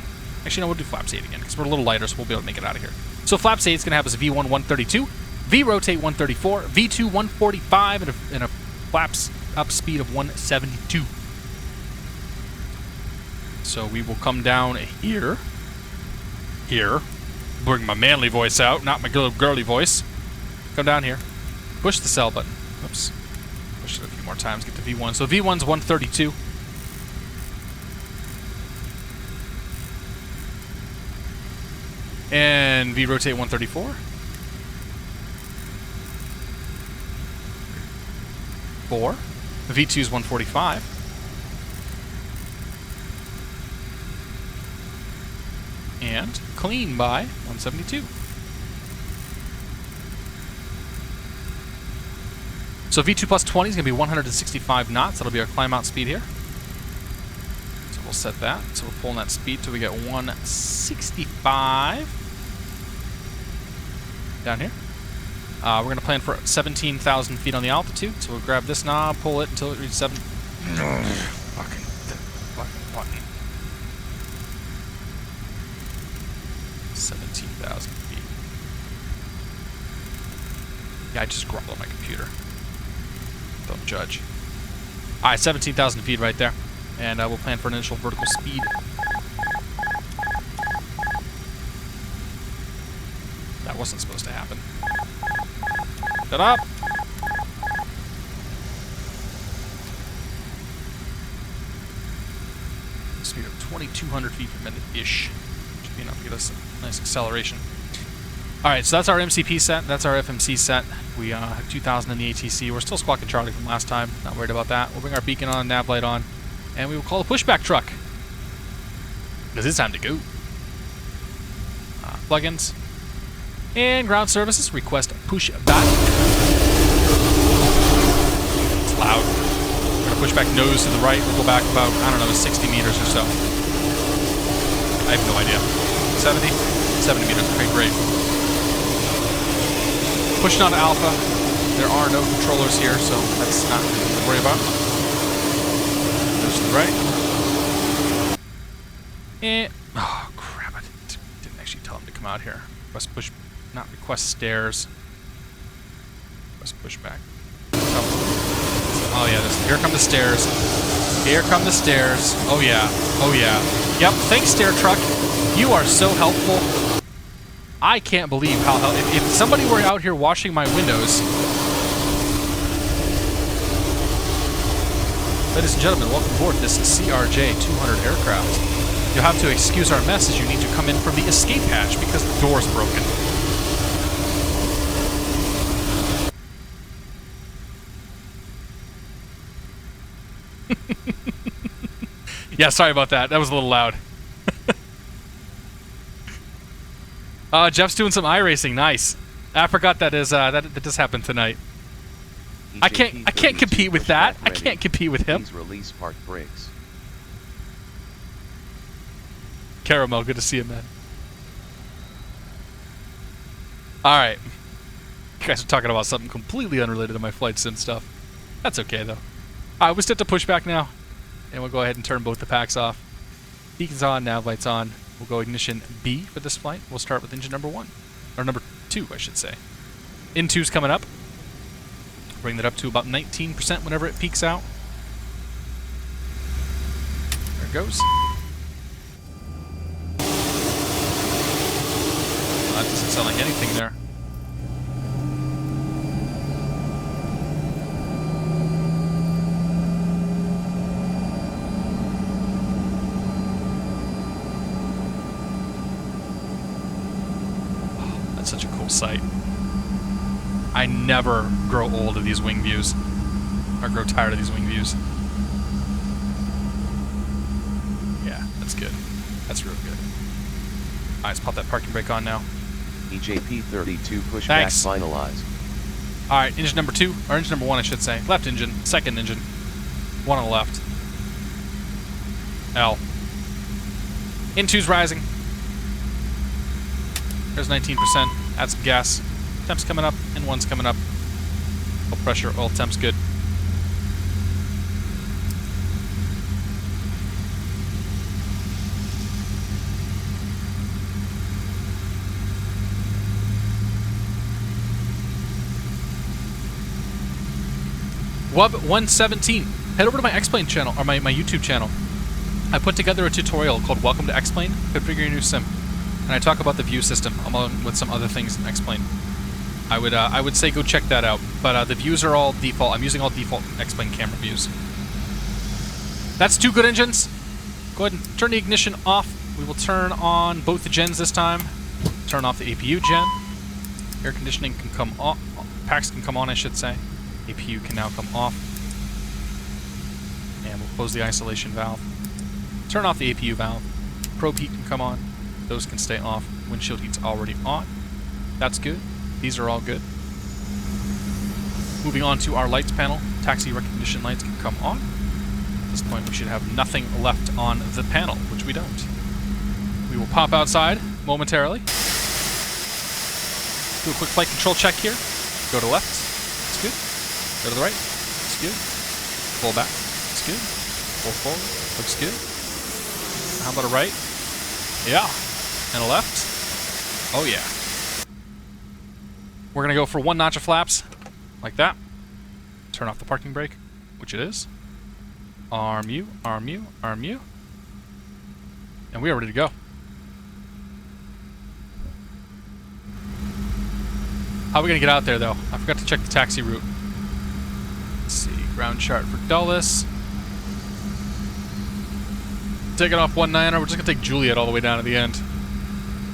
Actually, no, we'll do flaps 8 again because we're a little lighter, so we'll be able to make it out of here. So flaps 8 is going to have us V1 132, V rotate 134, V2 145, and a flaps up speed of 172. So we will come down here, bring my manly voice out, not my little girly voice. Come down here. Push the sell button. Oops. Push it a few more times, get to V1. So V1's 132. And V rotate 134. 4. V2 is 145. And clean by 172. So V2 plus 20 is going to be 165 knots. That'll be our climb out speed here. So we'll set that. So we're pulling that speed till we get 165. Down here. We're going to plan for 17,000 feet on the altitude. So we'll grab this knob, pull it until it reaches 7. Fucking button. 17,000 feet. Yeah, I just grumble on my computer. Don't judge. Alright, 17,000 feet right there. And we'll plan for an initial vertical speed. That wasn't supposed to happen. Shut up! Speed of 2,200 feet per minute-ish. Should be enough to get us a nice acceleration. Alright, so that's our MCP set. That's our FMC set. We have 2,000 in the ATC. We're still squawking Charlie from last time. Not worried about that. We'll bring our beacon on, nav light on, and we will call a pushback truck. Because it's time to go. Plugins. And ground services. Request pushback. It's loud. We're going to push back nose to the right. We'll go back about, I don't know, 60 meters or so. I have no idea. 70? 70 meters. Okay, great. Pushing on to Alpha. There are no controllers here, so that's not anything to worry about. Goes to the right. And oh crap! I didn't actually tell him to come out here. Request push, not request stairs. Request pushback. Oh yeah, here come the stairs. Here come the stairs. Oh yeah. Oh yeah. Yep. Thanks, stair truck. You are so helpful. I can't believe how if somebody were out here washing my windows. Ladies and gentlemen, welcome aboard this CRJ-200 aircraft. You'll have to excuse our mess as you need to come in from the escape hatch because the door's broken. Yeah, sorry about that. That was a little loud. Jeff's doing some iRacing. Nice. I forgot that that does happen tonight. I can't compete with that. I can't compete with him. Please release park brakes. Caramel, good to see you, man. All right. You guys are talking about something completely unrelated to my flight sim stuff. That's okay though. All right, we'll set to pushback now, and we'll go ahead and turn both the packs off. Beacon's on, nav lights on. We'll go ignition B for this flight. We'll start with engine number 1. Or number 2, I should say. In2's coming up. Bring that up to about 19% whenever it peaks out. There it goes. Well, that doesn't sound like anything there. Such a cool sight. I never grow old of these wing views, or grow tired of these wing views. Yeah, that's good. That's real good. Alright, let's pop that parking brake on now. EJP-32 pushback Thanks. finalized. Alright, engine number 2, or engine number 1 I should say. Left engine, second engine. 1 on the left. L. In2's rising. There's 19%. Add some gas. Temp's coming up, and 1's coming up. Oil pressure, oil temp's good. Wub 117. Head over to my X-Plane channel, or my YouTube channel. I put together a tutorial called Welcome to X-Plane. Configure your new sim. and I talk about the view system along with some other things and explain, I would say go check that out. But the views are all default. I'm using all default X-Plane camera views. That's 2 good engines. Go ahead and turn the ignition off. We will turn on both the gens this time. Turn off the APU gen. Air conditioning can come off. Packs can come on, I should say. APU can now come off. And we'll close the isolation valve. Turn off the APU valve. Probe heat can come on. Those can stay off. Windshield heat's already on. That's good. These are all good. Moving on to our lights panel. Taxi recognition lights can come on. At this point, we should have nothing left on the panel, which we don't. We will pop outside momentarily. Do a quick flight control check here. Go to left. It's good. Go to the right. It's good. Pull back. It's good. Pull forward. Looks good. How about a right? Yeah. And a left. Oh yeah. We're going to go for 1 notch of flaps, like that. Turn off the parking brake, which it is. Arm you, arm you, arm you. And we are ready to go. How are we going to get out there, though? I forgot to check the taxi route. Let's see. Ground chart for Dulles. Taking off 19er. We're just going to take Juliet all the way down to the end.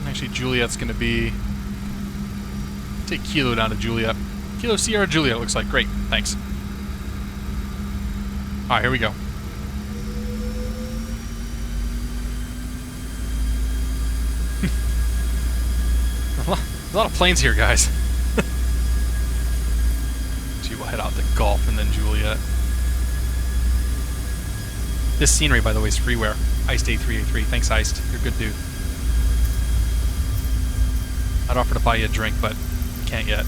Actually, Juliet's going to be... Take Kilo down to Juliet. Kilo Sierra Juliet, looks like. Great. Thanks. Alright, here we go. There's a lot of planes here, guys. Gee, we'll head out to Gulf and then Juliet. This scenery, by the way, is freeware. Iced A3A3. Thanks, Iced. You're a good dude. I'd offer to buy you a drink, but can't yet.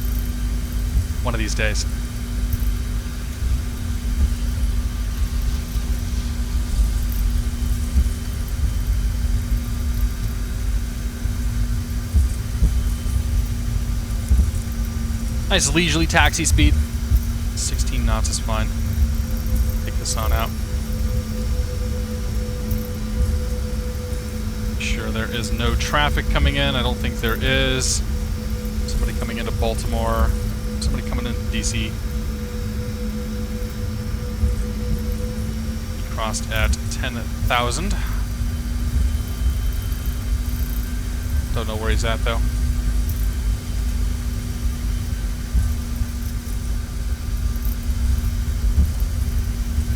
One of these days. Nice leisurely taxi speed. 16 knots is fine. Take this on out. Sure there is no traffic coming in. I don't think there is. Somebody coming into Baltimore. Somebody coming into DC. Crossed at 10,000. Don't know where he's at though.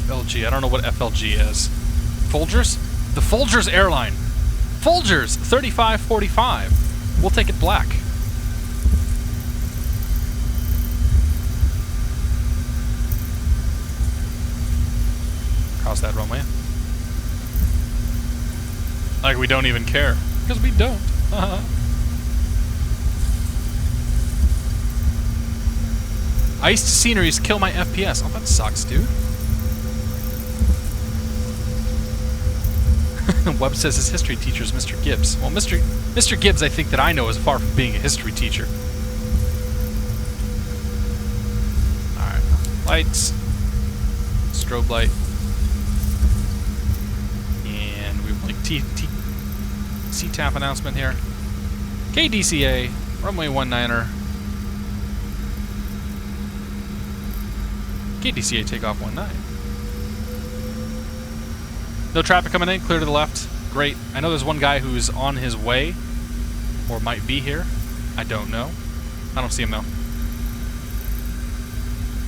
FLG. I don't know what FLG is. Folgers? The Folgers airline. Folgers 3545. We'll take it black. Cross that runway. Like we don't even care. Because we don't. Iced sceneries kill my FPS. Oh, that sucks, dude. Webb says his history teacher is Mr. Gibbs. Well, Mr. Gibbs, I think that I know is far from being a history teacher. Alright. Lights. Strobe light. And we have like CTAF announcement here. KDCA. Runway 19er. KDCA takeoff 19. No traffic coming in, clear to the left. Great. I know there's one guy who's on his way, or might be here. I don't know. I don't see him though.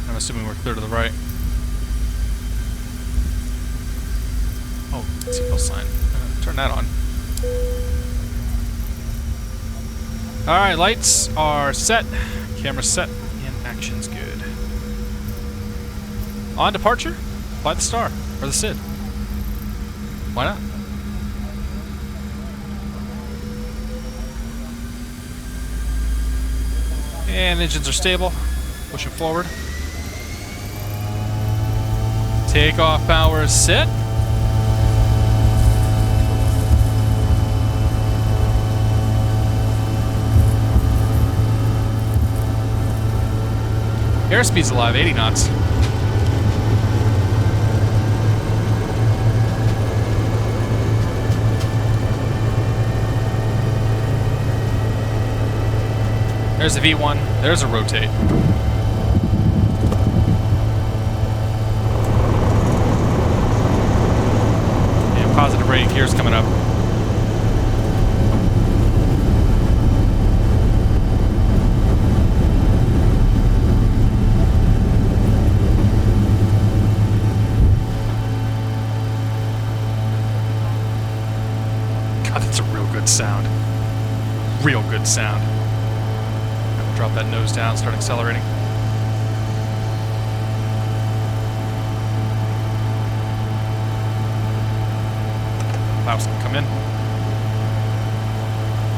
I'm assuming we're clear to the right. Oh, seatbelt sign. Turn that on. Alright, lights are set. Camera set. And action's good. On departure, fly the Star, or the SID. Why not? And engines are stable. Pushing forward. Takeoff power set. Airspeed's alive, 80 knots. There's a V1. There's a rotate. And positive braking gears coming up. God, that's a real good sound. Real good sound. Drop that nose down, start accelerating. Clouds can come in.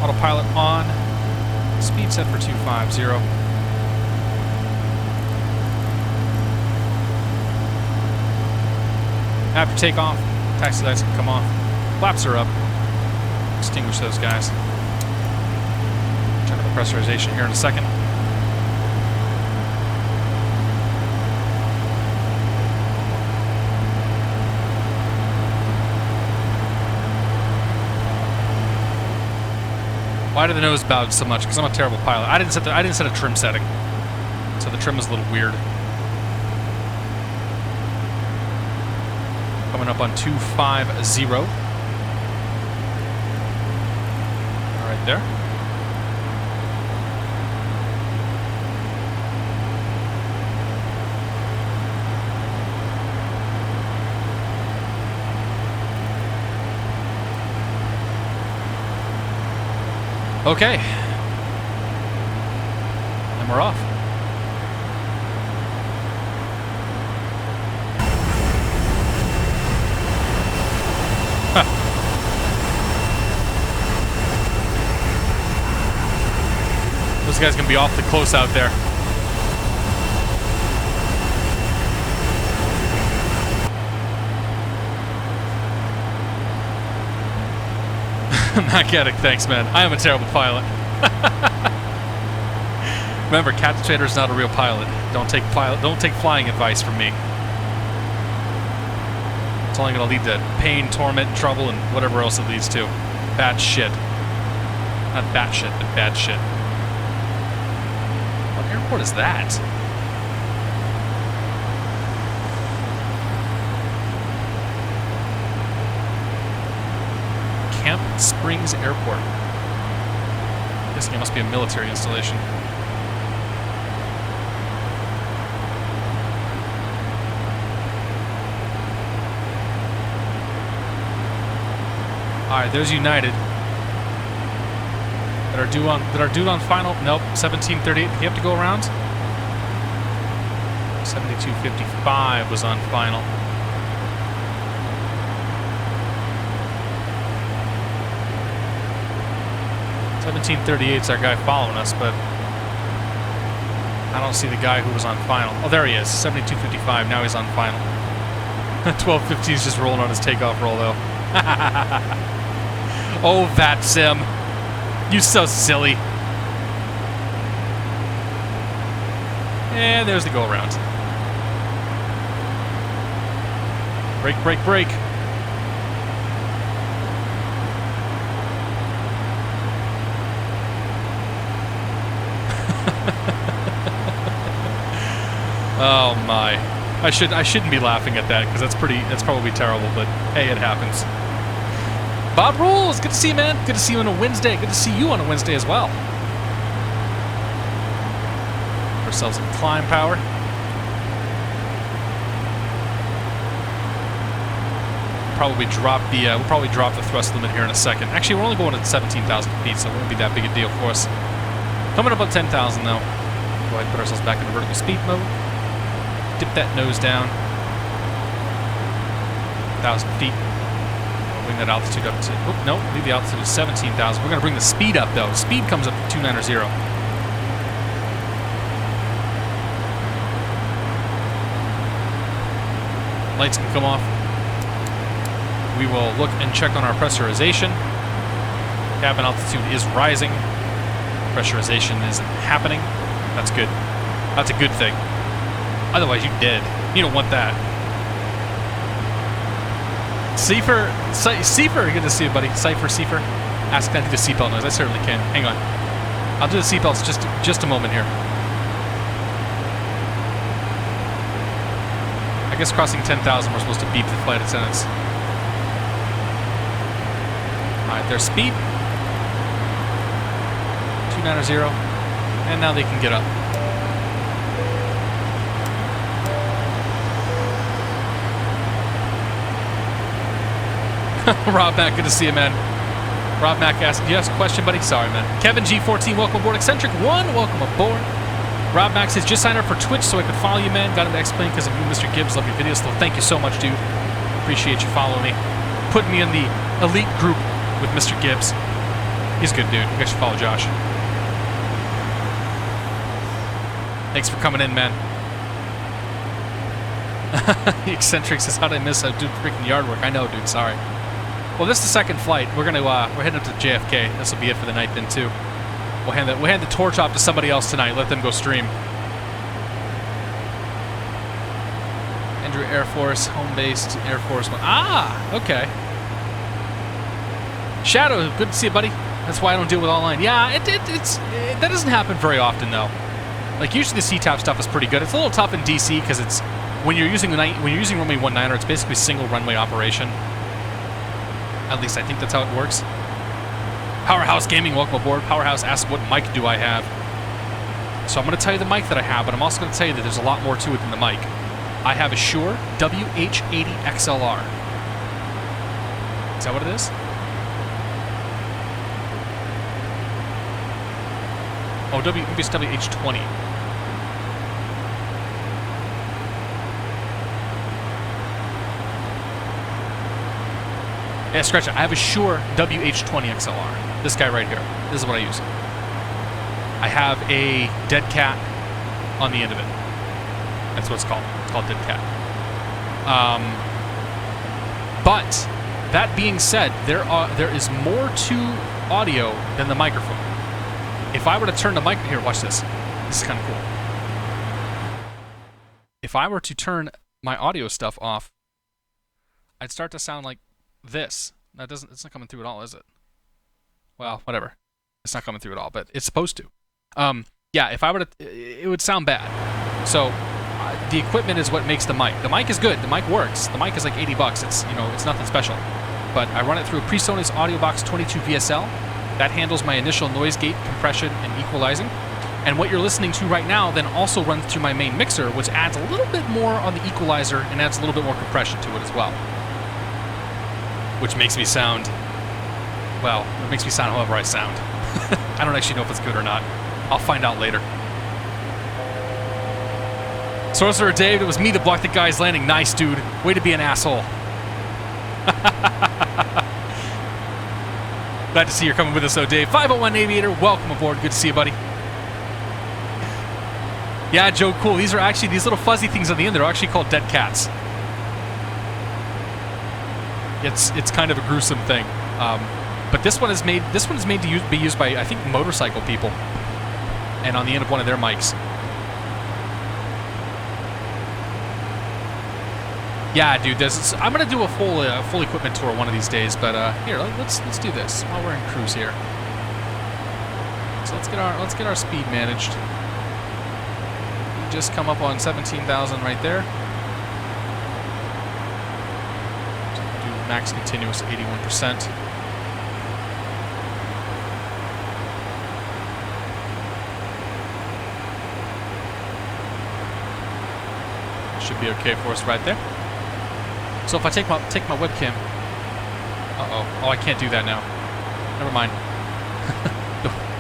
Autopilot on. Speed set for 250. After takeoff, taxi lights can come off. Flaps are up. Extinguish those guys. Check out the pressurization here in a second. Why did the nose bow so much? Because I'm a terrible pilot. I didn't set a trim setting, so the trim was a little weird. Coming up on 250. Right there. Okay. And we're off. Huh. Those guys can be awfully close out there. Magnetic, thanks, man. I am a terrible pilot. Remember, Catstrator is not a real pilot. Don't take flying advice from me. It's only going to lead to pain, torment, trouble, and whatever else it leads to. Bad shit. Not bad shit, but bad shit. What airport is that? Camp Springs Airport. I'm guessing it must be a military installation. Alright, there's United. That are due on final. Nope, 1738. You have to go around. 7255 was on final. 1738's our guy following us, but I don't see the guy who was on final. Oh, there he is. 7255. Now he's on final. 1250 is just rolling on his takeoff roll, though. Oh, VATSIM. You're so silly. And there's the go around. Brake, brake, brake. Oh my. I shouldn't be laughing at that because that's probably terrible, but hey, it happens. Bob Rules, good to see you, man. Good to see you on a Wednesday. Good to see you on a Wednesday as well. Give ourselves some climb power. We'll probably drop the thrust limit here in a second. Actually, we're only going at 17,000 feet, so it won't be that big a deal for us. Coming up at 10,000 though. Go ahead and put ourselves back into vertical speed mode. Dip that nose down. 1,000 feet. Bring that altitude up to... Oh, no, leave the altitude at 17,000. We're going to bring the speed up, though. Speed comes up to 290. Lights can come off. We will look and check on our pressurization. Cabin altitude is rising. Pressurization isn't happening. That's good. That's a good thing. Otherwise, you're dead. You don't want that. Cipher, good to see you, buddy. Cipher. Ask that to the seatbelt noise. I certainly can. Hang on. I'll do the seatbelts just a moment here. I guess crossing 10,000, we're supposed to beep the flight attendants. All right, their speed. 290, and now they can get up. Rob Mack, good to see you, man. Rob Mack asked, do you have a question, buddy? Sorry, man. Kevin G14, welcome aboard. Eccentric 1, welcome aboard. Rob Mack says, just signed up for Twitch so I could follow you, man. Got him to explain because of you, Mr. Gibbs. Love your videos. So thank you so much, dude. Appreciate you following me. Putting me in the elite group with Mr. Gibbs. He's a good dude. You guys should follow Josh. Thanks for coming in, man. The Eccentric says, how'd I miss out? Dude, freaking yard work. I know, dude. Sorry. Well, this is the second flight. We're heading up to JFK. This will be it for the night then too. We'll hand the torch off to somebody else tonight. Let them go stream. Andrew Air Force, home-based Air Force. Ah, okay. Shadow, good to see you, buddy. That's why I don't deal with online. Yeah, that doesn't happen very often though. Like usually the CTAP stuff is pretty good. It's a little tough in DC because it's when you're using runway 19er, it's basically single runway operation. At least I think that's how it works. Powerhouse Gaming, welcome aboard. Powerhouse asks, what mic do I have? So I'm going to tell you the mic that I have, but I'm also going to tell you that there's a lot more to it than the mic. I have a Shure WH-80 XLR. Is that what it is? Oh, maybe it's WH-20. Yeah, scratch it. I have a Shure WH-20 XLR. This guy right here. This is what I use. I have a dead cat on the end of it. That's what it's called. It's called dead cat. But that being said, there is more to audio than the microphone. If I were to turn the mic here, watch this. This is kind of cool. If I were to turn my audio stuff off, I'd start to sound like this. It's not coming through at all, is it? Well, whatever. It's not coming through at all, but it's supposed to. Yeah, if I were to, it would sound bad. So the equipment is what makes the mic. The mic is good. The mic works. The mic is like $80. It's nothing special. But I run it through a PreSonus AudioBox 22 VSL. That handles my initial noise gate, compression, and equalizing. And what you're listening to right now then also runs through my main mixer, which adds a little bit more on the equalizer and adds a little bit more compression to it as well. Which makes me sound, well, it makes me sound however I sound. I don't actually know if it's good or not. I'll find out later. Sorcerer Dave, it was me that blocked the guy's landing. Nice, dude. Way to be an asshole. Glad to see you're coming with us, though, Dave. 501 Aviator, welcome aboard. Good to see you, buddy. Yeah, Joe, cool. These are actually, these little fuzzy things on the end, they're actually called dead cats. It's kind of a gruesome thing, but this one is made to be used by, I think, motorcycle people, and on the end of one of their mics. Yeah, dude, I'm gonna do a full equipment tour one of these days, but here, let's do this while we're in cruise here. So let's get our speed managed. We just come up on 17,000 right there. Max continuous 81%. Should be okay for us right there. So if I take my webcam, oh, I can't do that now. Never mind.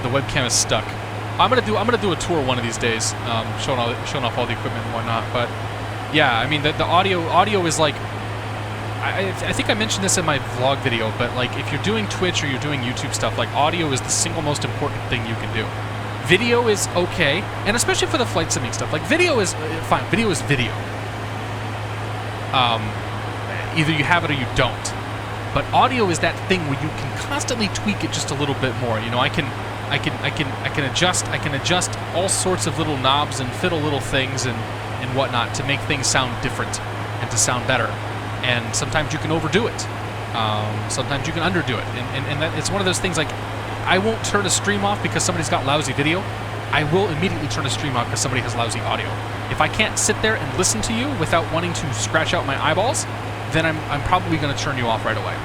the webcam is stuck. I'm gonna do a tour one of these days, showing off all the equipment and whatnot. But yeah, I mean the audio is like. I think I mentioned this in my vlog video, but like if you're doing Twitch or you're doing YouTube stuff, like audio is the single most important thing you can do. Video is okay, and especially for the flight simming stuff, like video is fine. Video is video. Either you have it or you don't. But audio is that thing where you can constantly tweak it just a little bit more. I can adjust all sorts of little knobs and fiddle little things and whatnot to make things sound different and to sound better. And sometimes you can overdo it. Sometimes you can underdo it. And that, it's one of those things like, I won't turn a stream off because somebody's got lousy video. I will immediately turn a stream off because somebody has lousy audio. If I can't sit there and listen to you without wanting to scratch out my eyeballs, then I'm probably going to turn you off right away.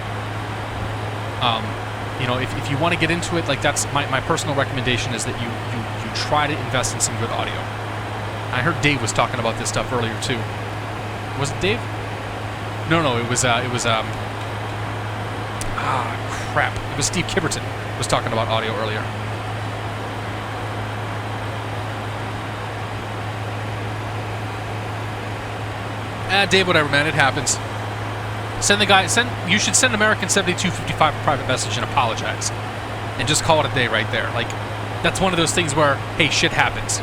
You know, if you want to get into it, like that's my personal recommendation is that you try to invest in some good audio. I heard Dave was talking about this stuff earlier too. Was it Dave? No, it was crap. It was Steve Kibberton was talking about audio earlier. Dave, whatever, man, it happens. You should send American 7255 a private message and apologize. And just call it a day right there. Like, that's one of those things where, hey, shit happens.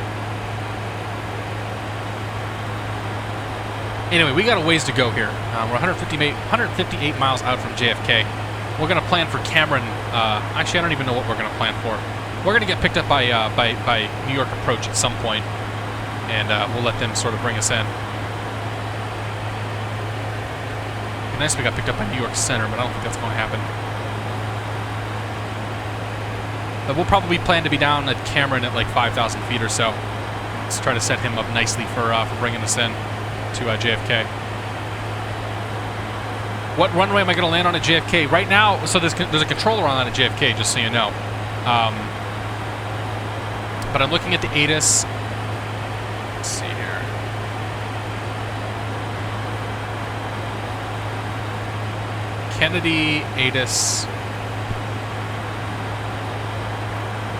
Anyway, we got a ways to go here. We're 158 miles out from JFK. We're going to plan for Cameron. Actually, I don't even know what we're going to plan for. We're going to get picked up by New York Approach at some point, and we'll let them sort of bring us in. It'd be nice if we got picked up by New York Center, but I don't think that's going to happen. But we'll probably plan to be down at Cameron at like 5,000 feet or so. Let's try to set him up nicely for bringing us in to JFK. What runway am I going to land on at JFK? Right now, so there's a controller on that at JFK, just so you know. But I'm looking at the Addons. Let's see here. Kennedy, Addons.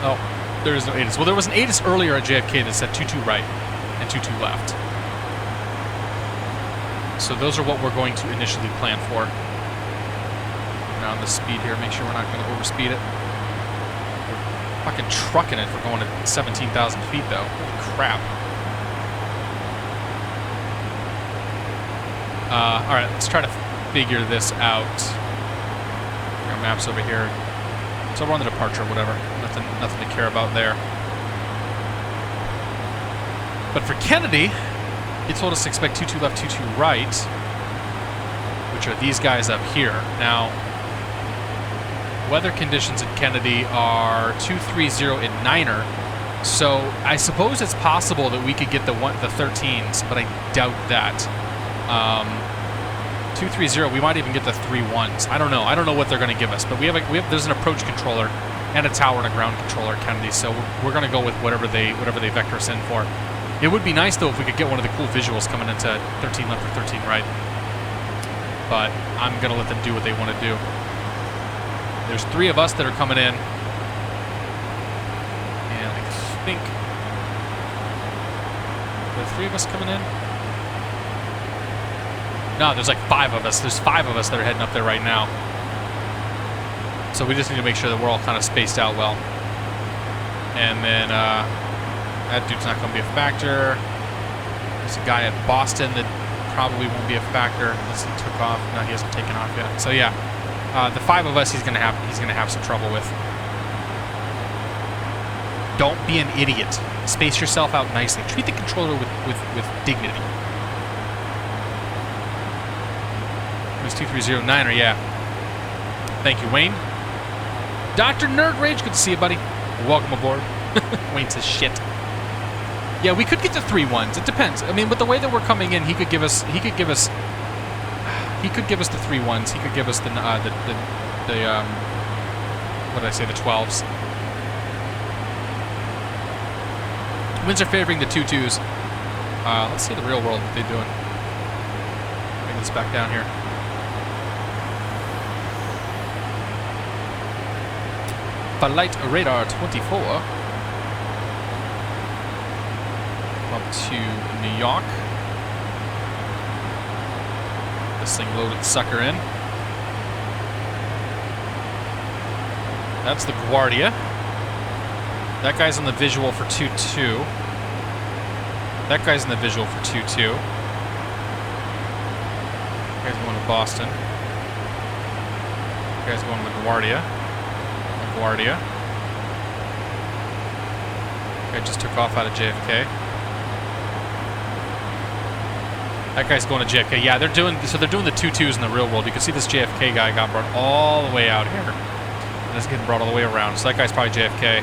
Oh, there is no Addons. Well, there was an Addons earlier at JFK that said 22 right and 22 left. So those are what we're going to initially plan for. Now on the speed here, make sure we're not going to overspeed it. We're fucking trucking it. We're going at 17,000 feet though. Holy crap. All right, let's try to figure this out. Our map's over here. So we're on the departure, whatever. Nothing to care about there. But for Kennedy, he told us to expect 22 left, 22 right, which are these guys up here. Now, weather conditions at Kennedy are 230 and 9er, so I suppose it's possible that we could get the 13s, but I doubt that. 230, we might even get the 31s. I don't know. I don't know what they're going to give us, but there's an approach controller and a tower and a ground controller at Kennedy, so we're going to go with whatever they vector us in for. It would be nice, though, if we could get one of the cool visuals coming into 13 left or 13 right. But I'm going to let them do what they want to do. There's 3 of us that are coming in. And I think... Are there 3 of us coming in? No, there's like 5 of us. There's 5 of us that are heading up there right now. So we just need to make sure that we're all kind of spaced out well. And then... that dude's not going to be a factor. There's a guy at Boston that probably won't be a factor unless he took off. No, he hasn't taken off yet. So yeah, the 5 of us he's going to have some trouble with. Don't be an idiot. Space yourself out nicely. Treat the controller with dignity. It was 2309er, yeah. Thank you, Wayne. Dr. Nerd Rage, good to see you, buddy. Welcome aboard. Wayne says shit. Yeah, we could get the 3-1s. It depends. I mean, with the way that we're coming in, he could give us the 3-1s. He could give us the what did I say? The 12s. Winds are favoring the 2-2s. Let's see the real world what they're doing. Bring this back down here. Flight radar 24. Up to New York. This thing loaded sucker in. That's the Guardia. That guy's on the visual for 2-2. That guy's in the visual for 2-2. That guy's going to Boston. That guy's going to the Guardia. LaGuardia. Guy just took off out of JFK. That guy's going to JFK. Yeah, they're doing the 2-2s in the real world. You can see this JFK guy got brought all the way out here. And it's getting brought all the way around. So that guy's probably JFK.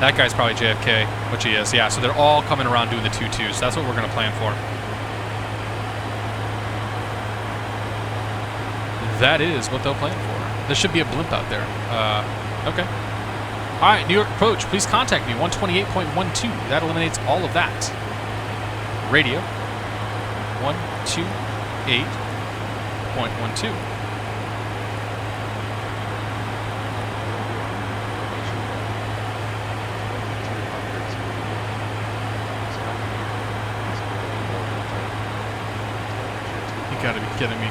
That guy's probably JFK, which he is. Yeah, so they're all coming around doing the 2-2s. So that's what we're going to plan for. That is what they'll plan for. There should be a blimp out there. Okay. All right, New York approach. Please contact me. 128.12. That eliminates all of that. Radio. 128.12. You gotta be kidding me.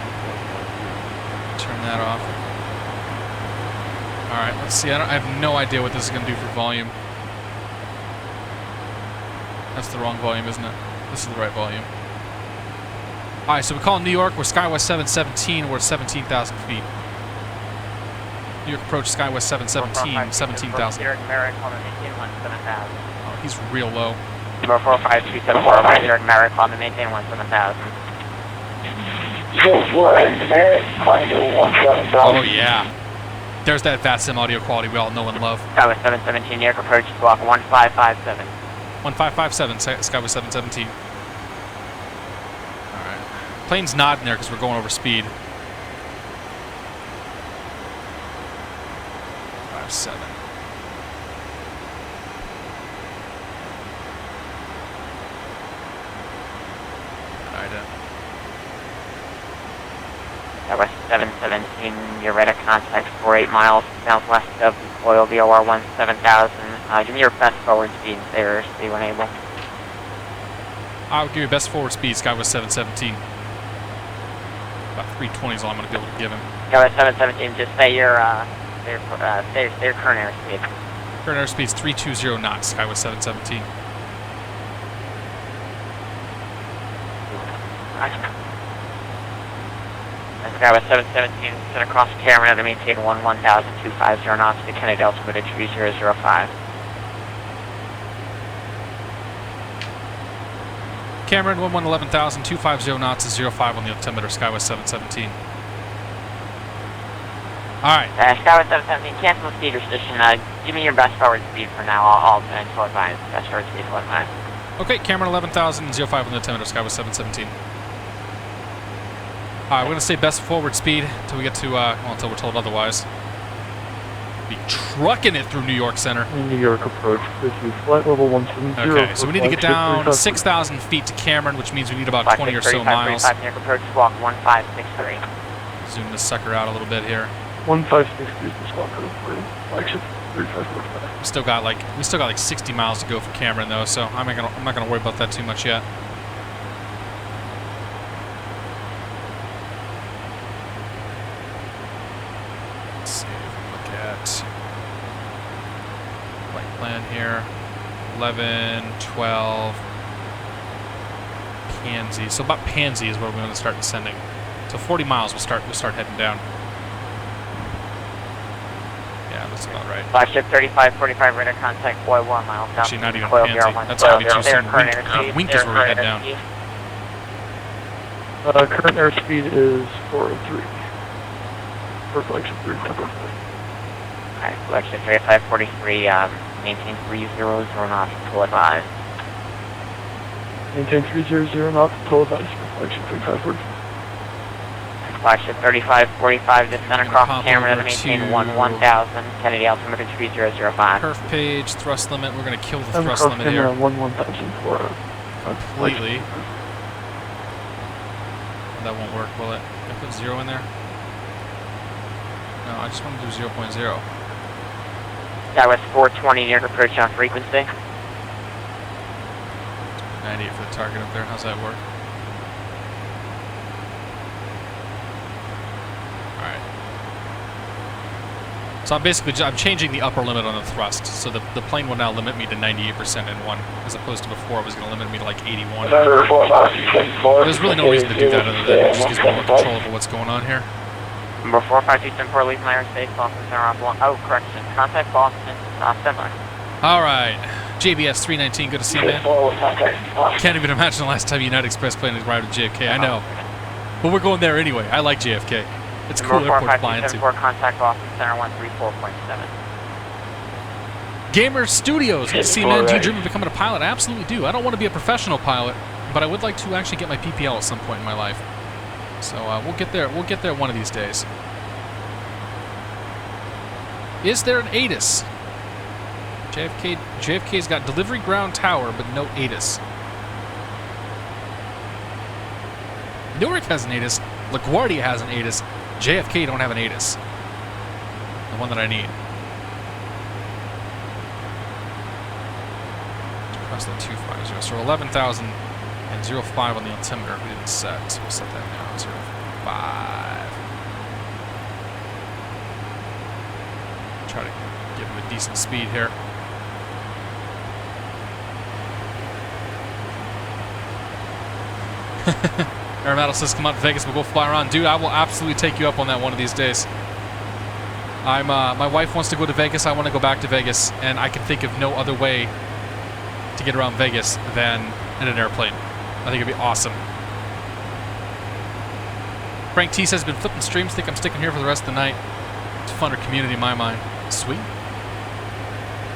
Turn that off. All right, let's see. I have no idea what this is going to do for volume. That's the wrong volume, isn't it? This is the right volume. All right, so we call New York. We're SkyWest 717. We're at 17,000 feet. New York approach SkyWest 717, 17,000. Oh, he's real low. 45274, New York Merrick, on the maintain 17,000. Oh, yeah. There's that VATSIM audio quality we all know and love. SkyWest 717, New York approach block 1557. 1557, SkyWest 717. All right. Plane's nodding there because we're going over speed. 57. SkyWest 717, you're right at contact for 8 miles southwest of Oil VOR 17,000. Give me your best forward speed there, see when able. I'll give you best forward speed, SkyWest 717. About 320 is all I'm going to be able to give him. SkyWest 717, just say your current airspeed. Current airspeed is 320 knots, SkyWest 717. SkyWest 717, sent across Cameron to maintain 11,250 knots to Kennedy altimeter 3005. Cameron, 11,250 knots is 05 on the altimeter, SkyWest 717. Alright. SkyWest 717, cancel the speed restriction. Give me your best forward speed for now. I'll advise. Best forward speed for advise. Okay, Cameron 11,005 on the altimeter, SkyWest 717. Alright, we're going to say best forward speed until we get to, well, until we're told otherwise. Be trucking it through New York Center. New York approach, issue flight level 170. Okay, so we need to get down 6,000 feet to Cameron, which means we need about 20 or so miles. New York approach, squawk 1563. Zoom this sucker out a little bit here. 1563 is the squawk code for flagship 3545. We still got like 60 miles to go for Cameron though, so I'm not gonna worry about that too much yet. Let's see, look at flight plan here. 11, 12, Pansy. So about Pansy is where we're gonna start descending. So 40 miles we'll start heading down. Yeah, that's about right. Flagship 3545, radar contact, boy 1 mile south. Actually, not even Pansy. That's gonna be too soon. Wink is where we head down. Current airspeed is 403. For flagship 3545. Alright, flagship 3543, maintain 300 knots until advised. Maintain 300 knots until advised for flagship 3545. Flagship 3545, descend across Cameron to maintain 1000, Kennedy altimeter 3005. Perf page, thrust limit. We're going to kill the thrust limit here. 11,004. Completely. That won't work, will it? Can I put 0 in there? No, I just want to do 0.0. That was 420 near approach on frequency. 98 for the target up there. How's that work? Alright. So I'm changing the upper limit on the thrust. So the plane will now limit me to 98% in 1, as opposed to before it was going to limit me to like 81. There's really no reason to do that other than it just gives me more control over what's going on here. Number 45274, leave my airspace, Boston Center off long. Oh, correction. Contact Boston, standby. Alright. JBS 319, good to see you, man. Can't even imagine the last time United Express plane arrived at JFK. I know. But we're going there anyway. I like JFK. It's a cool airport to fly into. 4574, contact Austin Center 134.7. Gamer Studios. Good to see you, man. Do you dream of becoming a pilot? I absolutely do. I don't want to be a professional pilot, but I would like to actually get my PPL at some point in my life. So we'll get there. We'll get there one of these days. Is there an ATIS? JFK's got delivery ground tower, but no ATIS. Newark has an ATIS. LaGuardia has an ATIS. JFK don't have an ATIS. The one that I need. Press the 250. So 11,000 and 05 on the altimeter. We didn't set. So we'll set that now. 05. Try to give him a decent speed here. Aeronautical says, come out to Vegas, we'll go fly around. Dude, I will absolutely take you up on that one of these days. My wife wants to go to Vegas, I want to go back to Vegas, and I can think of no other way to get around Vegas than in an airplane. I think it'd be awesome. Frank T says, been flipping streams, think I'm sticking here for the rest of the night. It's a funner community in my mind. Sweet.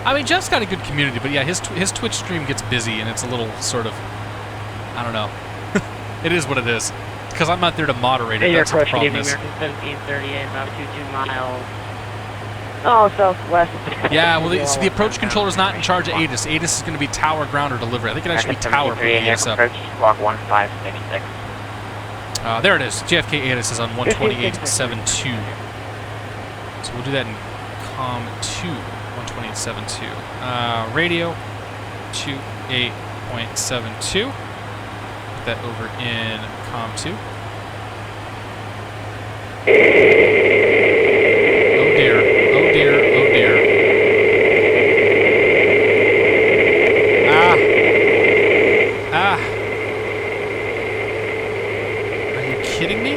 I mean, Jeff's got a good community, but yeah, his Twitch stream gets busy, and it's a little sort of, I don't know. It is what it is. Because I'm not there to moderate it. That's what the problem is. American 1738, about 22 miles. Oh, southwest. Yeah, well, so the approach controller is not in charge of ATIS. ATIS is going to be tower, ground, or delivery. I think it actually be tower for the ATIS up. Approach squawk 1566. There it is. JFK ATIS is on 128.72. So we'll do that in COM 2, 128.72. Radio 28.72. That over in COM 2. Oh dear, oh dear, oh dear. Ah. Are you kidding me?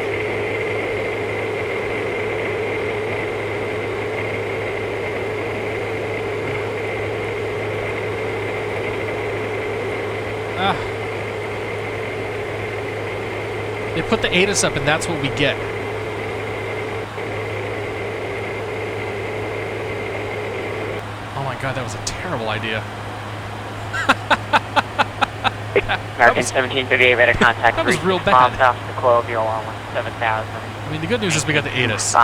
They put the ATIS up, and that's what we get. Oh my god, that was a terrible idea. American 1738, radar contact. That was real bad. South to coil VOR 7000. I mean, the good news is we got the ATIS.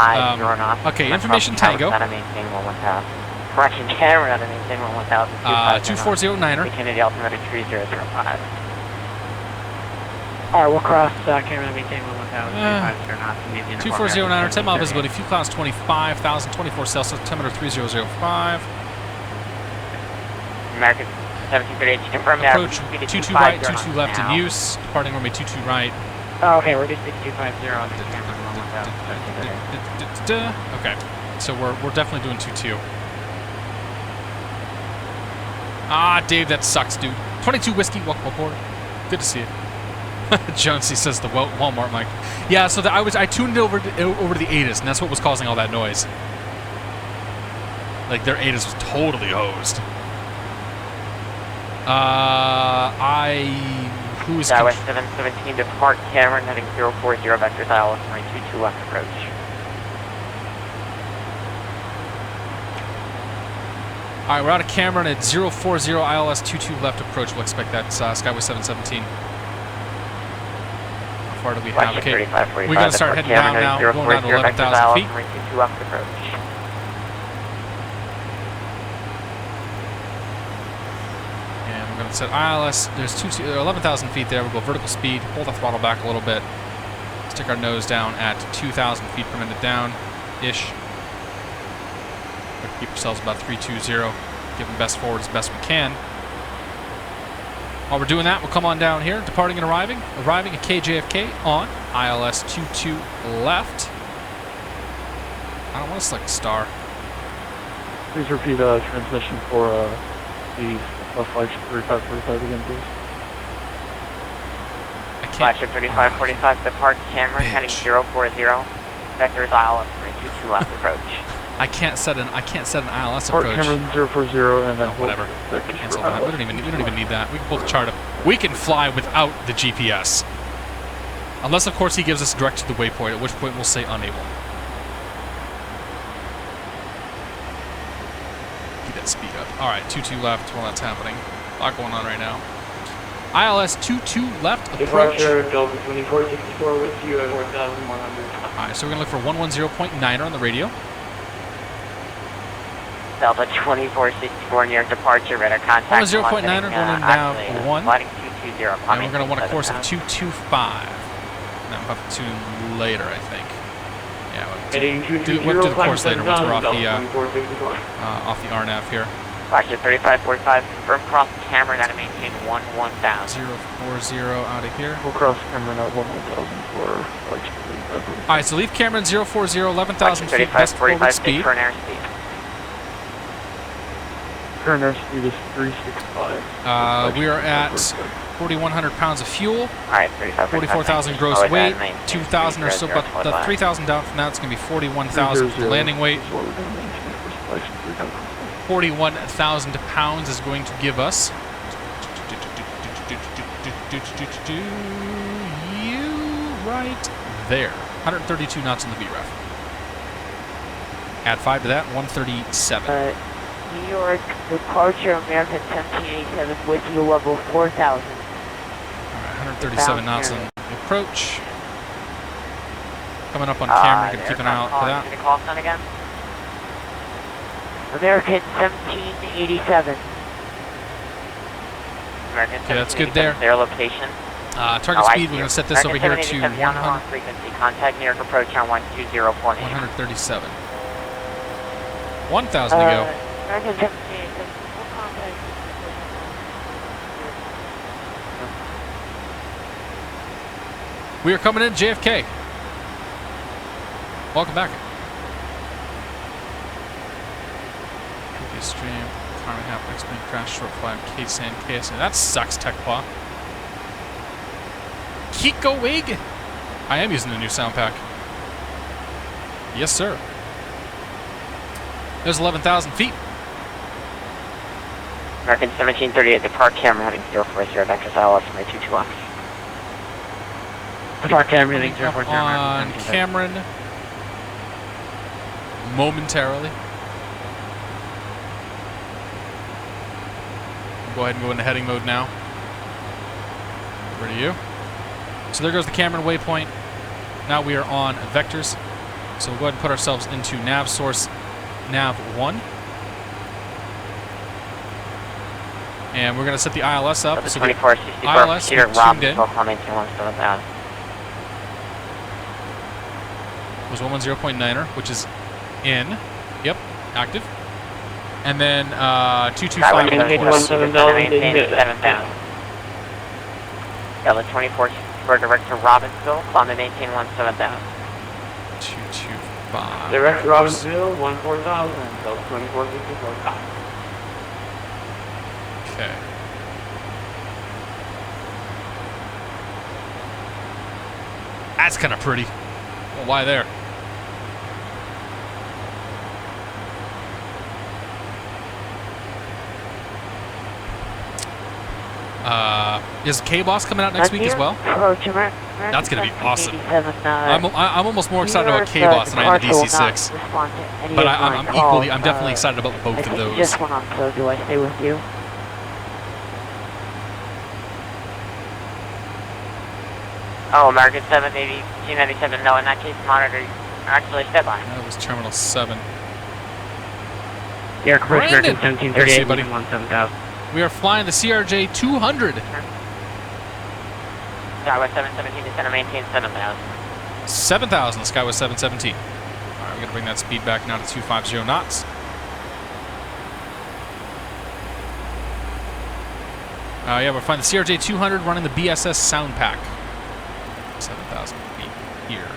Okay, information Tango. Correction, camera not to maintain 1000. 2409er. Kennedy altimeter 3005. Alright, we'll cross camera to maintain 1000. 2409er, 10 mile visibility, fuel clouds 25,000, 24 Celsius, altimeter 3005. American 1738, confirm that. Approach 22 right, 22 left in use. Departing runway 22 right. Oh, okay, we're just 250 on the camera. Okay, so we're definitely doing 22. Ah, Dave, that sucks, dude. 22 whiskey, welcome aboard. Good to see you. Jonesy says the Walmart mic. Yeah, so I tuned it over to the ATIS, and that's what was causing all that noise. Like their ATIS was totally hosed. Who is? Southwest 717 depart Cameron heading 040 vectors ILS 22 left approach. All right, we're out of Cameron at 040 ILS 22 left approach. We'll expect that Skyway 717. How far do we have? Okay, we're going to start heading down now, going down to 11,000 feet. 22 left approach. And we're going to set ILS. There's 11,000 feet there. We'll go vertical speed, pull the throttle back a little bit, stick our nose down at 2,000 feet per minute down-ish. Keep ourselves about 320, give them best forward as best we can. While we're doing that, we'll come on down here, departing and arriving. Arriving at KJFK on ILS 22 left. I don't want to select star. Please repeat transmission for the flagship 3545 again, please. I can't. Flagship 3545, depart Cameron heading 040, vectors ILS 322 left approach. I can't set an ILS Port approach. Cameron 040 and then whatever. Cancel that. We don't even need that. We can pull the chart up. We can fly without the GPS. Unless, of course, he gives us direct to the waypoint, at which point we'll say unable. Keep that speed up. All right, 2-2 left while that's happening. A lot going on right now. ILS 2-2 left, approach. Delta 2464 with you at 4,100. All right, so we're going to look for 110.9er on the radio. Delta 2464 near departure, radar contact. 110.9er going to nav 1. Sliding 220. And we're going to want a course of 225. No, we'll have to tune later, I think. Yeah, we'll do the course later once we're off the RNAV here. Roger 3545, confirm cross camera, now to maintain 1000. 040 out of here. We'll cross Cameron at 1,000 for FlightXPX. Alright, so leave Cameron 040, 11,000 feet, best forward speed. Current airspeed. Current airspeed is 365. We are at 4,100 pounds of fuel. Alright, 3545. 44,000 gross weight, 2,000 or so, but the 3,000 down from now, it's going to be 41,000 for the landing weight. 41,000 pounds is going to give us you right there. 132 knots in the VREF. Add 5 to that, 137. New York, departure American 1787 with you level 4,000. Alright, 137 knots on the approach. Coming up on camera, gonna keep an eye out for that. Can you call sign again? American 1787. American Okay, that's good there. Their location. Target speed, we're going to set this over here to 100, frequency. Contact New York approach on 120.8. 137. 1,000 to go. American 1787. We'll contact. We are coming in JFK. Welcome back. Livestream, Carmen half explain crash short flight, KSN. That sucks, TechPaw. Kiko Wig. I am using the new sound pack. Yes, sir. There's 11,000 feet. American 1738, depart camera heading 040, vectors ILS from 22 left. Depart camera heading 040. On Cameron. Momentarily. Go ahead and go into heading mode now. Over to you. So there goes the Cameron waypoint. Now we are on vectors. So we'll go ahead and put ourselves into nav source, nav 1. And we're going to set the ILS up. So the ILS is tuned in. Was 110.9er, which is in. Yep, active. And then 225. Delta 24 for direct to Robbinsville, climb and maintain 17,000. 225. Direct to Robbinsville, 14,000. Delta 24 54. Okay. That's kind of pretty. Well, why there? Is K-Boss coming out next week as well? That's going to be awesome. I'm almost more excited about K-Boss than I am the DC-6. But I'm definitely excited about both of those. Just went on, so do I stay with you? Oh, American 780, 297, no, in that case, monitor, actually, step by. That was Terminal 7. Air Approach American Brandon! 1738, buddy. 17,000. We are flying the CRJ-200. Skywest 717, descend and maintain 7,000. 7,000, the Skywest 717. Alright, we're going to bring that speed back now to 250 knots. Yeah, we're flying the CRJ-200 running the BSS sound pack. 7,000 feet here.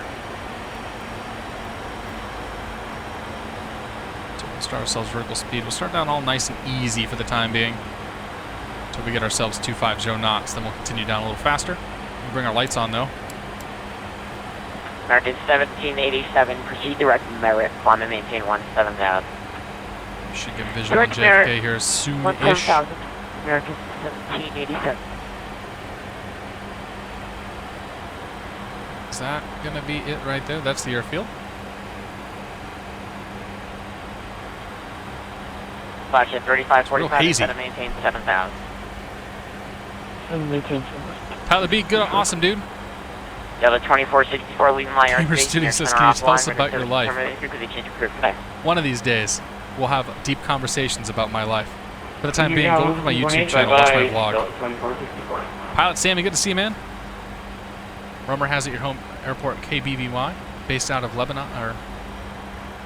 So we'll start ourselves vertical speed. We'll start down all nice and easy for the time being. Until we get ourselves 250 knots. Then we'll continue down a little faster. We'll bring our lights on though. American 1787, proceed direct Merritt, climb and maintain 17,000. Should get visual on JFK here soon-ish. 17,000, American 1787. Is that gonna be it right there? That's the airfield. Flagship 3545 Real hazy. is set to maintain 7,000. And maintain 7. Pilot B, good, awesome, dude. You have a 2464 leaving my Gamer airspace. Studio Your says, center "Can you offline, tell us ready about to your service life?" terminated because you changed your career today. One of these days, we'll have deep conversations about my life. For the time being, go over to my YouTube channel, watch my vlog. 2464. Pilot Sammy, good to see you, man. Rumor has it your home airport KBVY, based out of Lebanon. Or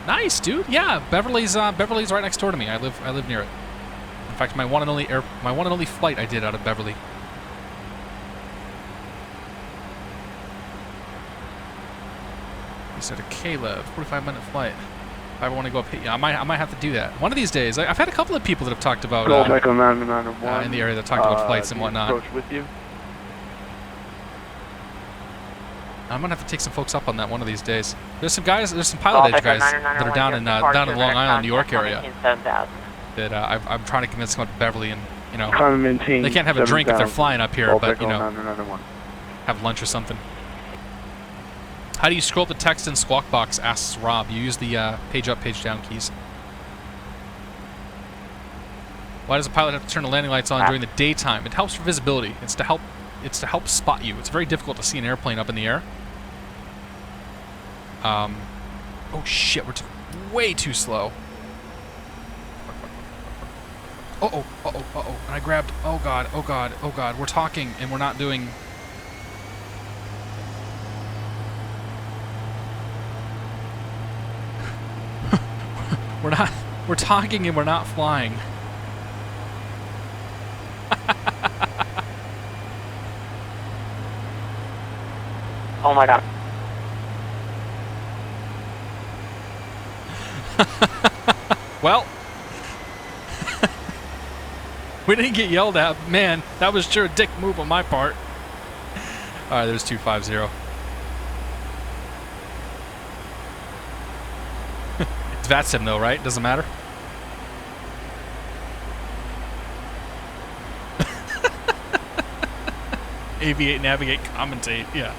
nice, dude. Yeah, Beverly's right next door to me. I live near it. In fact, my one and only flight I did out of Beverly. He said a Caleb, 45-minute flight. If I want to go up, yeah, I might have to do that one of these days. I've had a couple of people that have talked about Go back on 991. in the area that talked about flights and whatnot. Approach with you. I'm gonna have to take some folks up on that one of these days. There's some pilot edge guys that are down in Long Island, New York area that I'm trying to convince them to Beverly, and you know Trying to maintain they can't have a drink if they're 7,000. flying up here, Go but back you on know 991. have lunch or something. How do you scroll the text in Squawk Box? Asks Rob. You use the page up, page down keys. Why does a pilot have to turn the landing lights on during the daytime? It helps for visibility. It's to help spot you. It's very difficult to see an airplane up in the air. Oh shit, we're way too slow. Uh-oh, uh-oh, uh-oh. And I grabbed, oh god, oh god, oh god. We're talking and we're not doing... we're talking and we're not flying. Oh my god. Well, we didn't get yelled at. Man, that was sure a dick move on my part. All right, there's 250. It's VATSIM though, right? Doesn't matter. Aviate, navigate, commentate. Yeah.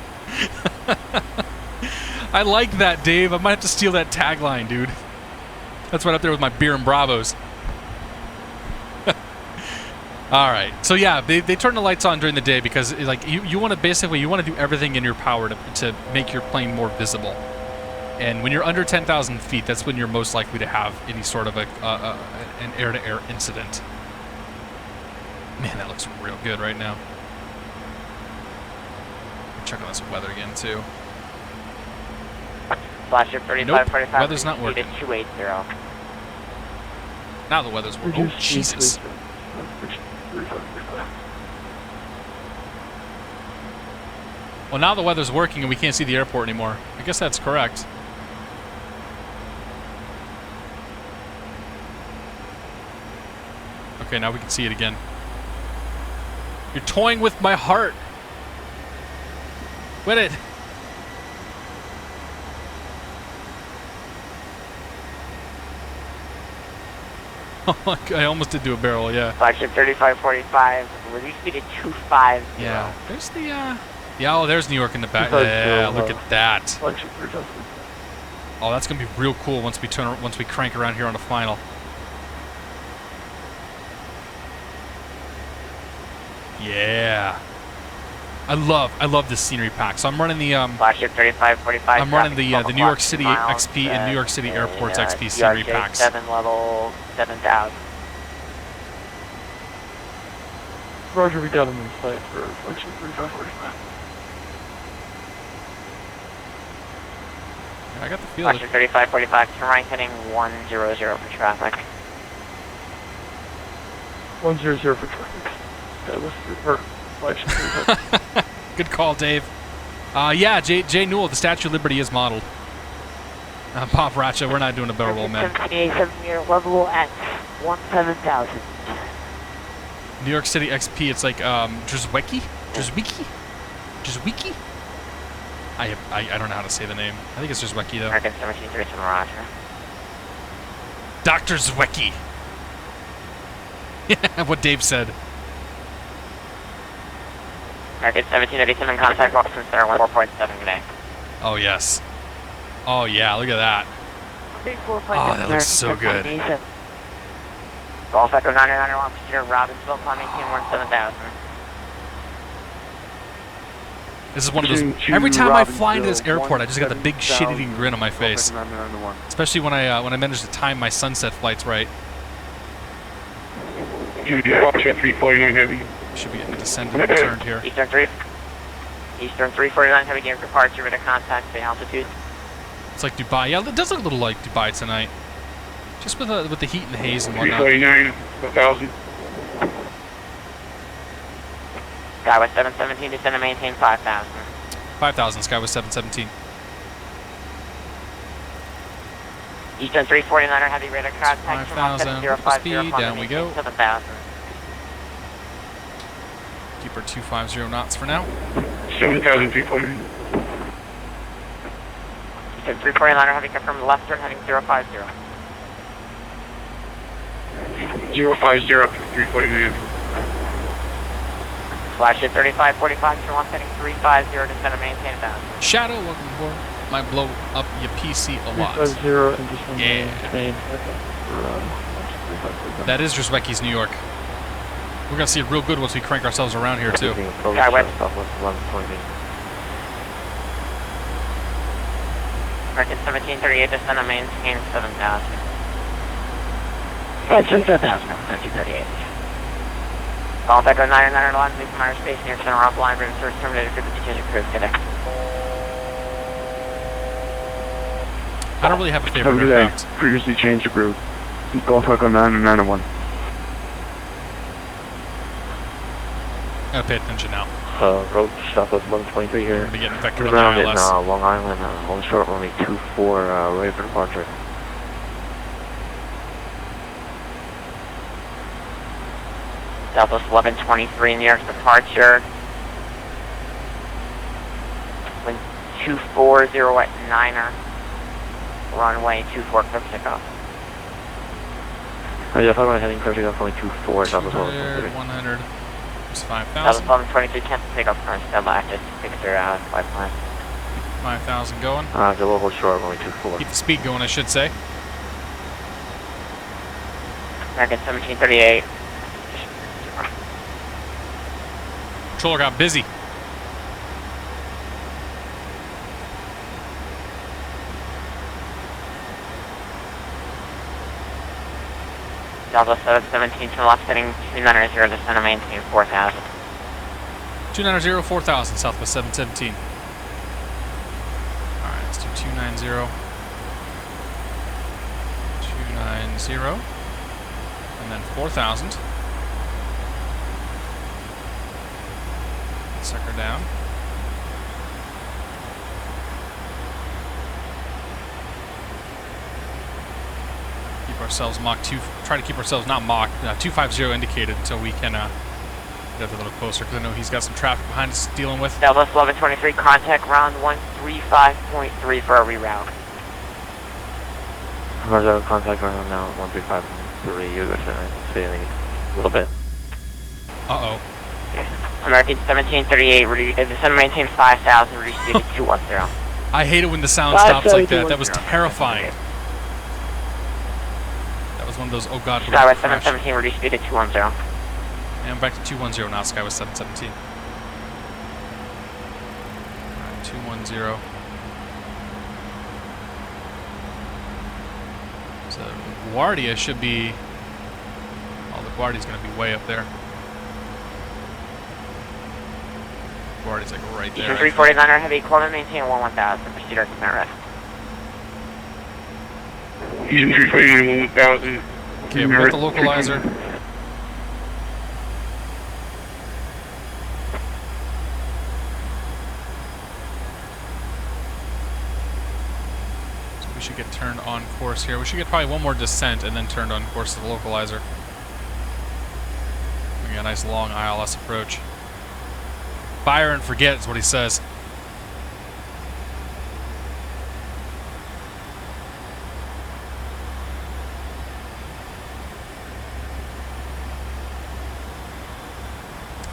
I like that, Dave. I might have to steal that tagline, dude. That's right up there with my beer and Bravos. All right. So yeah, they turn the lights on during the day because like you want to do everything in your power to make your plane more visible. And when you're under 10,000 feet, that's when you're most likely to have any sort of an air-to-air incident. Man, that looks real good right now. Check on this weather again too. Flagship 3545. Nope, weather's not working. 280. Now the weather's working. Oh, Jesus. Well, now the weather's working and we can't see the airport anymore. I guess that's correct. Okay, now we can see it again. You're toying with my heart. Quit it. Oh my God, I almost did do a barrel, yeah. Flagship 3545. Release speed at 250. Yeah. There's the, yeah, oh, there's New York in the back. 250, Yeah, look at that. Flagship 3,000. Oh, that's gonna be real cool once we crank around here on the final. Yeah. I love this scenery pack. So I'm running the Flagship 3545. I'm running the New York City XP and New York City Airports XP scenery packs. CRJ-7 level 7,000. Roger, we got him in sight for Flagship 3545. I got the feel of Flagship 3545. Turn right heading 100 for traffic. 100 for traffic. Okay, let's do her. Flagship 3545. Good call, Dave. Yeah, Jay Newell, the Statue of Liberty is modeled. Pop Ratcha, we're not doing a barrel roll, man. 7 level at 17,000. New York City XP, it's like Drzwicki? I don't know how to say the name. I think it's Drzwicki though. American 1737 Roger. Dr. Zwicki. Yeah, what Dave said. American 1787 contact Boston Center 14.7 today. Oh, yes. Oh, yeah, look at that. Oh, that looks so good. Golf Echo 991, Procedure Robbinsville, climbing 7000. This is one of those. Every time I fly into this airport, I just got the big shit-eating grin on my face. Especially when I manage to time my sunset flights right. Watch at 349 heavy. Should be getting a descending return here. Eastern 349 heavy gear departure with a contact the altitude. It's like Dubai. Yeah, it does look a little like Dubai tonight. Just with the heat and the haze and whatnot. 349, 1,000. Skywest 717, descend and maintain 5,000. 5,000, Skywest 717. Eastern 349er heavy radar contact. 5,000, 050, speed, down we go. 7,000. Keep our 250 knots for now. 7,000, 349. Eastern 349er heavy confirmed left turn heading 050. 050, 349. Flash at 3545, turn left heading 350, descend and maintain 1,000. Shadow, welcome aboard. Might blow up your PC a lot. 350 and descend Yeah. maintain. That is Rzeszki's New York. We're gonna see it real good once we crank ourselves around here too. Skywest. American 1738, descend and maintain 7,000. That's 7,000, 1738. Golf Echo 991, leave from outer space near center off line, bring source terminated for the contingent crew today. I don't really have a favorite Today, aircraft. previously changed the route. Golf Echo 991. Gotta pay attention now. Road Southwest 123 here. We're gonna be getting vectored on the Ground in ILS. Long Island, home short runway 24, ready for departure. Southwest 1123, New York departure. Wind 240 at 9er. Runway 24, clear for takeoff. Yeah, if I'm heading clear takeoff, only 24, Southwest 123. 100. It's Southwest 5,000. 1123, cancel takeoff, current stand by active. Picture flight plan. 5,000 going. The local short runway 24. Keep the speed going, I should say. American 1738. Controller got busy. Delta 717 to the left heading 290, descend and maintain 4,000. 290, 4,000, Southwest 717. Alright, let's do 290. 290. And then 4,000. Sucker down. Keep ourselves Mach 2. Try to keep ourselves not Mach 250 indicated until we can get a little closer, because I know he's got some traffic behind us dealing with. Delta 1123, contact round 135.3 for a reroute. Roger, contact right now, 135.3, you're going to say a little bit. Uh-oh. American 1738, descend and maintain 5,000, reduce speed to 210. I hate it when the sound stops like that. That was terrifying. That was one of those, oh god, we're gonna Skywest crash. 717, reduce speed to 210. And I'm back to 210 now, Skywest 717. Alright, 210. So LaGuardia should be... Oh, LaGuardia's going to be way up there. LaGuardia's like right Eastern there. 349er heavy, Coleman maintain 11000, proceed our command rest. Eastern 349, 1,000. Okay, we got the localizer. So we should get turned on course here. We should get probably one more descent and then turned on course to the localizer. We got a nice long ILS approach. Fire and forget is what he says.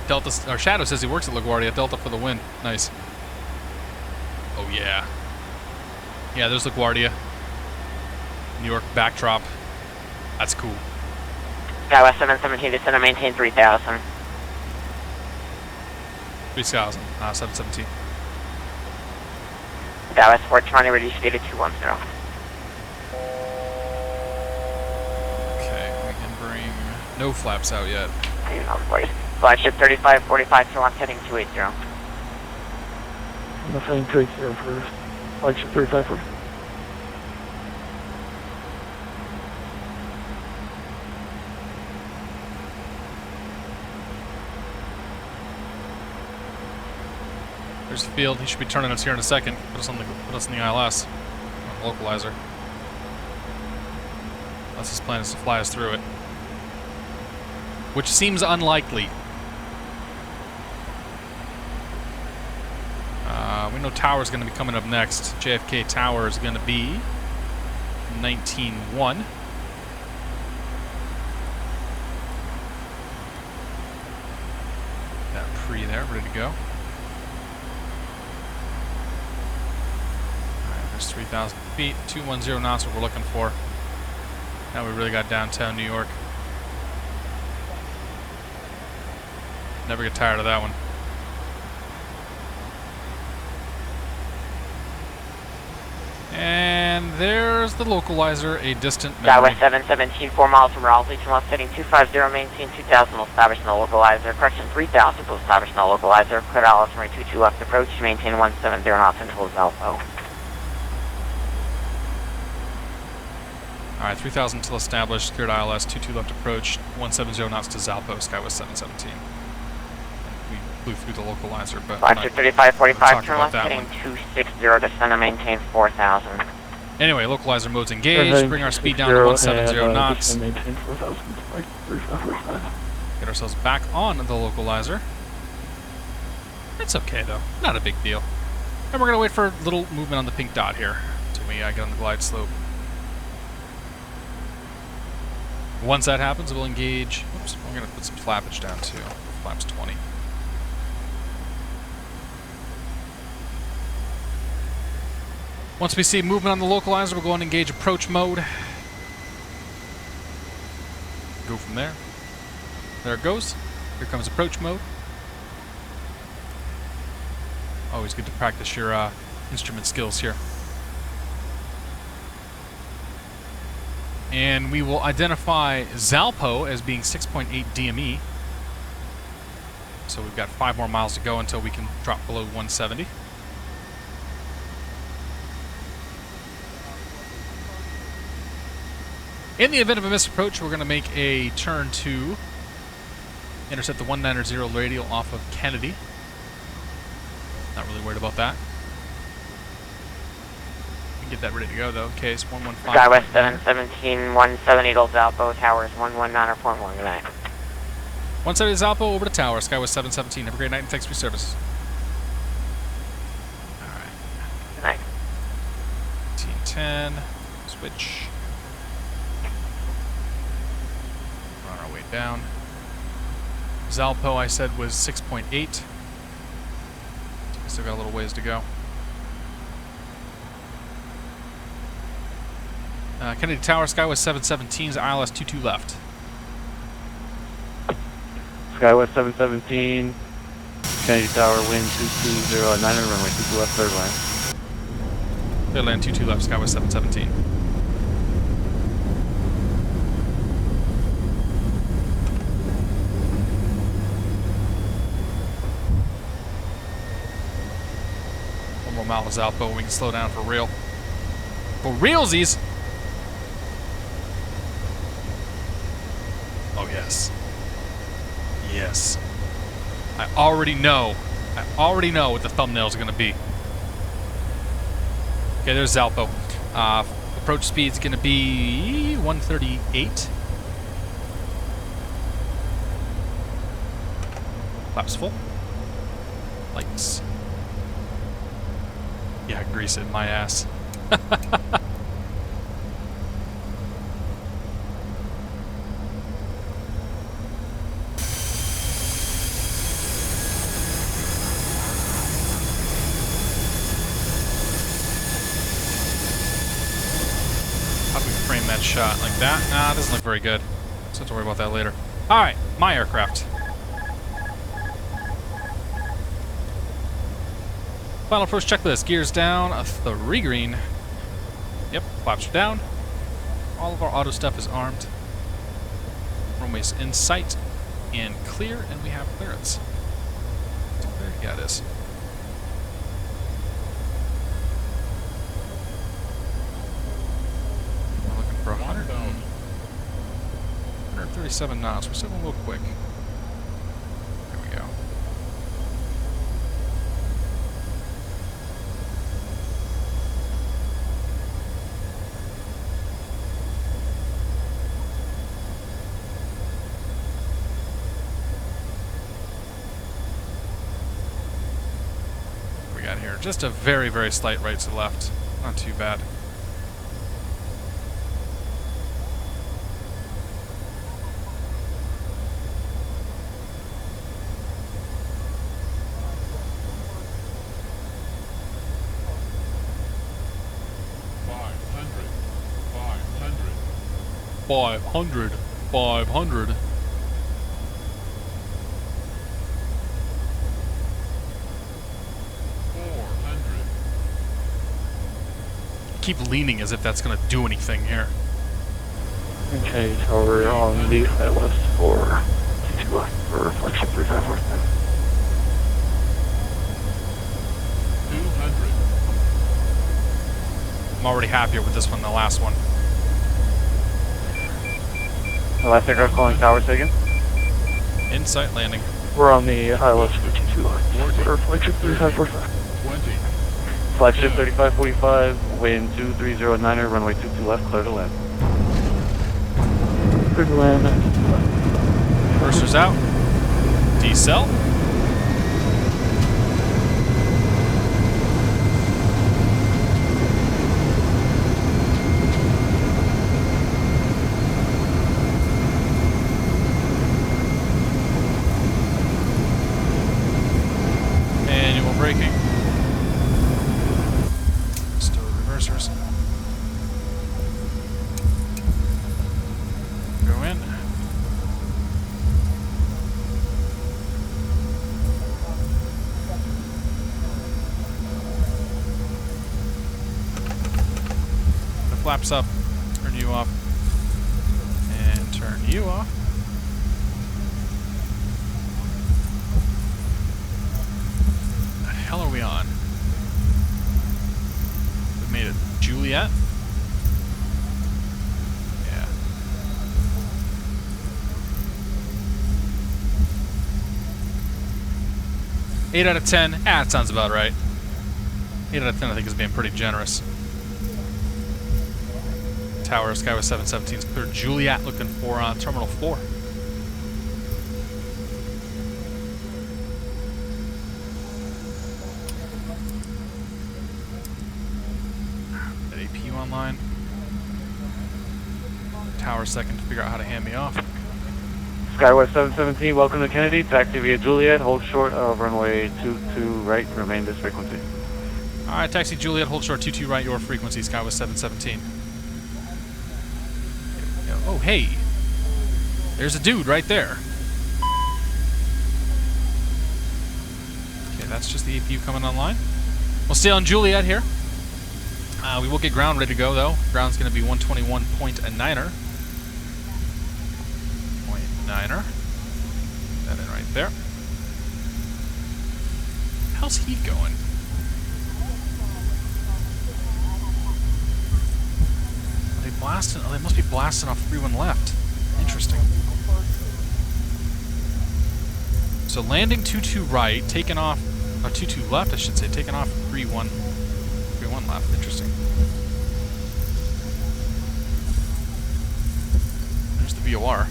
Delta, or Shadow says he works at LaGuardia. Delta for the win. Nice. Oh yeah. Yeah, there's LaGuardia. New York backdrop. That's cool. Skywest 717, descend and maintain 3000. 3000, 717. Skywest 420, reduce speed to 210. Okay, we can bring no flaps out yet. Flagship 3545, so I'm heading 280. I'm heading 280 first. Flagship 35 first. There's the field. He should be turning us here in a second. Put us on the ILS. On the localizer. Unless his plan is to fly us through it. Which seems unlikely. We know Tower's going to be coming up next. JFK Tower is going to be 19-1. Got pre there, ready to go. Alright, there's 3,000 feet. 210 knots, what we're looking for. Now we really got downtown New York. Never get tired of that one. And there's the localizer, a distant memory. Skywest 717, 4 miles from Raleigh, 2 miles heading 250, maintain 2000, will establish no localizer. Correction 3000, will establish no localizer. Clear ILS runway 22 left approach, maintain 170 knots until Zalpo. Alright, 3000 till established, cleared ILS, 22 left approach, 170 knots to Zalpo, Skywest 717. We flew through the localizer, but Flagship 3545, turn left, heading 260, descend and maintain 4000. Anyway, localizer mode's engaged, bring our speed down to 170 knots. Maintain 4000. Like 35. Get ourselves back on the localizer. It's okay though, not a big deal. And we're gonna wait for a little movement on the pink dot here until we get on the glide slope. Once that happens, we'll engage. Oops, we're going to put some flappage down too. Flaps 20. Once we see movement on the localizer, we'll go and engage approach mode. Go from there. There it goes. Here comes approach mode. Always good to practice your instrument skills here. And we will identify Zalpo as being 6.8 DME. So we've got 5 more miles to go until we can drop below 170. In the event of a misapproach, we're going to make a turn to intercept the 190 radial off of Kennedy. Not really worried about that. Get that ready to go though, in case 115. Skywest 717, 170 to Zalpo, towers 119 or 41, good night. 170 Zalpo, over to tower, Skywest 717. Have a great night and thanks for your service. Alright. Good night. 1810, switch. We're on our way down. Zalpo, I said, was 6.8. Still got a little ways to go. Kennedy Tower, Skywest 717's ILS 22 left. Skywest 717, Kennedy Tower, wind 220 at 900, runway 22 left, third line. Third land 22 left, Skywest 717. One more mile to Zalpo, we can slow down for real. For realsies! Oh, yes. Yes. I already know what the thumbnail's going to be. Okay, there's Zalpo. Approach speed's going to be 138. Flaps full. Lights. Yeah, grease it, my ass. shot like that. Nah, it doesn't look very good. So have to worry about that later. Alright, my aircraft. Final approach checklist. Gears down, a 3 green. Yep, flaps are down. All of our auto stuff is armed. Runways in sight and clear, and we have clearance. So there you got this. We're looking for 137 knots. We're still going a little quick. There we go. What we got here? Just a very, very slight right to left. Not too bad. Five hundred. 500. Keep leaning as if that's going to do anything here. Okay, so we're on the list for T2 left for flagship 3547. 200. I'm already happier with this one than the last one. The last aircraft calling tower taken. Insight landing. We're on the list for T2 left for flagship 3545. 20. Flagship 3545, wind 2309er, runway 22 left, clear to land. Clear to land. Reversers out. Decel. Manual braking. Still reversers. Go in. The flaps up. Turn you off. And turn you off. The hell are we on? We made it. Juliet? Yeah. Eight out of 10. Ah, it sounds about right. 8 out of 10 I think is being pretty generous. Tower, Skyway 717 is clear. Juliet looking for Terminal 4. That APU online. Tower second to figure out how to hand me off. Skyway 717, welcome to Kennedy. Taxi via Juliet, hold short of runway 22 right, remain this frequency. Alright, taxi Juliet, hold short 22 right, your frequency, Skyway 717. Oh, hey. There's a dude right there. Okay, that's just the APU coming online. We'll stay on Juliet here. We will get ground ready to go, though. Ground's going to be 121.9er. Niner. That in right there. How's he going? Are they blasting? Oh, they must be blasting off 3-1 left. Interesting. So landing 2-2 right, taking off, or 2-2 left, I should say, taking off 3-1 left. Interesting. There's the VOR.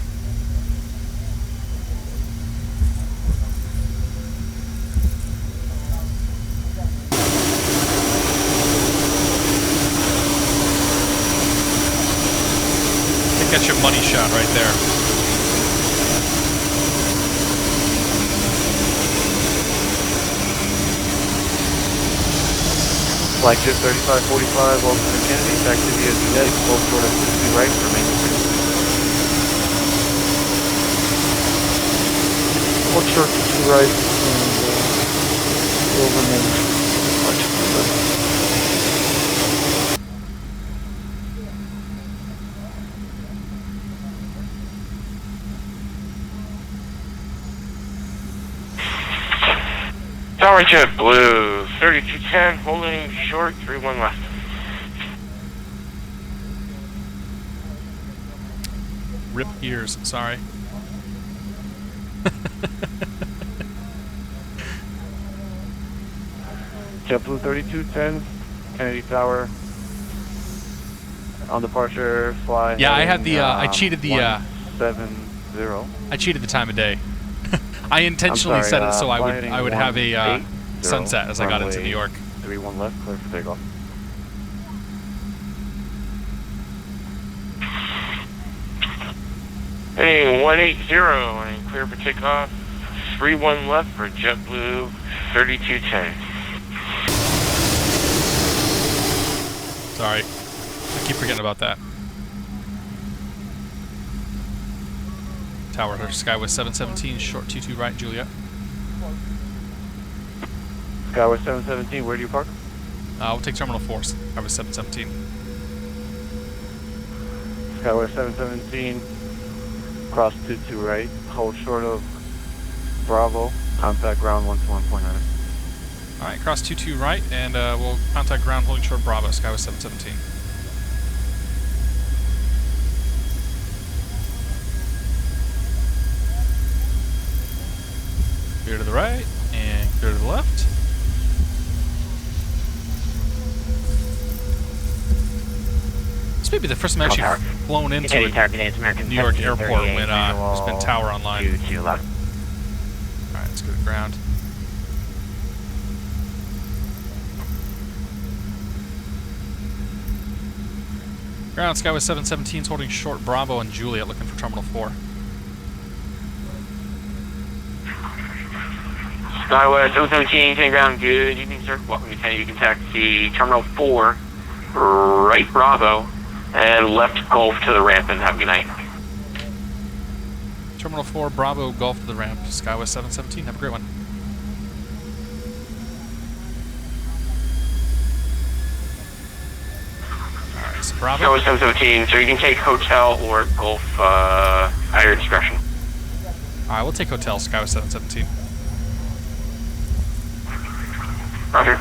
Get your money shot right there. Flagship 3545, welcome to Kennedy, taxi via Juliet, hold short of 2 right, remain this frequency. Hold short to 2 right, and we'll remain flexible. Tower Jet Blue, 3210, holding short, 31 left. Rip ears, sorry. JetBlue 3210, Kennedy Tower. On departure, fly. Yeah, I had heading, the, I cheated the, 170. I cheated the time of day. I intentionally set it so I would have a sunset as I got into New York. 31 left, clear for takeoff. Heading 180 and clear for takeoff. 31 left for JetBlue 3210. Sorry, I keep forgetting about that. Tower, Skywest 717, short 22 right, Juliet. Skywest 717, where do you park? We'll take Terminal 4, Skywest 717. Skywest 717, cross 22 right, hold short of Bravo, contact ground 121.9. Alright, cross 22 right, and we'll contact ground holding short Bravo, Skywest 717. Clear to the right, and clear to the left. This may be the first time I've actually flown into a New York airport when there's been tower online. Alright, let's go to ground. Ground, Skywest 717 is holding short Bravo and Juliet, looking for Terminal 4. Skywest 017, turning ground, good evening, sir. Welcome to Kennedy. You can taxi Terminal 4, right Bravo, and left Gulf to the ramp, and have a good night. Terminal 4, Bravo, Gulf to the ramp, Skywest 717, have a great one. Alright, so Bravo. Skywest 717, so you can take hotel or Gulf at your discretion. Alright, we'll take hotel, Skywest 717. Roger.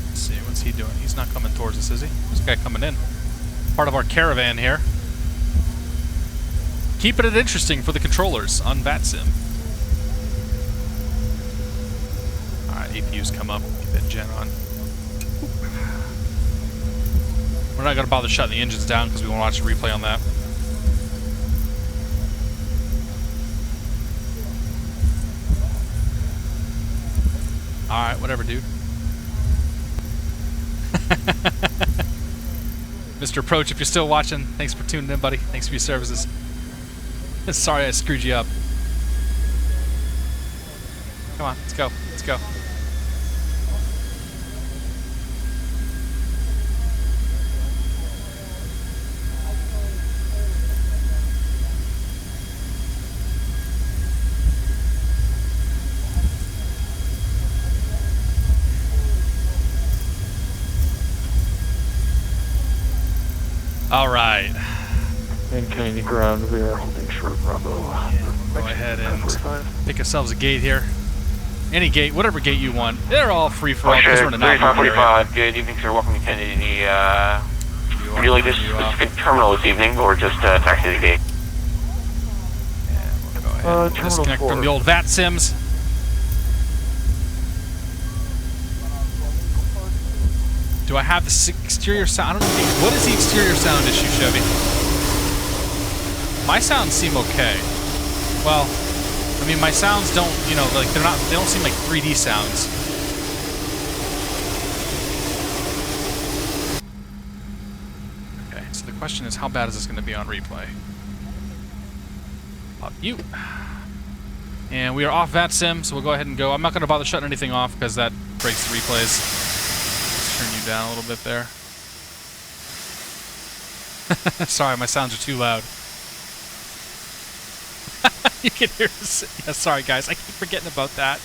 Let's see, what's he doing? He's not coming towards us, is he? This guy coming in. Part of our caravan here. Keeping it interesting for the controllers on VATSIM. Alright, APUs come up. Get that gen on. We're not going to bother shutting the engines down because we want to watch a replay on that. Alright, whatever, dude. Mr. Approach, if you're still watching, thanks for tuning in, buddy. Thanks for your services. Sorry I screwed you up. Come on, let's go. Let's go. All right. And Kennedy ground, we are holding short Bravo. Go ahead and pick ourselves a gate here. Any gate, whatever gate you want. They're all free for all because we're in a non-movement area. Good evening, sir. Welcome to Kennedy. Would you like this specific terminal this evening, or just taxi the gate? And we'll go ahead and disconnect from the old VATSIMs. Do I have the exterior sound? I don't know. What is the exterior sound issue, Chevy? My sounds seem okay. Well, I mean, my sounds don't, you know, like they don't seem like 3D sounds. Okay, so the question is, how bad is this going to be on replay? Pop you. And we are off VATSIM, so we'll go ahead and go. I'm not going to bother shutting anything off because that breaks the replays. Let's turn you down a little bit there. Sorry, my sounds are too loud. You can hear this. Yeah, sorry, guys. I keep forgetting about that.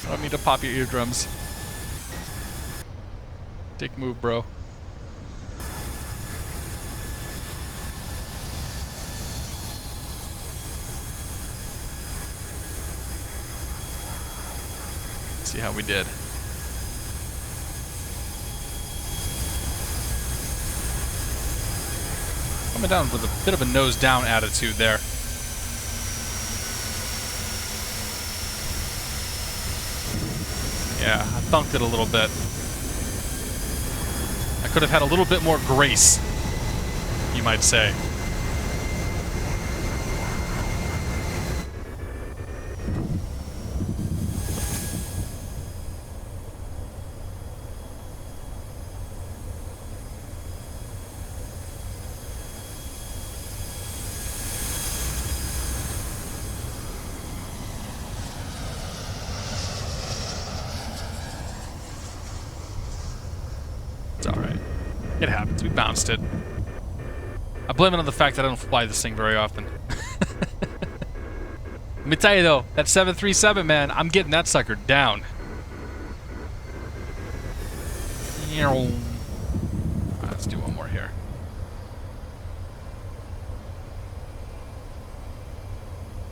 I don't mean to pop your eardrums. Dick move, bro. See how we did. Coming down with a bit of a nose down attitude there. Yeah, I thunked it a little bit. I could have had a little bit more grace, you might say. It's alright. It happens. We bounced it. I blame it on the fact that I don't fly this thing very often. Let me tell you though, that 737, man, I'm getting that sucker down. Let's do one more here.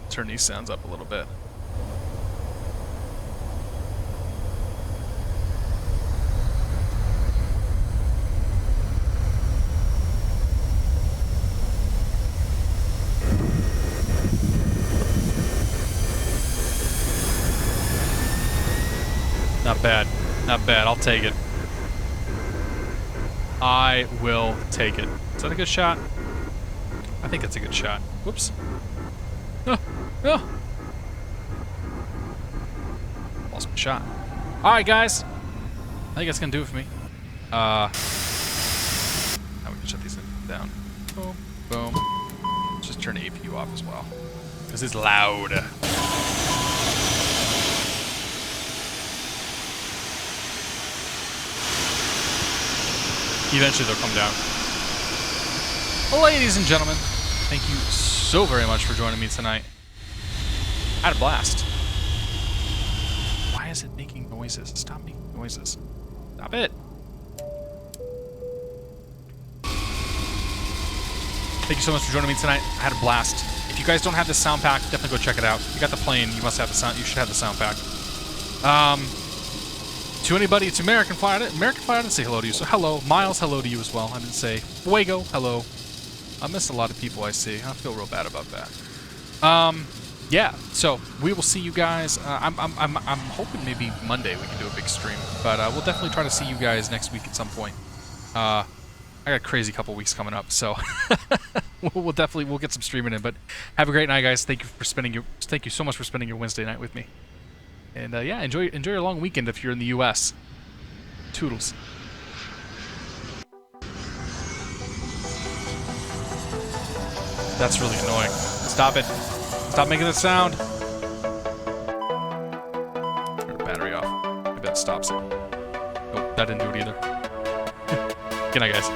Turn these sounds up a little bit. Not bad. Not bad. I'll take it. I will take it. Is that a good shot? I think it's a good shot. Whoops. No. No. Lost my shot. Alright, guys. I think that's going to do it for me. Now we can shut these down. Boom. Boom. Let's just turn the APU off as well. Because it's loud. Eventually they'll come down. Well, ladies and gentlemen, thank you so very much for joining me tonight. I had a blast. Why is it making noises? Stop making noises. Stop it. Thank you so much for joining me tonight. I had a blast. If you guys don't have the sound pack, definitely go check it out. If you got the plane, you must have the sound. You should have the sound pack. To anybody, it's American Fly. American Fly, I didn't say hello to you, so hello. Miles, hello to you as well. I didn't say Fuego, hello. I miss a lot of people I see. I feel real bad about that. Yeah, so we will see you guys. I'm hoping maybe Monday we can do a big stream, but we'll definitely try to see you guys next week at some point. I got a crazy couple weeks coming up, so we'll get some streaming in. But have a great night, guys. Thank you so much for spending your Wednesday night with me. And yeah, enjoy your long weekend if you're in the U.S. Toodles. That's really annoying. Stop it. Stop making that sound. Turn the battery off. Maybe that stops it. Nope, that didn't do it either. Good night, guys.